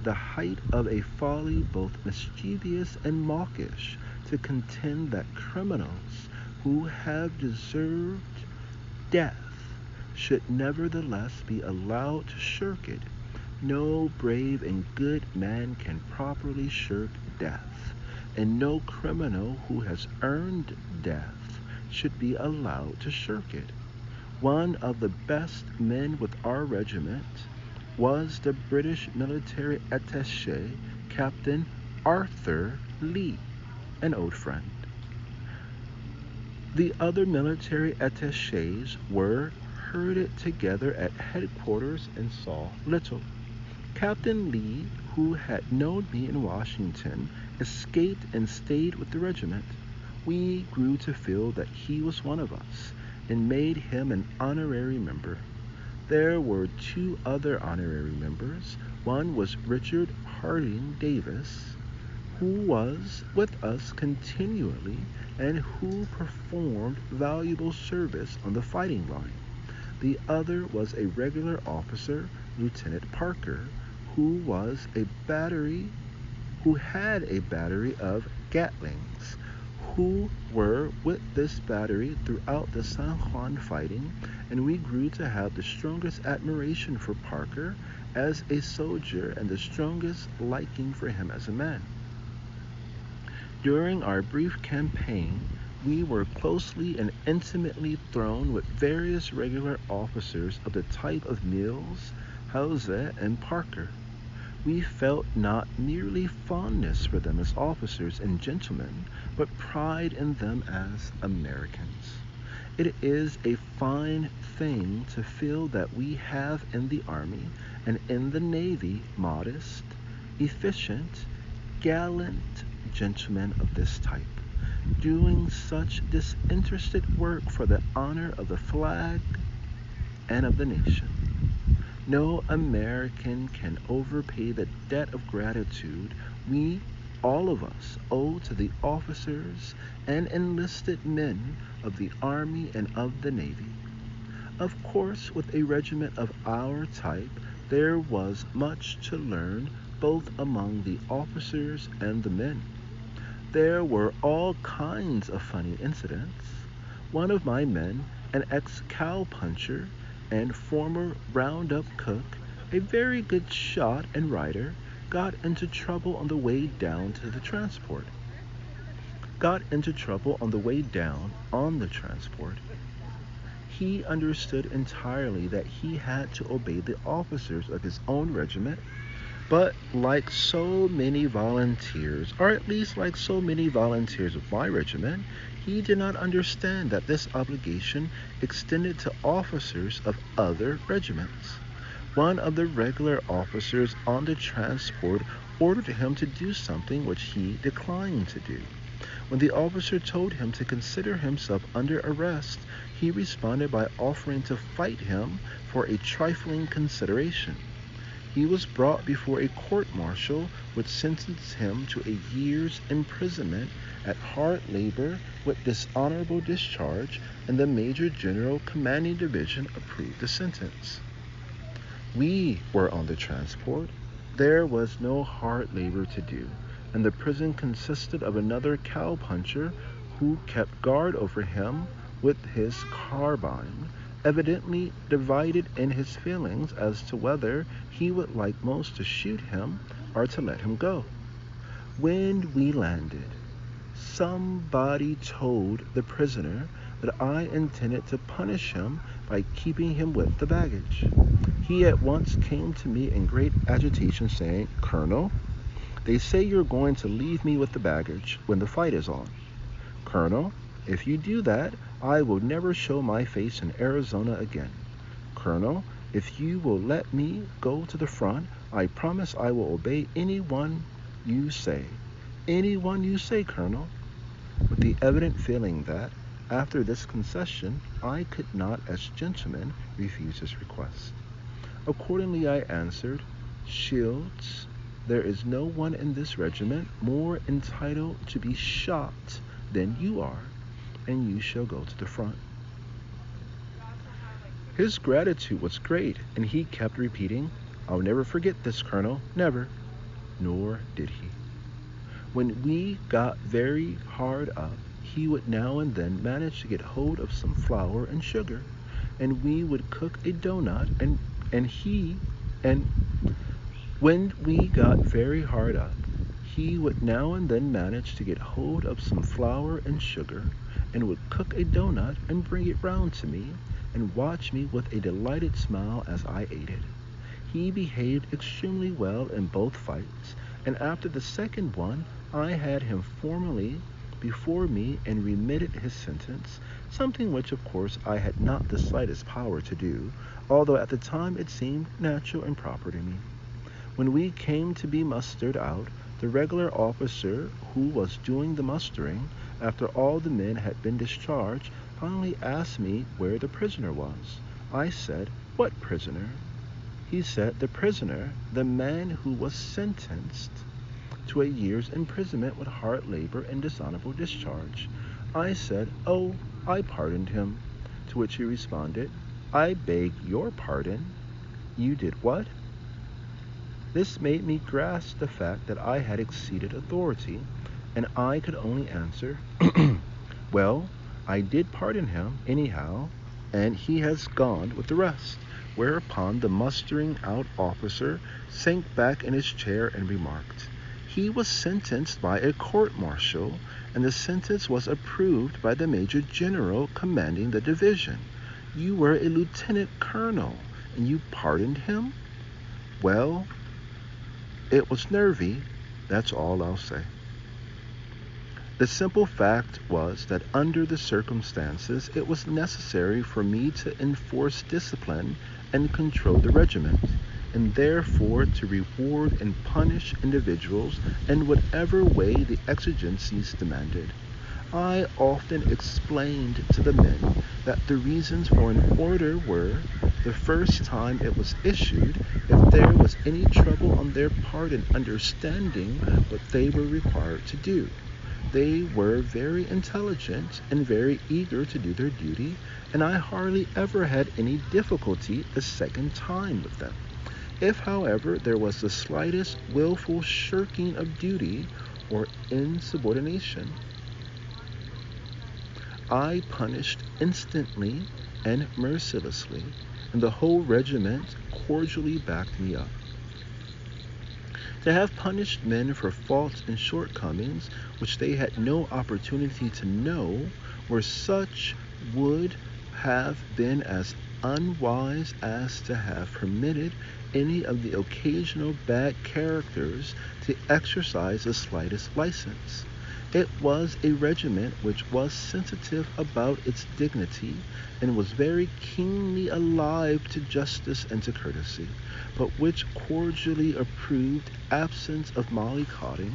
the height of a folly both mischievous and mawkish to contend that criminals who have deserved death should nevertheless be allowed to shirk it. No brave and good man can properly shirk death, and no criminal who has earned death should be allowed to shirk it. One of the best men with our regiment was the British military attaché, Captain Arthur Lee, an old friend. The other military attachés were herded together at headquarters and saw little. Captain Lee, who had known me in Washington, escaped and stayed with the regiment. We grew to feel that he was one of us, and made him an honorary member. There were two other honorary members. One was Richard Harding Davis, who was with us continually and who performed valuable service on the fighting line. The other was a regular officer, Lieutenant Parker, who had a battery of Gatlings, who were with this battery throughout the San Juan fighting, and we grew to have the strongest admiration for Parker as a soldier and the strongest liking for him as a man. During our brief campaign, we were closely and intimately thrown with various regular officers of the type of Mills, Hauser, and Parker. We felt not merely fondness for them as officers and gentlemen, but pride in them as Americans. It is a fine thing to feel that we have in the Army and in the Navy modest, efficient, gallant gentlemen of this type, doing such disinterested work for the honor of the flag and of the nation. No American can overpay the debt of gratitude we, all of us, owe to the officers and enlisted men of the Army and of the Navy. Of course, with a regiment of our type, there was much to learn both among the officers and the men. There were all kinds of funny incidents. One of my men, an ex-cowpuncher and former roundup cook, a very good shot and rider, got into trouble on the way down to the transport. He understood entirely that he had to obey the officers of his own regiment, But like so many volunteers, or at least like so many volunteers of my regiment, he did not understand that this obligation extended to officers of other regiments. One of the regular officers on the transport ordered him to do something which he declined to do. When the officer told him to consider himself under arrest, he responded by offering to fight him for a trifling consideration. He was brought before a court-martial which sentenced him to a year's imprisonment at hard labor with dishonorable discharge, and the Major General commanding division approved the sentence. We were on the transport. There was no hard labor to do, and the prison consisted of another cowpuncher who kept guard over him with his carbine, evidently divided in his feelings as to whether he would like most to shoot him or to let him go. When we landed, somebody told the prisoner that I intended to punish him by keeping him with the baggage. He at once came to me in great agitation, saying, "Colonel, they say you're going to leave me with the baggage when the fight is on. Colonel, if you do that, I will never show my face in Arizona again. Colonel, if you will let me go to the front, I promise I will obey anyone you say. Anyone you say, Colonel," with the evident feeling that, after this concession, I could not, as gentleman, refuse his request. Accordingly, I answered, "Shields, there is no one in this regiment more entitled to be shot than you are, and you shall go to the front." His gratitude was great, and he kept repeating, "I'll never forget this, Colonel, never." Nor did he. When we got very hard up, he would now and then manage to get hold of some flour and sugar, and we would cook a donut, and when we got very hard up, he would now and then manage to get hold of some flour and sugar, and would cook a donut and bring it round to me, and watch me with a delighted smile as I ate it. He behaved extremely well in both fights, and after the second one, I had him formally before me and remitted his sentence, something which of course I had not the slightest power to do, although at the time it seemed natural and proper to me. When we came to be mustered out, the regular officer who was doing the mustering, after all the men had been discharged, finally asked me where the prisoner was. I said, "What prisoner?" He said, "The prisoner, the man who was sentenced to a year's imprisonment with hard labor and dishonorable discharge." I said, "Oh, I pardoned him." To which he responded, "I beg your pardon? You did what?" This made me grasp the fact that I had exceeded authority, and I could only answer, "Well, I did pardon him, anyhow, and he has gone with the rest." Whereupon the mustering out officer sank back in his chair and remarked, "He was sentenced by a court-martial, and the sentence was approved by the Major General commanding the division. You were a lieutenant colonel, and you pardoned him? Well, it was nervy, that's all I'll say." The simple fact was that under the circumstances it was necessary for me to enforce discipline and control the regiment, and therefore to reward and punish individuals in whatever way the exigencies demanded. I often explained to the men that the reasons for an order were, the first time it was issued, if there was any trouble on their part in understanding what they were required to do. They were very intelligent and very eager to do their duty, and I hardly ever had any difficulty the second time with them. If, however, there was the slightest willful shirking of duty or insubordination, I punished instantly and mercilessly, and the whole regiment cordially backed me up. To have punished men for faults and shortcomings which they had no opportunity to know, were such would have been as unwise as to have permitted any of the occasional bad characters to exercise the slightest license. It was a regiment which was sensitive about its dignity and was very keenly alive to justice and to courtesy, but which cordially approved absence of mollycoddling,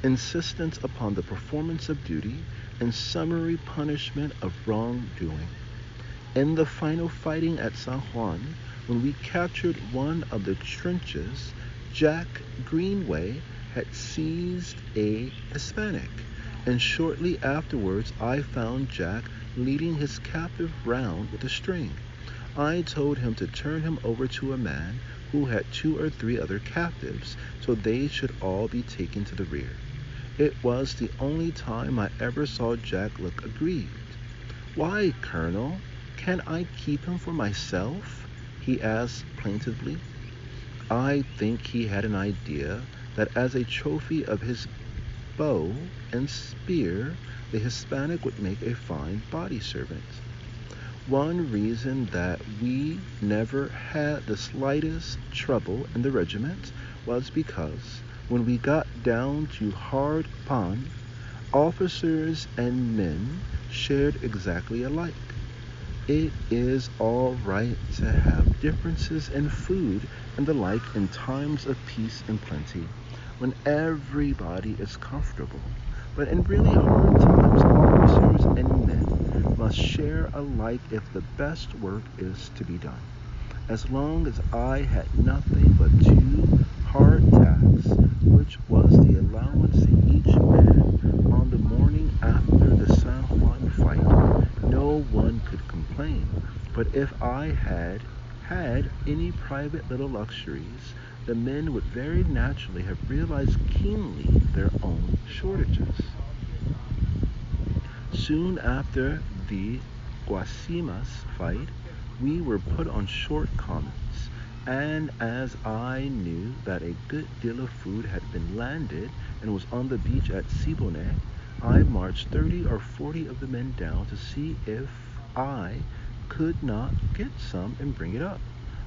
insistence upon the performance of duty, and summary punishment of wrongdoing. In the final fighting at San Juan, when we captured one of the trenches, Jack Greenway had seized a Hispanic, and shortly afterwards I found Jack leading his captive round with a string. I told him to turn him over to a man who had 2 or 3 other captives, so they should all be taken to the rear. It was the only time I ever saw Jack look aggrieved. "Why, Colonel, can't I keep him for myself?" he asked plaintively. I think he had an idea that as a trophy of his bow and spear, the Hispanic would make a fine body servant. One reason that we never had the slightest trouble in the regiment was because when we got down to hard pan, officers and men shared exactly alike. It is all right to have differences in food and the like in times of peace and plenty, when everybody is comfortable. But in really hard times, officers and men must share alike if the best work is to be done. As long as I had nothing but 2 hard tacks, which was the allowance to each man on the morning after the San Juan fight, no one could complain. But if I had had any private little luxuries, the men would very naturally have realized keenly their own shortages. Soon after the Guasimas fight, we were put on short commons, and as I knew that a good deal of food had been landed and was on the beach at Siboney, I marched 30 or 40 of the men down to see if I could not get some and bring it up.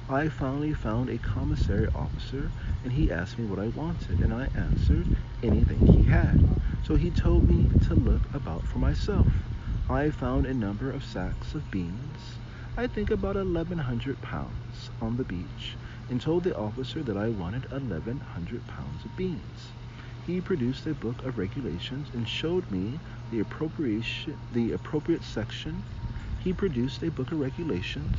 I finally found a commissary officer, and he asked me what I wanted, and I answered anything he had. So he told me to look about for myself. I found a number of sacks of beans, I think about 1,100 pounds, on the beach, and told the officer that I wanted 1,100 pounds of beans. He produced a book of regulations and showed me the appropriate section. He produced a book of regulations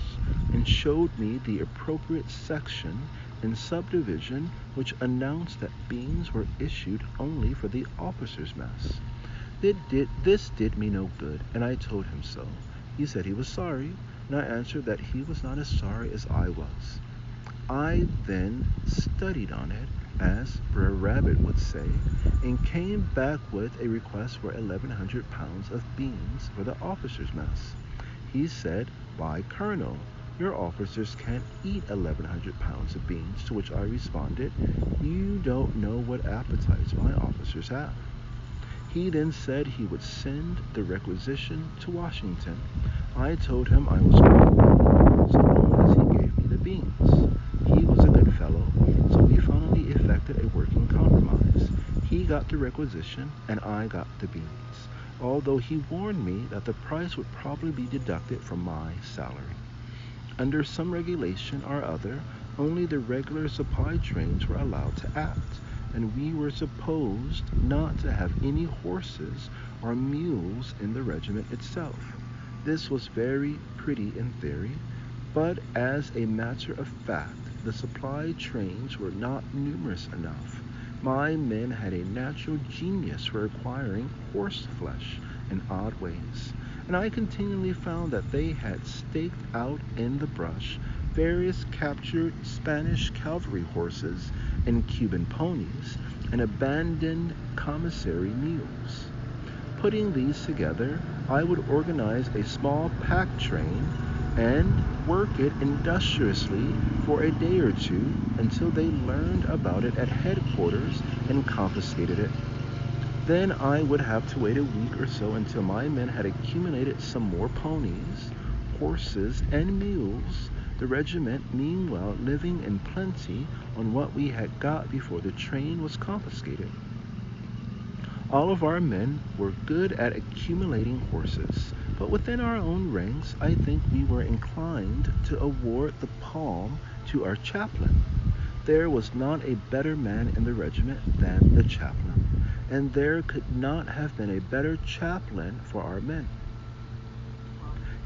and showed me the appropriate section and subdivision which announced that beans were issued only for the officers' mess. This did me no good, and I told him so. He said he was sorry, and I answered that he was not as sorry as I was. I then studied on it, as Brer Rabbit would say, and came back with a request for 1,100 pounds of beans for the officers' mess. He said, "Why, Colonel, your officers can't eat 1,100 pounds of beans," to which I responded, "You don't know what appetites my officers have." He then said he would send the requisition to Washington. I told him I was going so long as he gave me the beans. He was a good fellow, so we finally effected a working compromise. He got the requisition, and I got the beans, although he warned me that the price would probably be deducted from my salary. Under some regulation or other, only the regular supply trains were allowed to act, and we were supposed not to have any horses or mules in the regiment itself. This was very pretty in theory, but as a matter of fact, the supply trains were not numerous enough. My men had a natural genius for acquiring horse flesh in odd ways, and I continually found that they had staked out in the brush various captured Spanish cavalry horses and Cuban ponies, and abandoned commissary mules. Putting these together, I would organize a small pack train and work it industriously for a day or 2 until they learned about it at headquarters and confiscated it. Then I would have to wait a week or so until my men had accumulated some more ponies, horses, and mules, the regiment meanwhile living in plenty on what we had got before the train was confiscated. All of our men were good at accumulating horses, but within our own ranks I think we were inclined to award the palm to our chaplain. There was not a better man in the regiment than the chaplain, and there could not have been a better chaplain for our men.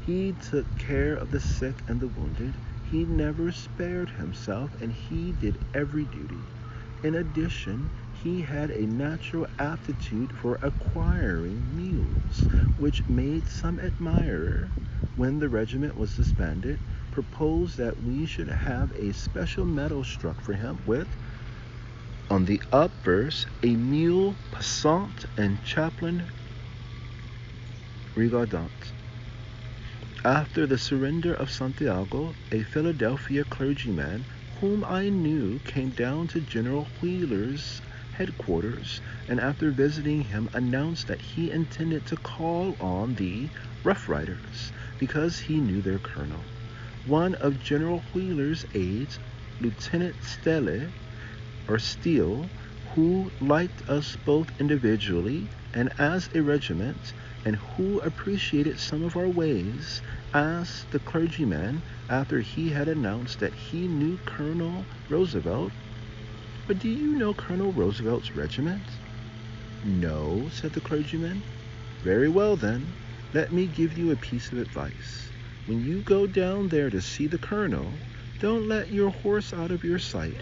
He took care of the sick and the wounded. He never spared himself, and he did every duty. In addition, he had a natural aptitude for acquiring mules, which made some admirer, when the regiment was disbanded, propose that we should have a special medal struck for him with, on the obverse, a mule passant and chaplain regardant. After the surrender of Santiago, a Philadelphia clergyman whom I knew came down to General Wheeler's headquarters, and after visiting him announced that he intended to call on the Rough Riders because he knew their colonel. One of General Wheeler's aides, Lieutenant Steele, who liked us both individually and as a regiment, and who appreciated some of our ways, asked the clergyman, after he had announced that he knew Colonel Roosevelt, "But do you know Colonel Roosevelt's regiment?" "No," said the clergyman. "Very well then, let me give you a piece of advice. When you go down there to see the colonel, don't let your horse out of your sight.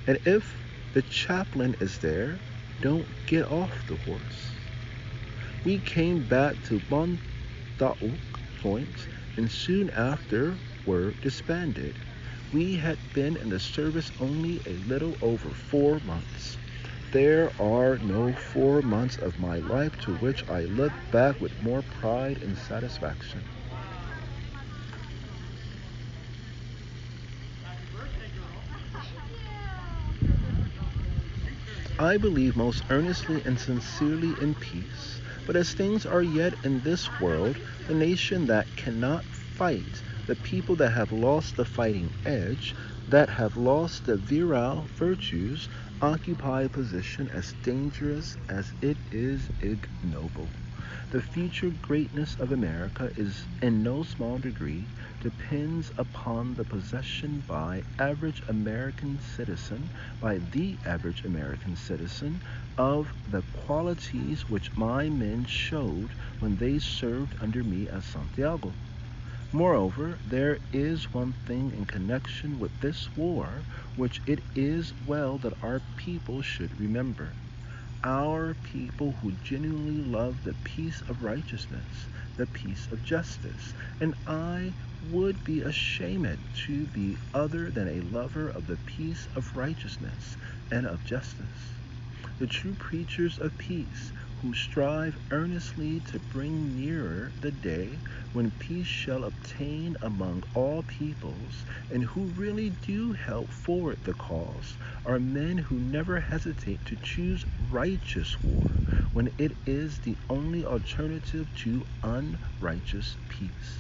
And if the chaplain is there, don't get off the horse." We came back to Montauk Point, and soon after were disbanded. We had been in the service only a little over 4 months. There are no 4 months of my life to which I look back with more pride and satisfaction. I believe most earnestly and sincerely in peace, but as things are yet in this world, the nation that cannot fight, the people that have lost the fighting edge, that have lost the virile virtues, occupy a position as dangerous as it is ignoble. The future greatness of America is in no small degree depends upon the possession by the average American citizen, of the qualities which my men showed when they served under me at Santiago. Moreover, there is one thing in connection with this war which it is well that our people should remember. Our people who genuinely love the peace of righteousness, the peace of justice, and I would be ashamed to be other than a lover of the peace of righteousness and of justice. The true preachers of peace, who strive earnestly to bring nearer the day when peace shall obtain among all peoples, and who really do help forward the cause, are men who never hesitate to choose righteous war when it is the only alternative to unrighteous peace.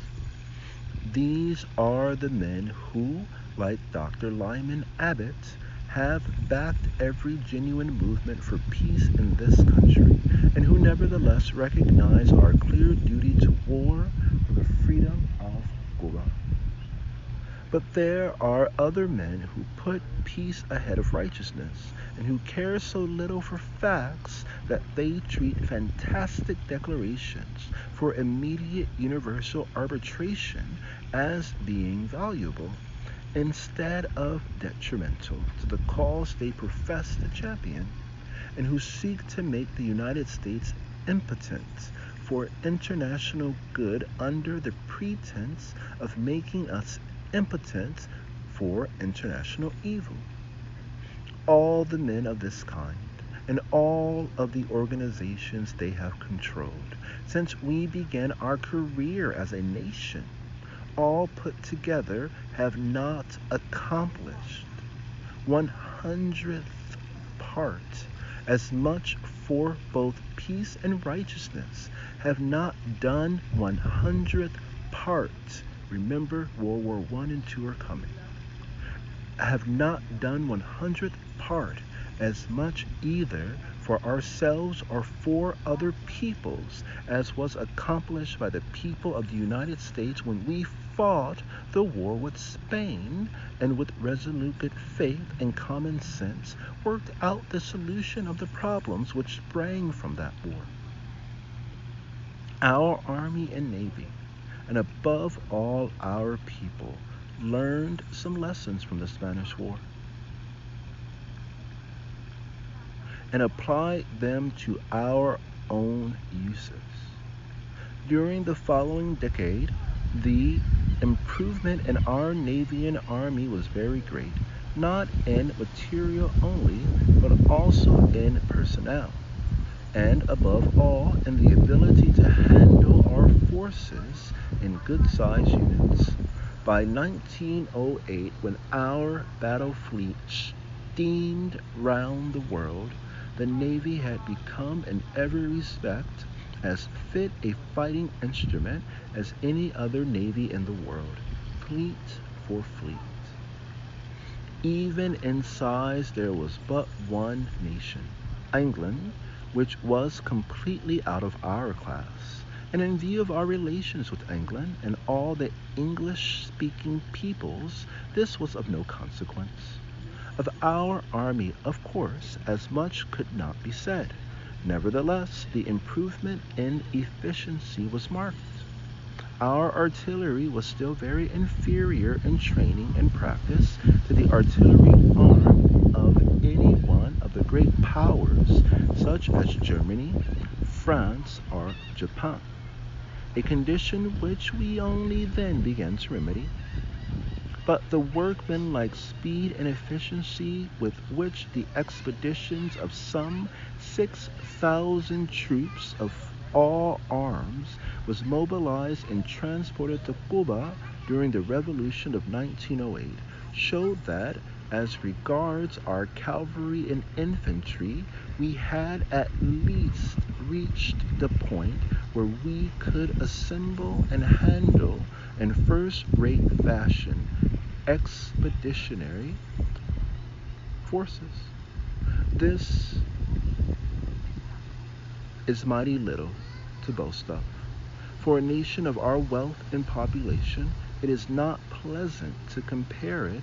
These are the men who, like Dr. Lyman Abbott, have backed every genuine movement for peace in this country, and who nevertheless recognize our clear duty to war for the freedom of Cuba. But there are other men who put peace ahead of righteousness, and who care so little for facts that they treat fantastic declarations for immediate universal arbitration as being valuable, instead of detrimental to the cause they profess to champion, and who seek to make the United States impotent for international good under the pretense of making us impotent for international evil. All the men of this kind, and all of the organizations they have controlled since we began our career as a nation, all put together, have not accomplished 1/100th part as much for both peace and righteousness have not done 100th part. Remember, World War I and II are coming. Have not done 100th part as much either for ourselves or for other peoples as was accomplished by the people of the United States when we fought the war with Spain, and with resolute good faith and common sense worked out the solution of the problems which sprang from that war. Our Army and Navy, and above all our people, learned some lessons from the Spanish War and applied them to our own uses. During the following decade, the improvement in our Navy and Army was very great, not in material only, but also in personnel, and above all in the ability to handle our forces in good-sized units. By 1908, when our battle fleet steamed round the world, the Navy had become in every respect as fit a fighting instrument as any other navy in the world, fleet for fleet. Even in size there was but one nation, England, which was completely out of our class, and in view of our relations with England and all the English-speaking peoples, this was of no consequence. Of our army, of course, as much could not be said. Nevertheless, the improvement in efficiency was marked. Our artillery was still very inferior in training and practice to the artillery arm of any one of the great powers, such as Germany, France, or Japan, a condition which we only then began to remedy. But the workmanlike speed and efficiency with which the expeditions of some 6,000 troops of all arms was mobilized and transported to Cuba during the Revolution of 1908 showed that, as regards our cavalry and infantry, we had at least reached the point where we could assemble and handle in first-rate fashion expeditionary forces. This is mighty little to boast of. For a nation of our wealth and population, it is not pleasant to compare it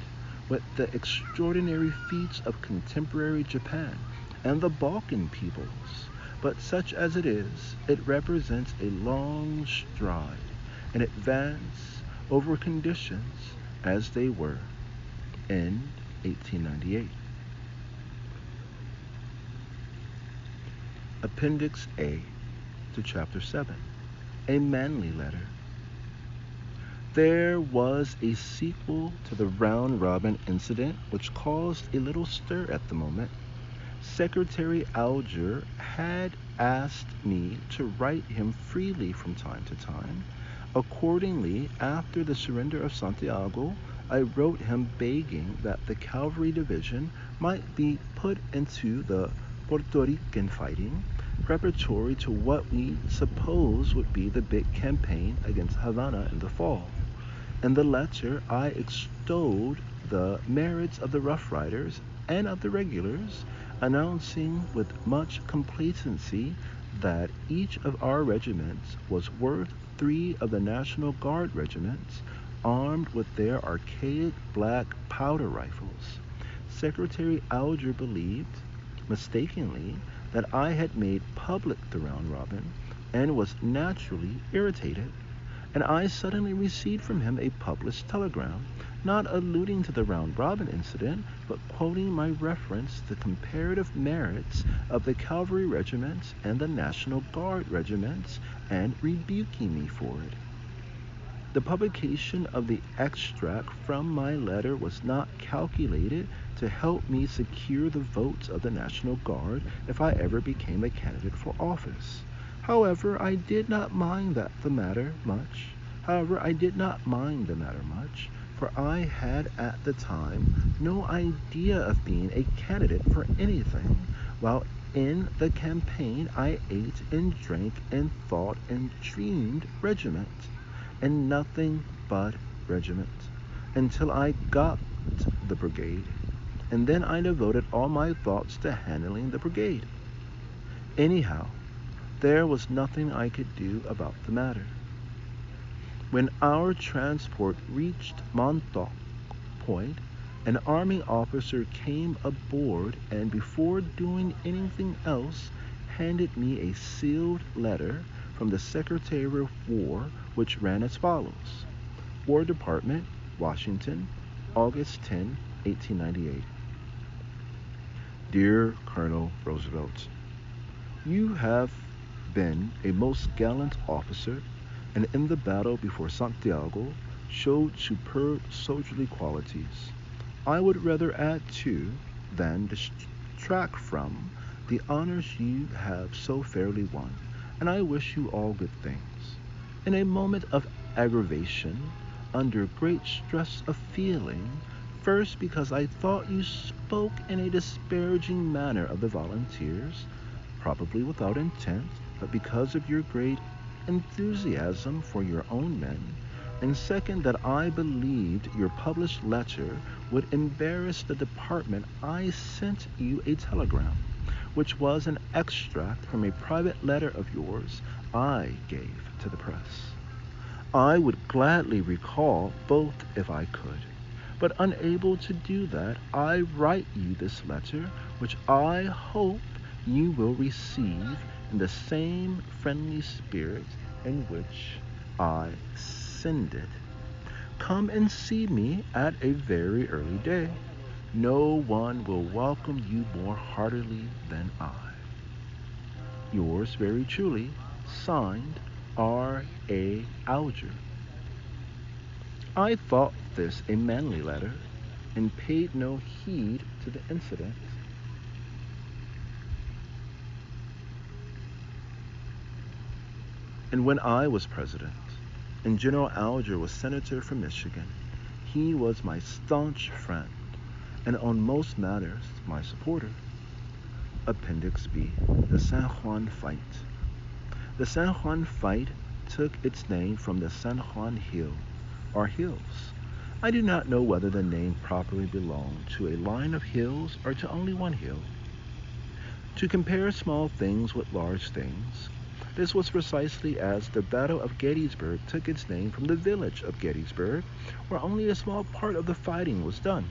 with the extraordinary feats of contemporary Japan and the Balkan peoples. But such as it is, it represents a long stride, an advance over conditions as they were in 1898. Appendix A to Chapter 7, a manly letter. There was a sequel to the round-robin incident which caused a little stir at the moment. Secretary Alger had asked me to write him freely from time to time. Accordingly, after the surrender of Santiago, I wrote him begging that the cavalry division might be put into the Puerto Rican fighting, preparatory to what we suppose would be the big campaign against Havana in the fall. In the letter, I extolled the merits of the Rough Riders and of the regulars, announcing with much complacency that each of our regiments was worth 3 of the National Guard regiments, armed with their archaic black powder rifles. Secretary Alger believed, mistakenly, that I had made public the round-robin, and was naturally irritated, and I suddenly received from him a published telegram, not alluding to the round-robin incident, but quoting my reference to the comparative merits of the cavalry regiments and the National Guard regiments, and rebuking me for it. The publication of the extract from my letter was not calculated to help me secure the votes of the National Guard if I ever became a candidate for office. However, I did not mind the matter much, for I had at the time no idea of being a candidate for anything. While in the campaign, I ate and drank and thought and dreamed regiment, and nothing but regiment, until I got the brigade, and then I devoted all my thoughts to handling the brigade. Anyhow, there was nothing I could do about the matter. When our transport reached Montauk Point, an army officer came aboard and before doing anything else handed me a sealed letter from the Secretary of War which ran as follows: War Department, Washington, August 10, 1898. Dear Colonel Roosevelt, you have been a most gallant officer, and in the battle before Santiago showed superb soldierly qualities. I would rather add to than detract from the honors you have so fairly won, and I wish you all good things. In a moment of aggravation, under great stress of feeling, first because I thought you spoke in a disparaging manner of the volunteers, probably without intent, but because of your great enthusiasm for your own men, and second, that I believed your published letter would embarrass the department, I sent you a telegram, which was an extract from a private letter of yours I gave to the press. I would gladly recall both if I could, but unable to do that, I write you this letter, which I hope you will receive in the same friendly spirit in which I send it. Come and see me at a very early day. No one will welcome you more heartily than I. Yours very truly, signed R. A. Alger. I thought this a manly letter, and paid no heed to the incident. And when I was president, and General Alger was senator from Michigan, he was my staunch friend, and on most matters my supporter. Appendix B, the San Juan fight. The San Juan fight took its name from the San Juan Hill, or hills. I do not know whether the name properly belonged to a line of hills or to only one hill. To compare small things with large things, this was precisely as the Battle of Gettysburg took its name from the village of Gettysburg, where only a small part of the fighting was done,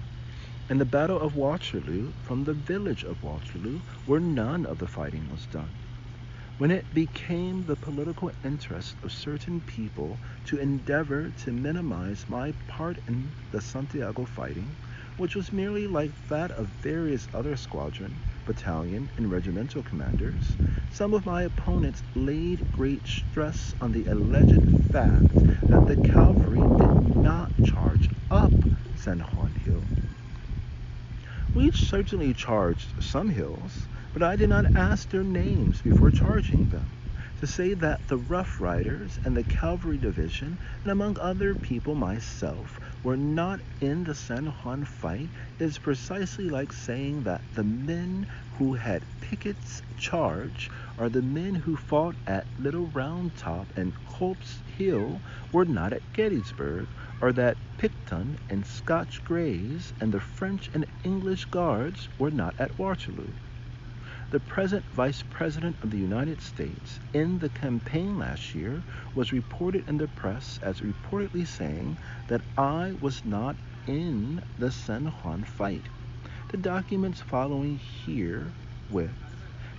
and the Battle of Waterloo from the village of Waterloo, where none of the fighting was done. When it became the political interest of certain people to endeavor to minimize my part in the Santiago fighting, which was merely like that of various other squadron, battalion, and regimental commanders, some of my opponents laid great stress on the alleged fact that the cavalry did not charge up San Juan Hill. We certainly charged some hills, but I did not ask their names before charging them. To say that the Rough Riders and the Cavalry Division, and among other people myself, were not in the San Juan fight is precisely like saying that the men who had Pickett's charge or the men who fought at Little Round Top and Culp's Hill were not at Gettysburg, or that Picton and Scotch Greys and the French and English Guards were not at Waterloo. The present Vice President of the United States in the campaign last year was reported in the press as reportedly saying that I was not in the San Juan fight. The documents following herewith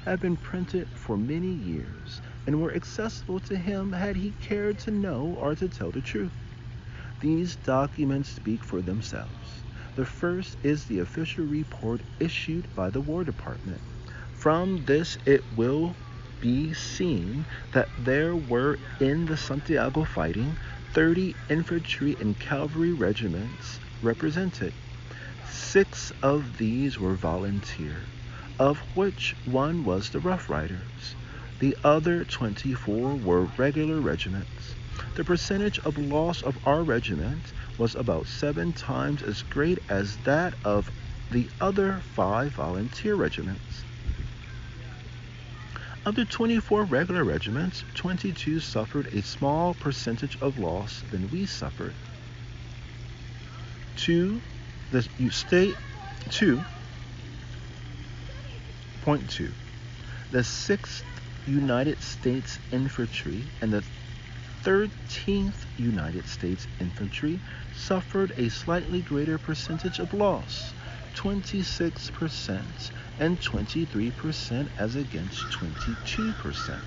have been printed for many years and were accessible to him had he cared to know or to tell the truth. These documents speak for themselves. The first is the official report issued by the War Department. From this it will be seen that there were in the Santiago fighting 30 infantry and cavalry regiments represented. 6 of these were volunteer, of which one was the Rough Riders. The other 24 were regular regiments. The percentage of loss of our regiment was about 7 times as great as that of the other 5 volunteer regiments. Of the 24 regular regiments, 22 suffered a small percentage of loss than we suffered. 2. 2.2. The 6th United States Infantry and the 13th United States Infantry suffered a slightly greater percentage of loss, 26% and 23% as against 22%.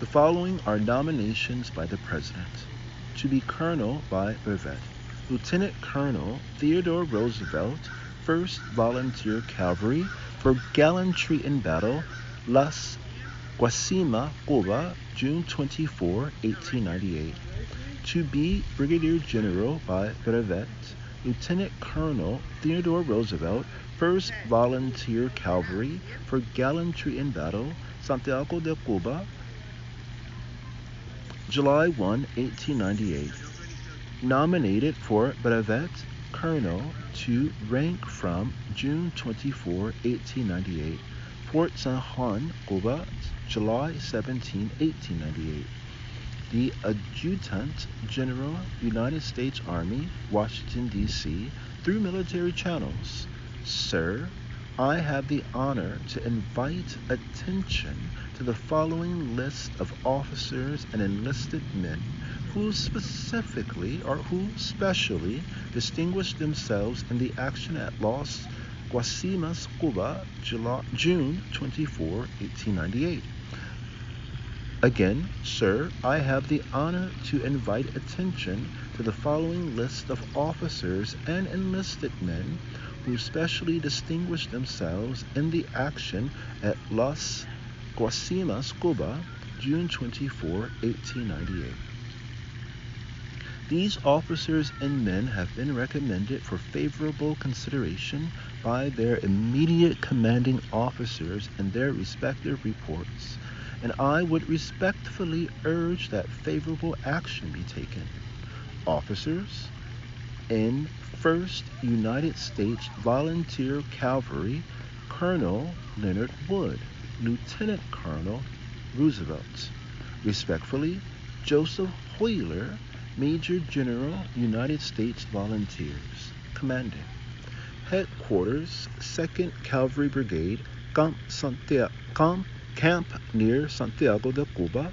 The following are nominations by the President. To be Colonel by brevet: Lieutenant Colonel Theodore Roosevelt, 1st Volunteer Cavalry, for gallantry in battle, Las Guasimas, Cuba, June 24, 1898. To be Brigadier General by brevet: Lieutenant Colonel Theodore Roosevelt, 1st Volunteer Cavalry, for gallantry in battle, Santiago de Cuba, July 1, 1898. Nominated for brevet colonel to rank from June 24, 1898. Fort San Juan, Cuba, July 17, 1898. The Adjutant General, United States Army, Washington, D.C., through military channels. Sir, I have the honor to invite attention to the following list of officers and enlisted men who specially distinguished themselves in the action at Las Guasimas, Cuba, June 24, 1898. Again, sir, I have the honor to invite attention to the following list of officers and enlisted men who specially distinguished themselves in the action at Las Guasimas, Cuba, June 24, 1898. These officers and men have been recommended for favorable consideration by their immediate commanding officers in their respective reports, and I would respectfully urge that favorable action be taken. Officers in 1st United States Volunteer Cavalry, Colonel Leonard Wood, Lieutenant Colonel Roosevelt. Respectfully, Joseph Wheeler, Major General, United States Volunteers, commanding. Headquarters, 2nd Cavalry Brigade, Camp near Santiago de Cuba,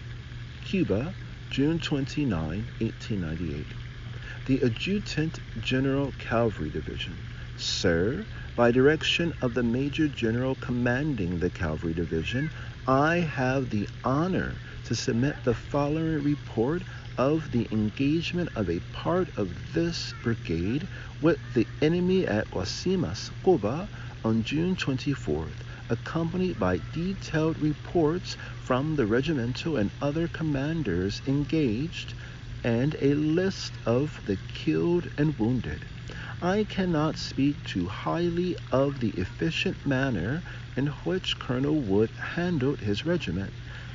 Cuba, June 29, 1898. The Adjutant General Cavalry Division. Sir, by direction of the Major General commanding the Cavalry Division, I have the honor to submit the following report of the engagement of a part of this brigade with the enemy at Guasimas, Cuba, on June 24th, accompanied by detailed reports from the regimental and other commanders engaged, and a list of the killed and wounded. I cannot speak too highly of the efficient manner in which Colonel Wood handled his regiment,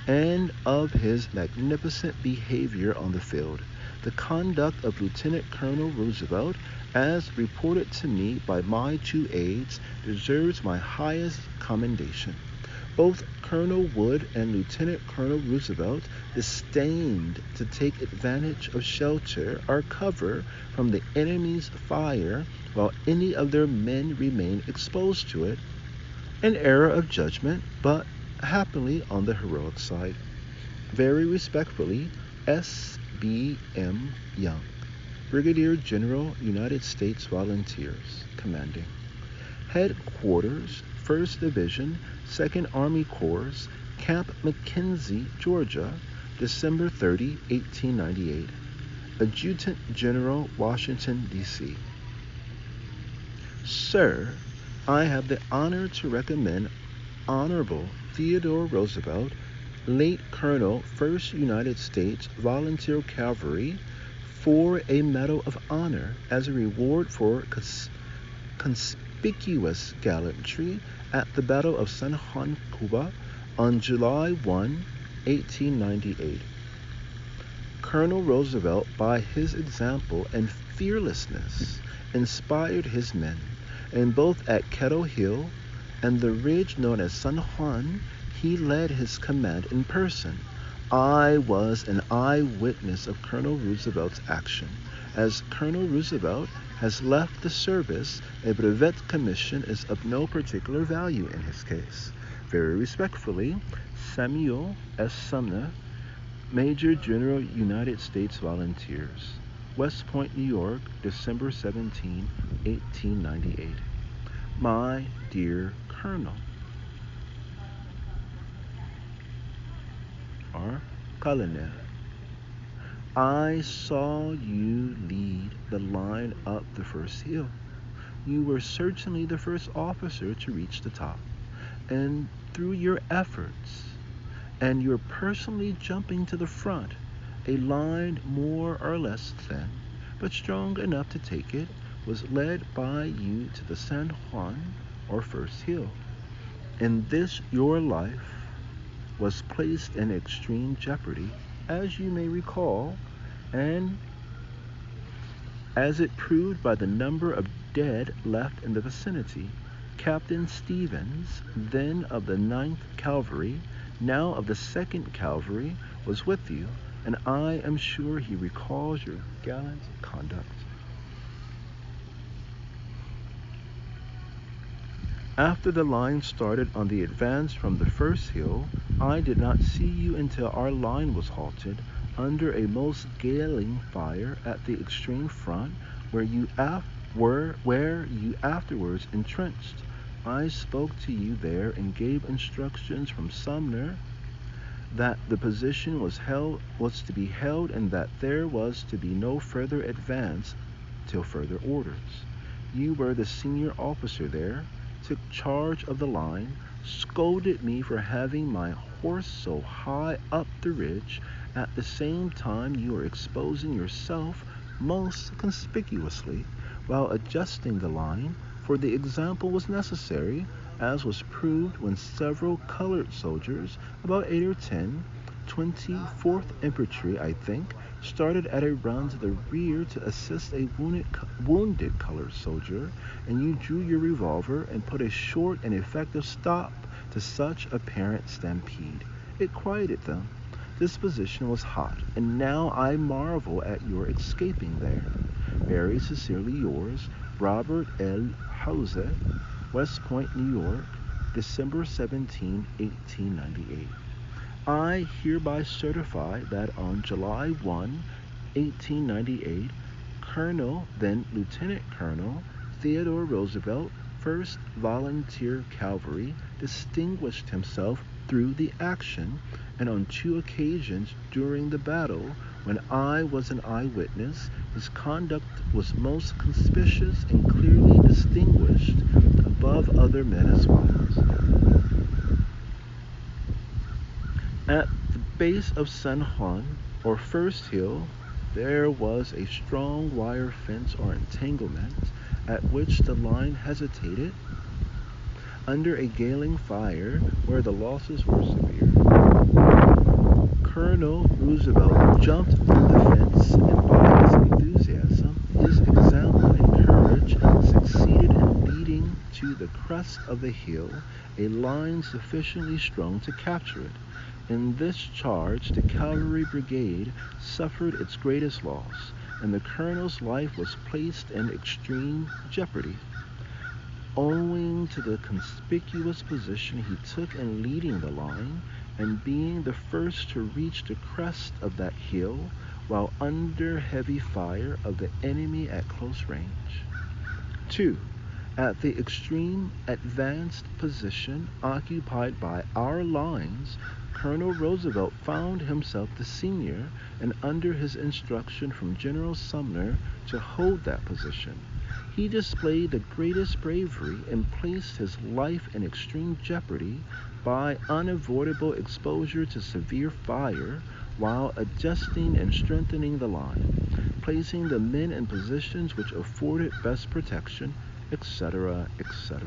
and of his magnificent behavior on the field. The conduct of Lieutenant Colonel Roosevelt, as reported to me by my 2 aides, deserves my highest commendation. Both Colonel Wood and Lieutenant Colonel Roosevelt disdained to take advantage of shelter or cover from the enemy's fire while any of their men remained exposed to it. An error of judgment, but happily on the heroic side. Very respectfully, S.B.M. Young, Brigadier General, United States Volunteers, commanding. Headquarters, 1st Division, 2nd Army Corps, Camp McKenzie, Georgia, December 30, 1898. Adjutant General, Washington, D.C. Sir, I have the honor to recommend Honorable Theodore Roosevelt, late Colonel, 1st United States Volunteer Cavalry, for a Medal of Honor as a reward for conspicuous gallantry at the Battle of San Juan, Cuba, on July 1, 1898. Colonel Roosevelt, by his example and fearlessness, inspired his men, and both at Kettle Hill and the ridge known as San Juan, he led his command in person. I was an eyewitness of Colonel Roosevelt's action. As Colonel Roosevelt has left the service, a brevet commission is of no particular value in his case. Very respectfully, Samuel S. Sumner, Major General, United States Volunteers, West Point, New York, December 17, 1898. My dear Colonel, or Colonel, I saw you lead the line up the first hill. You were certainly the first officer to reach the top, and through your efforts and your personally jumping to the front, a line more or less thin, but strong enough to take it, was led by you to the San Juan, or first hill. In this your life was placed in extreme jeopardy, as you may recall, and as it proved by the number of dead left in the vicinity. Captain Stevens, then of the 9th Cavalry, now of the 2nd Cavalry, was with you, and I am sure he recalls your gallant conduct. After the line started on the advance from the first hill, I did not see you until our line was halted under a most galling fire at the extreme front, where you afterwards entrenched. I spoke to you there and gave instructions from Sumner that the position was to be held and that there was to be no further advance till further orders. You were the senior officer there, took charge of the line, scolded me for having my horse so high up the ridge. At the same time you were exposing yourself most conspicuously while adjusting the line, for the example was necessary, as was proved when several colored soldiers, about 8 or 10, 24th Infantry, I think, started at a run to the rear to assist a wounded colored soldier, and you drew your revolver and put a short and effective stop to such apparent stampede. It quieted them. This position was hot, and now I marvel at your escaping there. Very sincerely yours, Robert L. Hauser, West Point, New York, December 17, 1898. I hereby certify that on July 1, 1898, Colonel, then Lieutenant Colonel, Theodore Roosevelt, 1st Volunteer Cavalry, distinguished himself through the action, and on 2 occasions during the battle, when I was an eyewitness, his conduct was most conspicuous and clearly distinguished above other men as follows. At the base of San Juan, or first hill, there was a strong wire fence or entanglement at which the line hesitated under a galling fire where the losses were severe. Colonel Roosevelt jumped on the fence, and by his enthusiasm, his example and courage succeeded in leading to the crest of the hill a line sufficiently strong to capture it. In this charge, the cavalry brigade suffered its greatest loss, and the colonel's life was placed in extreme jeopardy. Owing to the conspicuous position he took in leading the line, and being the first to reach the crest of that hill, while under heavy fire of the enemy at close range. 2. At the extreme advanced position occupied by our lines, Colonel Roosevelt found himself the senior, and under his instruction from General Sumner to hold that position. He displayed the greatest bravery and placed his life in extreme jeopardy by unavoidable exposure to severe fire while adjusting and strengthening the line, placing the men in positions which afforded best protection, etc., etc.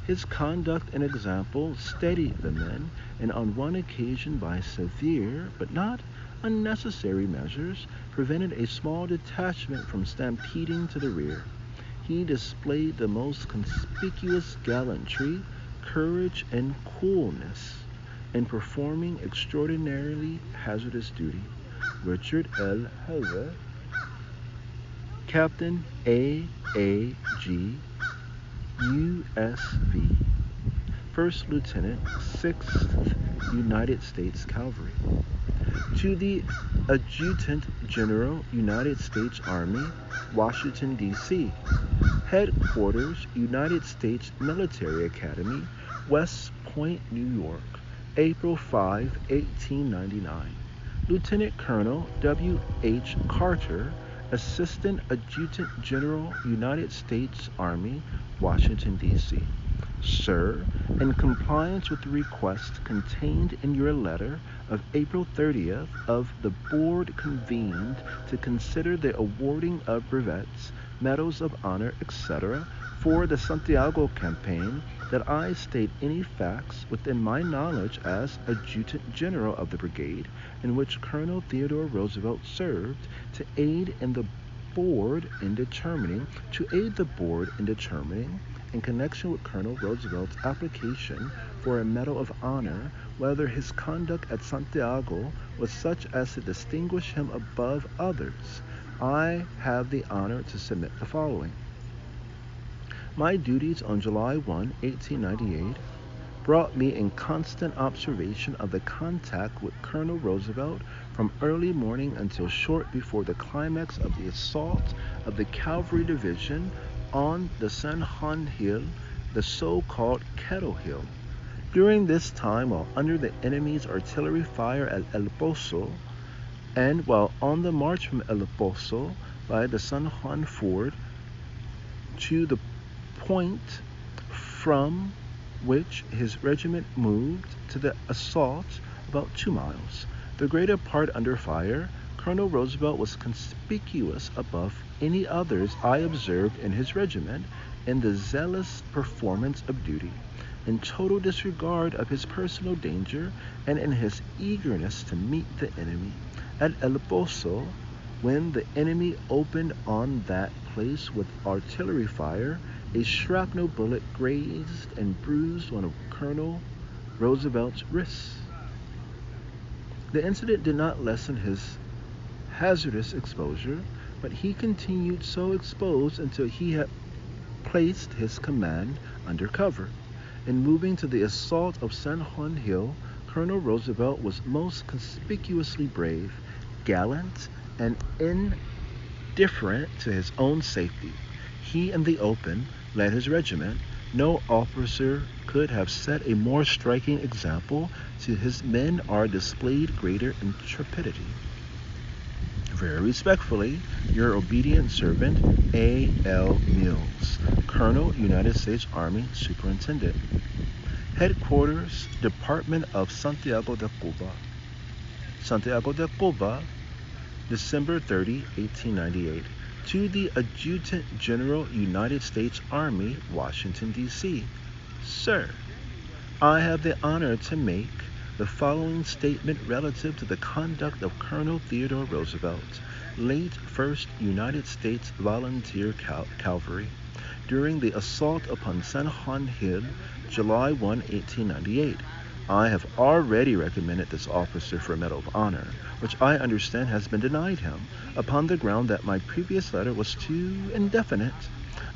His conduct and example steadied the men, and on one occasion, by severe but not unnecessary measures, prevented a small detachment from stampeding to the rear. He displayed the most conspicuous gallantry, courage, and coolness in performing extraordinarily hazardous duty. Richard L. Heather, Captain A.A.G., USV, First Lieutenant, 6th United States Cavalry. To the Adjutant General, United States Army, Washington, D.C. Headquarters, United States Military Academy, West Point, New York, April 5, 1899. Lieutenant Colonel W. H. Carter, Assistant Adjutant General, United States Army, Washington, D.C. Sir, in compliance with the request contained in your letter of April 30th of the Board convened to consider the awarding of brevets, medals of honor, etc., for the Santiago campaign, that I state any facts within my knowledge as Adjutant General of the Brigade in which Colonel Theodore Roosevelt served, to aid the Board in determining, in connection with Colonel Roosevelt's application for a Medal of Honor, whether his conduct at Santiago was such as to distinguish him above others. I have the honor to submit the following. My duties on July 1, 1898, brought me in constant observation of the contact with Colonel Roosevelt from early morning until short before the climax of the assault of the Cavalry Division on the San Juan Hill, the so-called Kettle Hill. During this time, while under the enemy's artillery fire at El Pozo, and while on the march from El Pozo by the San Juan Ford to the point from which his regiment moved to the assault, about 2 miles, the greater part under fire, Colonel Roosevelt was conspicuous above any others I observed in his regiment in the zealous performance of duty, in total disregard of his personal danger, and in his eagerness to meet the enemy. At El Pozo, when the enemy opened on that place with artillery fire, a shrapnel bullet grazed and bruised one of Colonel Roosevelt's wrists. The incident did not lessen his hazardous exposure, but he continued so exposed until he had placed his command under cover. In moving to the assault of San Juan Hill, Colonel Roosevelt was most conspicuously brave, gallant, and indifferent to his own safety. He in the open led his regiment. No officer could have set a more striking example to his men or displayed greater intrepidity. Very respectfully, your obedient servant, A. L. Mills, Colonel, United States Army Superintendent. Headquarters, Department of Santiago de Cuba. Santiago de Cuba, December 30, 1898. To the Adjutant General, United States Army, Washington, D.C. Sir, I have the honor to make the following statement relative to the conduct of Colonel Theodore Roosevelt, late 1st United States Volunteer Cavalry, during the assault upon San Juan Hill, July 1, 1898. I have already recommended this officer for a Medal of Honor, which I understand has been denied him, upon the ground that my previous letter was too indefinite.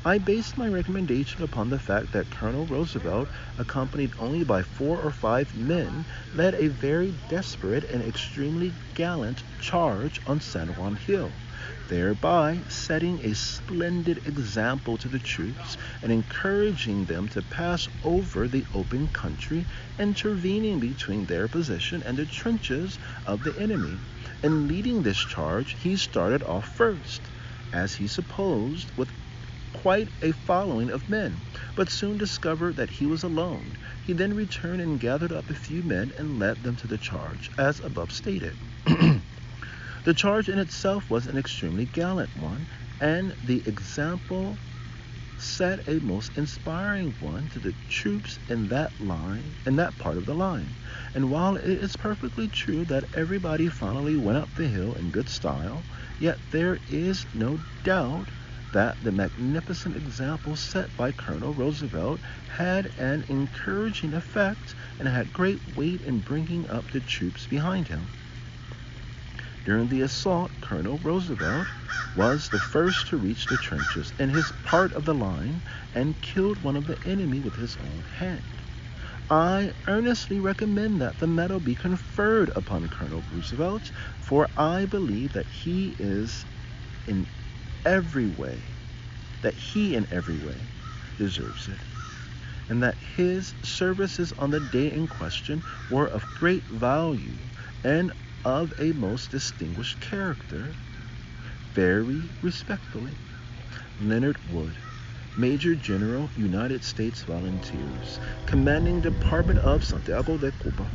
I based my recommendation upon the fact that Colonel Roosevelt, accompanied only by 4 or 5 men, led a very desperate and extremely gallant charge on San Juan Hill, thereby setting a splendid example to the troops and encouraging them to pass over the open country, intervening between their position and the trenches of the enemy. In leading this charge, he started off first, as he supposed, with quite a following of men, but soon discovered that he was alone. He then returned and gathered up a few men and led them to the charge, as above stated. The charge in itself was an extremely gallant one, and the example set a most inspiring one to the troops in that part of the line. And while it is perfectly true that everybody finally went up the hill in good style, yet there is no doubt that the magnificent example set by Colonel Roosevelt had an encouraging effect and had great weight in bringing up the troops behind him. During the assault, Colonel Roosevelt was the first to reach the trenches in his part of the line and killed one of the enemy with his own hand. I earnestly recommend that the medal be conferred upon Colonel Roosevelt, for I believe that he in every way deserves it, and that his services on the day in question were of great value and of a most distinguished character. Very respectfully, Leonard Wood, Major General, United States Volunteers, Commanding Department of Santiago de Cuba,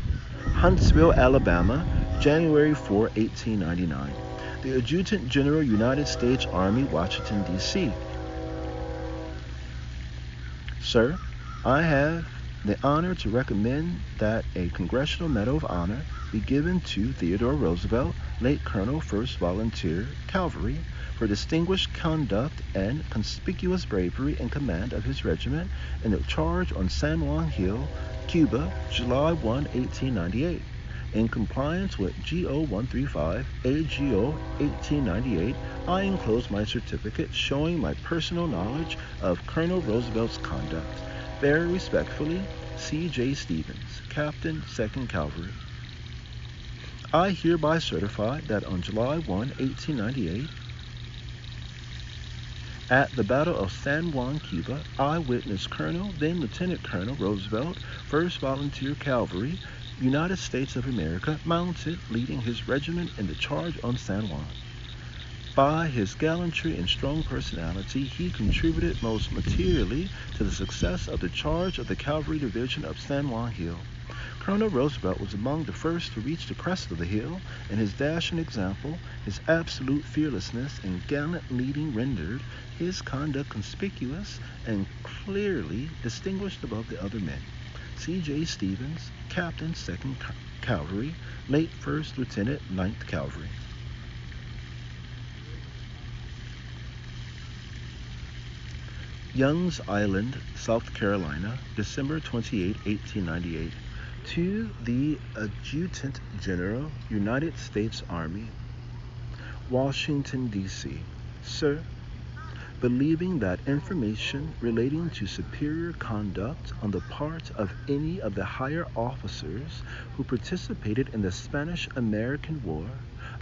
Huntsville, Alabama, January 4, 1899. The Adjutant General, United States Army, Washington, D.C. Sir, I have the honor to recommend that a Congressional Medal of Honor be given to Theodore Roosevelt, late Colonel, 1st Volunteer Cavalry, for distinguished conduct and conspicuous bravery in command of his regiment in the charge on San Juan Hill, Cuba, July 1, 1898. In compliance with GO 135 AGO 1898, I enclose my certificate showing my personal knowledge of Colonel Roosevelt's conduct. Very respectfully, C.J. Stevens, Captain, 2nd Cavalry. I hereby certify that on July 1, 1898, at the Battle of San Juan, Cuba, I witnessed Colonel, then Lieutenant Colonel Roosevelt, 1st Volunteer Cavalry, United States of America, mounted, leading his regiment in the charge on San Juan. By his gallantry and strong personality, he contributed most materially to the success of the charge of the Cavalry Division of San Juan Hill. Colonel Roosevelt was among the first to reach the crest of the hill, and his dashing example, his absolute fearlessness and gallant leading rendered his conduct conspicuous and clearly distinguished above the other men. C.J. Stevens, Captain, 2nd Cavalry, late 1st Lieutenant, 9th Cavalry. Young's Island, South Carolina, December 28, 1898. To the Adjutant General, United States Army, Washington, D.C. Sir, believing that information relating to superior conduct on the part of any of the higher officers who participated in the Spanish-American War,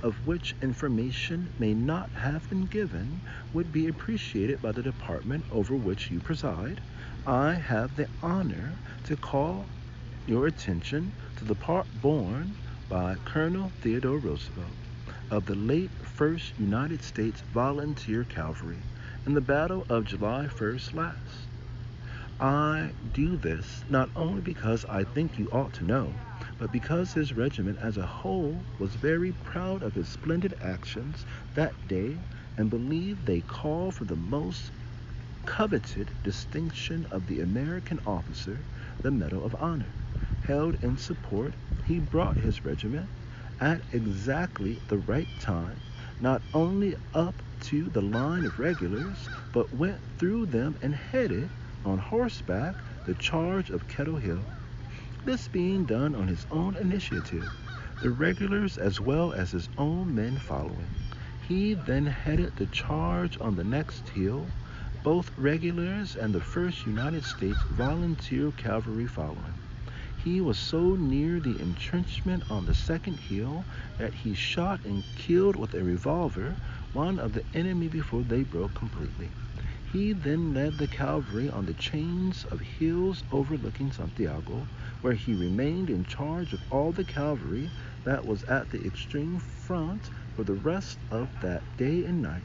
of which information may not have been given, would be appreciated by the department over which you preside, I have the honor to call your attention to the part borne by Colonel Theodore Roosevelt of the late 1st United States Volunteer Cavalry in the Battle of July 1st last. I do this not only because I think you ought to know, but because his regiment as a whole was very proud of his splendid actions that day and believe they call for the most coveted distinction of the American officer, the Medal of Honor. Held in support, he brought his regiment at exactly the right time, not only up to the line of regulars, but went through them and headed, on horseback, the charge of Kettle Hill. This being done on his own initiative, the regulars as well as his own men following. He then headed the charge on the next hill, both regulars and the 1st United States Volunteer Cavalry following. He was so near the entrenchment on the second hill that he shot and killed with a revolver one of the enemy before they broke completely. He then led the cavalry on the chains of hills overlooking Santiago, where he remained in charge of all the cavalry that was at the extreme front for the rest of that day and night.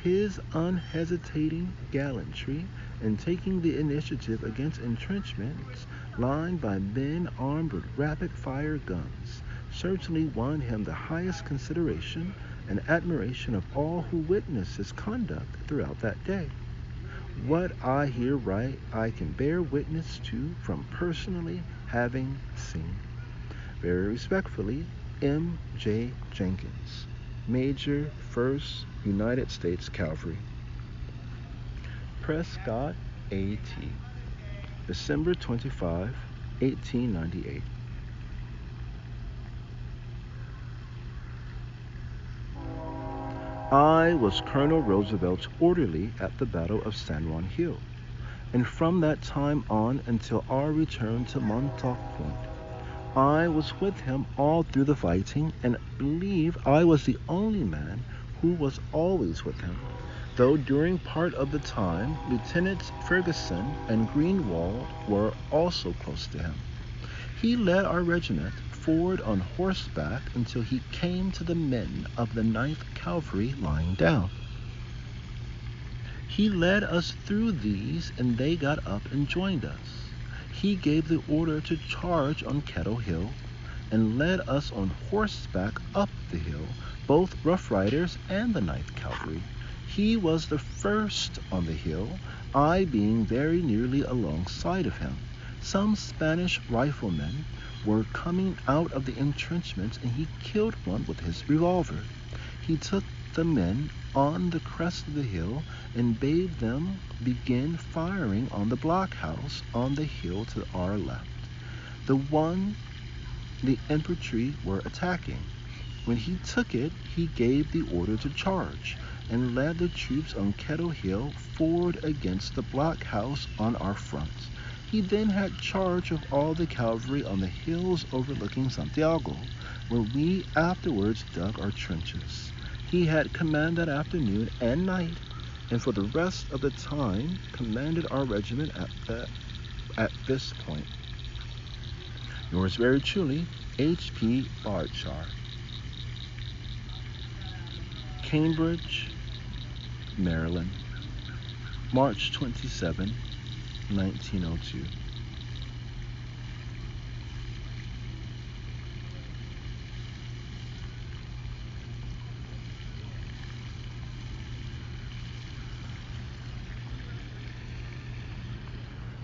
His unhesitating gallantry in taking the initiative against entrenchments lined by men armed with rapid-fire guns certainly won him the highest consideration and admiration of all who witnessed his conduct throughout that day. What I here write, I can bear witness to from personally having seen. Very respectfully, M. J. Jenkins, Major, 1st United States Cavalry. Prescott, A.T., December 25, 1898. I was Colonel Roosevelt's orderly at the Battle of San Juan Hill, and from that time on until our return to Montauk Point, I was with him all through the fighting, and believe I was the only man who was always with him, though during part of the time Lieutenants Ferguson and Greenwald were also close to him. He led our regiment forward on horseback until he came to the men of the 9th Cavalry lying down. He led us through these, and they got up and joined us. He gave the order to charge on Kettle Hill, and led us on horseback up the hill, both Rough Riders and the 9th Cavalry. He was the first on the hill, I being very nearly alongside of him. Some Spanish riflemen were coming out of the entrenchments, and he killed one with his revolver. He took the men on the crest of the hill and bade them begin firing on the blockhouse on the hill to our left, the one the infantry were attacking. When he took it, he gave the order to charge, and led the troops on Kettle Hill forward against the blockhouse on our front. He then had charge of all the cavalry on the hills overlooking Santiago, where we afterwards dug our trenches. He had command that afternoon and night, and for the rest of the time commanded our regiment at this point. Yours very truly, H.P. Bardshar. Cambridge, Maryland, March 27, 1902.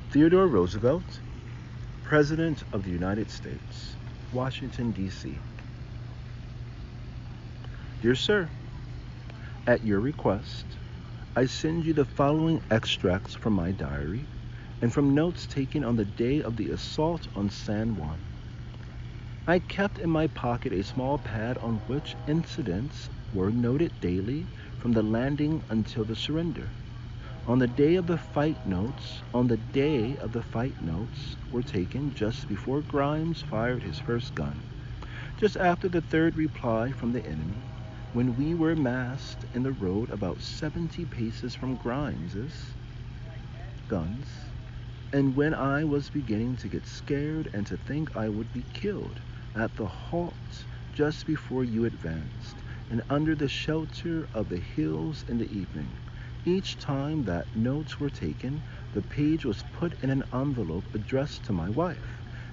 Theodore Roosevelt, President of the United States, Washington, D.C. Dear Sir, at your request, I send you the following extracts from my diary and from notes taken on the day of the assault on San Juan. I kept in my pocket a small pad on which incidents were noted daily from the landing until the surrender. On the day of the fight notes were taken just before Grimes fired his first gun, just after the third reply from the enemy, when we were massed in the road about 70 paces from Grimes's guns, and when I was beginning to get scared and to think I would be killed at the halt just before you advanced, and under the shelter of the hills in the evening. Each time that notes were taken, the page was put in an envelope addressed to my wife.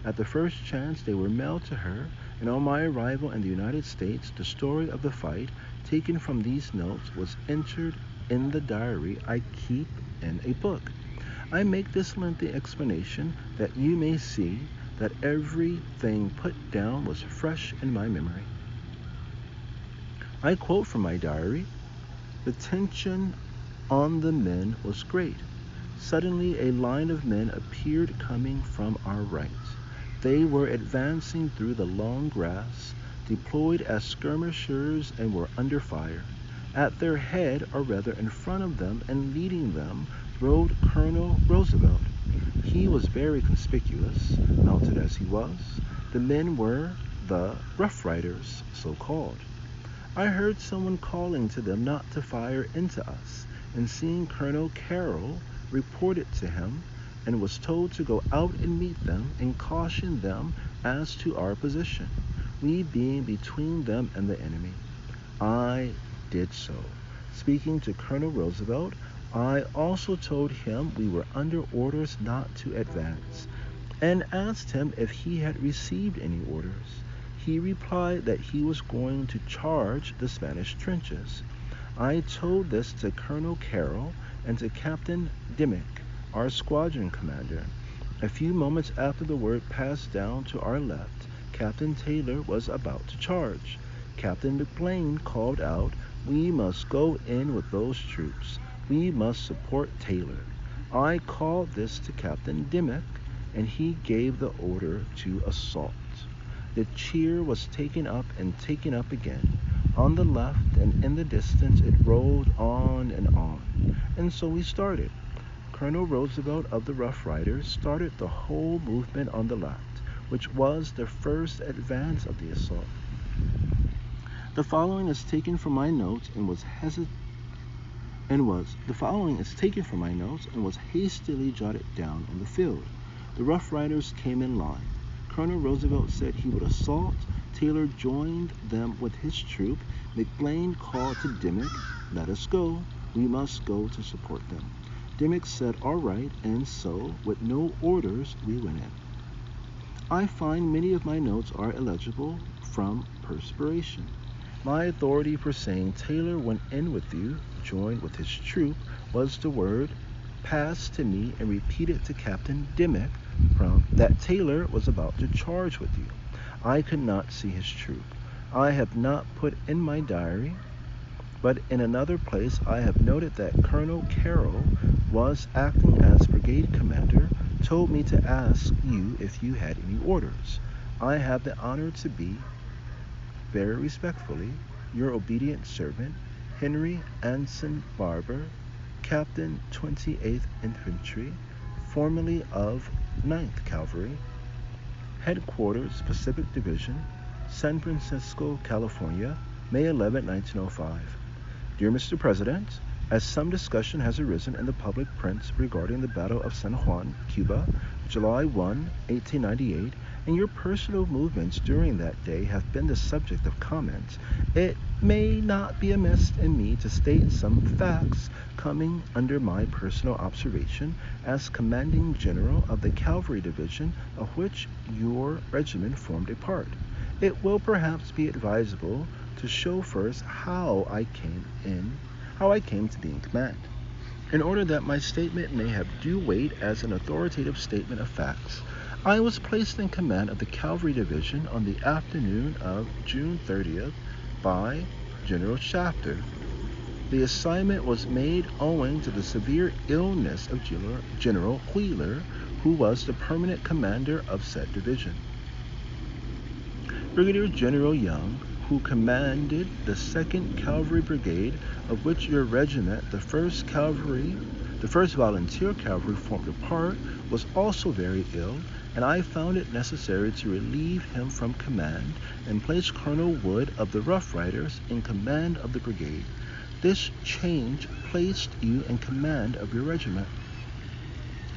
At the first chance, they were mailed to her, and on my arrival in the United States, the story of the fight taken from these notes was entered in the diary I keep in a book. I make this lengthy explanation that you may see that everything put down was fresh in my memory. I quote from my diary, "The tension on the men was great. Suddenly a line of men appeared coming from our right. They were advancing through the long grass, deployed as skirmishers, and were under fire. At their head, or rather in front of them and leading them, rode Colonel Roosevelt. He was very conspicuous, mounted as he was. The men were the Rough Riders, so called. I heard someone calling to them not to fire into us, and seeing Colonel Carroll, reported to him, and was told to go out and meet them and caution them as to our position, we being between them and the enemy. I did so. Speaking to Colonel Roosevelt, I also told him we were under orders not to advance, and asked him if he had received any orders. He replied that he was going to charge the Spanish trenches. I told this to Colonel Carroll, and to Captain Dimmick, our squadron commander. A few moments after the word passed down to our left, Captain Taylor was about to charge. Captain McBlain called out, "We must go in with those troops. We must support Taylor." I called this to Captain Dimmick, and he gave the order to assault. The cheer was taken up and taken up again. On the left and in the distance it rolled on, and so we started. Colonel Roosevelt of the Rough Riders started the whole movement on the left, which was the first advance of the assault. The following is taken from my notes and was hastily jotted down on the field. The Rough Riders came in line. Colonel Roosevelt said he would assault. Taylor joined them with his troop. McBlain called to Dimmick, "Let us go. We must go to support them." Dimmick said, "All right," and so, with no orders, we went in. I find many of my notes are illegible from perspiration. My authority for saying Taylor went in with you, joined with his troop, was the word passed to me and repeated to Captain Dimmick that Taylor was about to charge with you. I could not see his troop. I have not put in my diary, but in another place I have noted that Colonel Carroll was acting as brigade commander, told me to ask you if you had any orders. I have the honor to be, very respectfully, your obedient servant, Henry Anson Barber, Captain 28th Infantry, formerly of 9th Cavalry, Headquarters Pacific Division, San Francisco, California, May 11, 1905. Dear Mr. President, as some discussion has arisen in the public prints regarding the Battle of San Juan, Cuba, July 1, 1898, and your personal movements during that day have been the subject of comment, it may not be amiss in me to state some facts coming under my personal observation as commanding general of the cavalry division of which your regiment formed a part. It will perhaps be advisable to show first how I came to be in command, in order that my statement may have due weight as an authoritative statement of facts. I was placed in command of the cavalry division on the afternoon of June 30th by General Shafter. The assignment was made owing to the severe illness of General Wheeler, who was the permanent commander of said division. Brigadier General Young, who commanded the 2nd Cavalry Brigade, of which your regiment, the 1st Volunteer Cavalry, formed a part, was also very ill, and I found it necessary to relieve him from command and place Colonel Wood of the Rough Riders in command of the brigade. This change placed you in command of your regiment.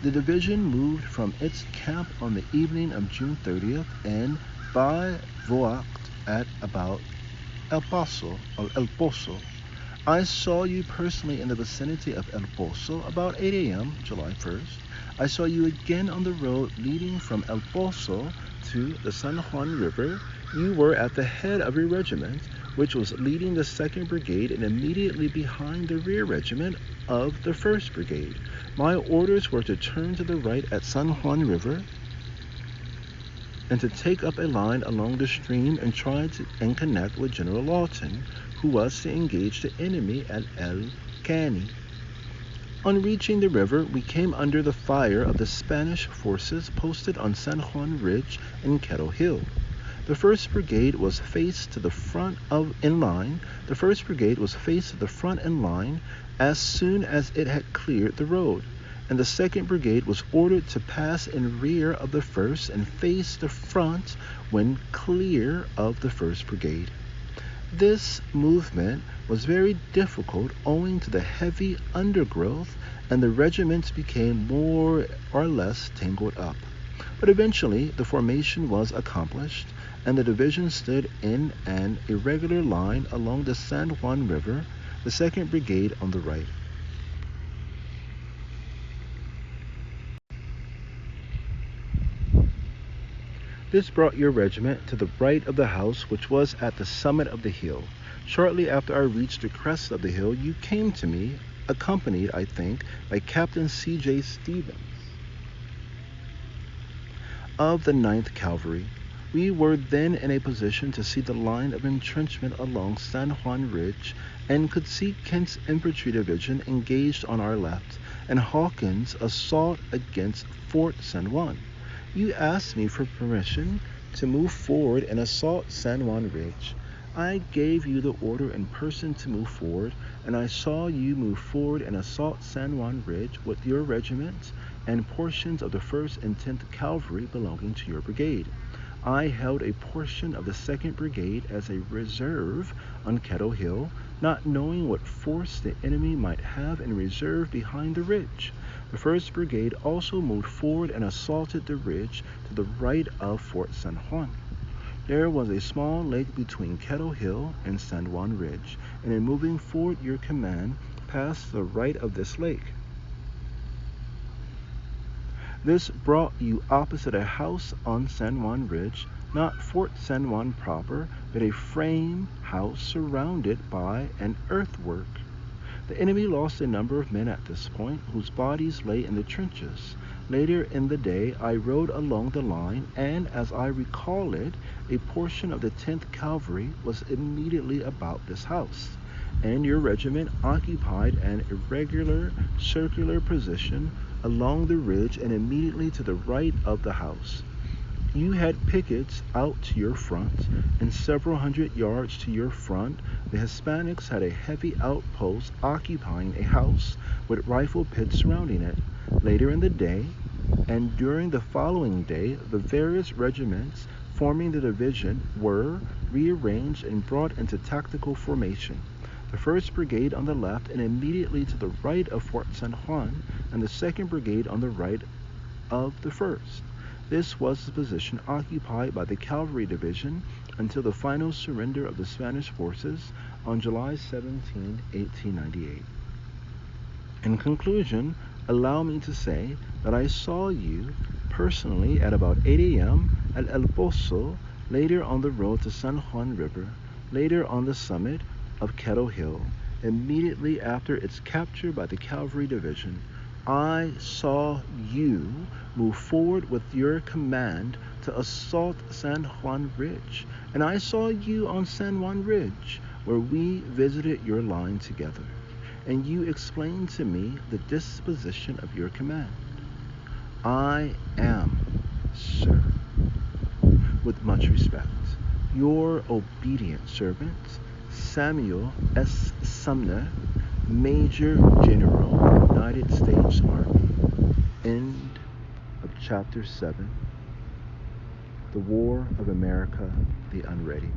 The division moved from its camp on the evening of June 30th and bivouacked at about El Pozo. I saw you personally in the vicinity of El Pozo about 8 a.m., July 1st. I saw you again on the road leading from El Pozo to the San Juan River. You were at the head of your regiment, which was leading the 2nd Brigade and immediately behind the rear regiment of the 1st Brigade. My orders were to turn to the right at San Juan River and to take up a line along the stream and try and connect with General Lawton, who was to engage the enemy at El Caney. On reaching the river, we came under the fire of the Spanish forces posted on San Juan Ridge and Kettle Hill. The 1st Brigade was faced to the front in line. The 1st Brigade was faced to the front in line as soon as it had cleared the road, and the 2nd Brigade was ordered to pass in rear of the 1st and face the front when clear of the 1st Brigade. This movement was very difficult owing to the heavy undergrowth, and the regiments became more or less tangled up. But eventually the formation was accomplished, and the division stood in an irregular line along the San Juan River, the 2nd Brigade on the right. This brought your regiment to the right of the house, which was at the summit of the hill. Shortly after I reached the crest of the hill, you came to me accompanied, I think, by Captain C.J. Stevens of the Ninth Cavalry. We were then in a position to see the line of entrenchment along San Juan Ridge and could see Kent's infantry division engaged on our left and Hawkins' assault against Fort San Juan. You asked me for permission to move forward and assault San Juan Ridge. I gave you the order in person to move forward, and I saw you move forward and assault San Juan Ridge with your regiment and portions of the 1st and 10th Cavalry belonging to your brigade. I held a portion of the 2nd Brigade as a reserve on Kettle Hill, not knowing what force the enemy might have in reserve behind the ridge. The 1st Brigade also moved forward and assaulted the ridge to the right of Fort San Juan. There was a small lake between Kettle Hill and San Juan Ridge, and in moving forward your command passed the right of this lake. This brought you opposite a house on San Juan Ridge, not Fort San Juan proper, but a frame house surrounded by an earthwork. The enemy lost a number of men at this point, whose bodies lay in the trenches. Later in the day, I rode along the line, and as I recall it, a portion of the 10th Cavalry was immediately about this house, and your regiment occupied an irregular circular position along the ridge and immediately to the right of the house. You had pickets out to your front, and several hundred yards to your front, the Hispanics had a heavy outpost occupying a house with rifle pits surrounding it. Later in the day, and during the following day, the various regiments forming the division were rearranged and brought into tactical formation. The 1st Brigade on the left and immediately to the right of Fort San Juan, and the 2nd Brigade on the right of the 1st. This was the position occupied by the Cavalry Division until the final surrender of the Spanish forces on July 17, 1898. In conclusion, allow me to say that I saw you personally at about 8 a.m. at El Pozo, later on the road to San Juan River, later on the summit of Kettle Hill, immediately after its capture by the Cavalry Division. I saw you move forward with your command to assault San Juan Ridge, and I saw you on San Juan Ridge, where we visited your line together, and you explained to me the disposition of your command. I am, sir, with much respect, your obedient servant, Samuel S. Sumner, Major General, United States Army. End of Chapter 7, The War of America, the Unready.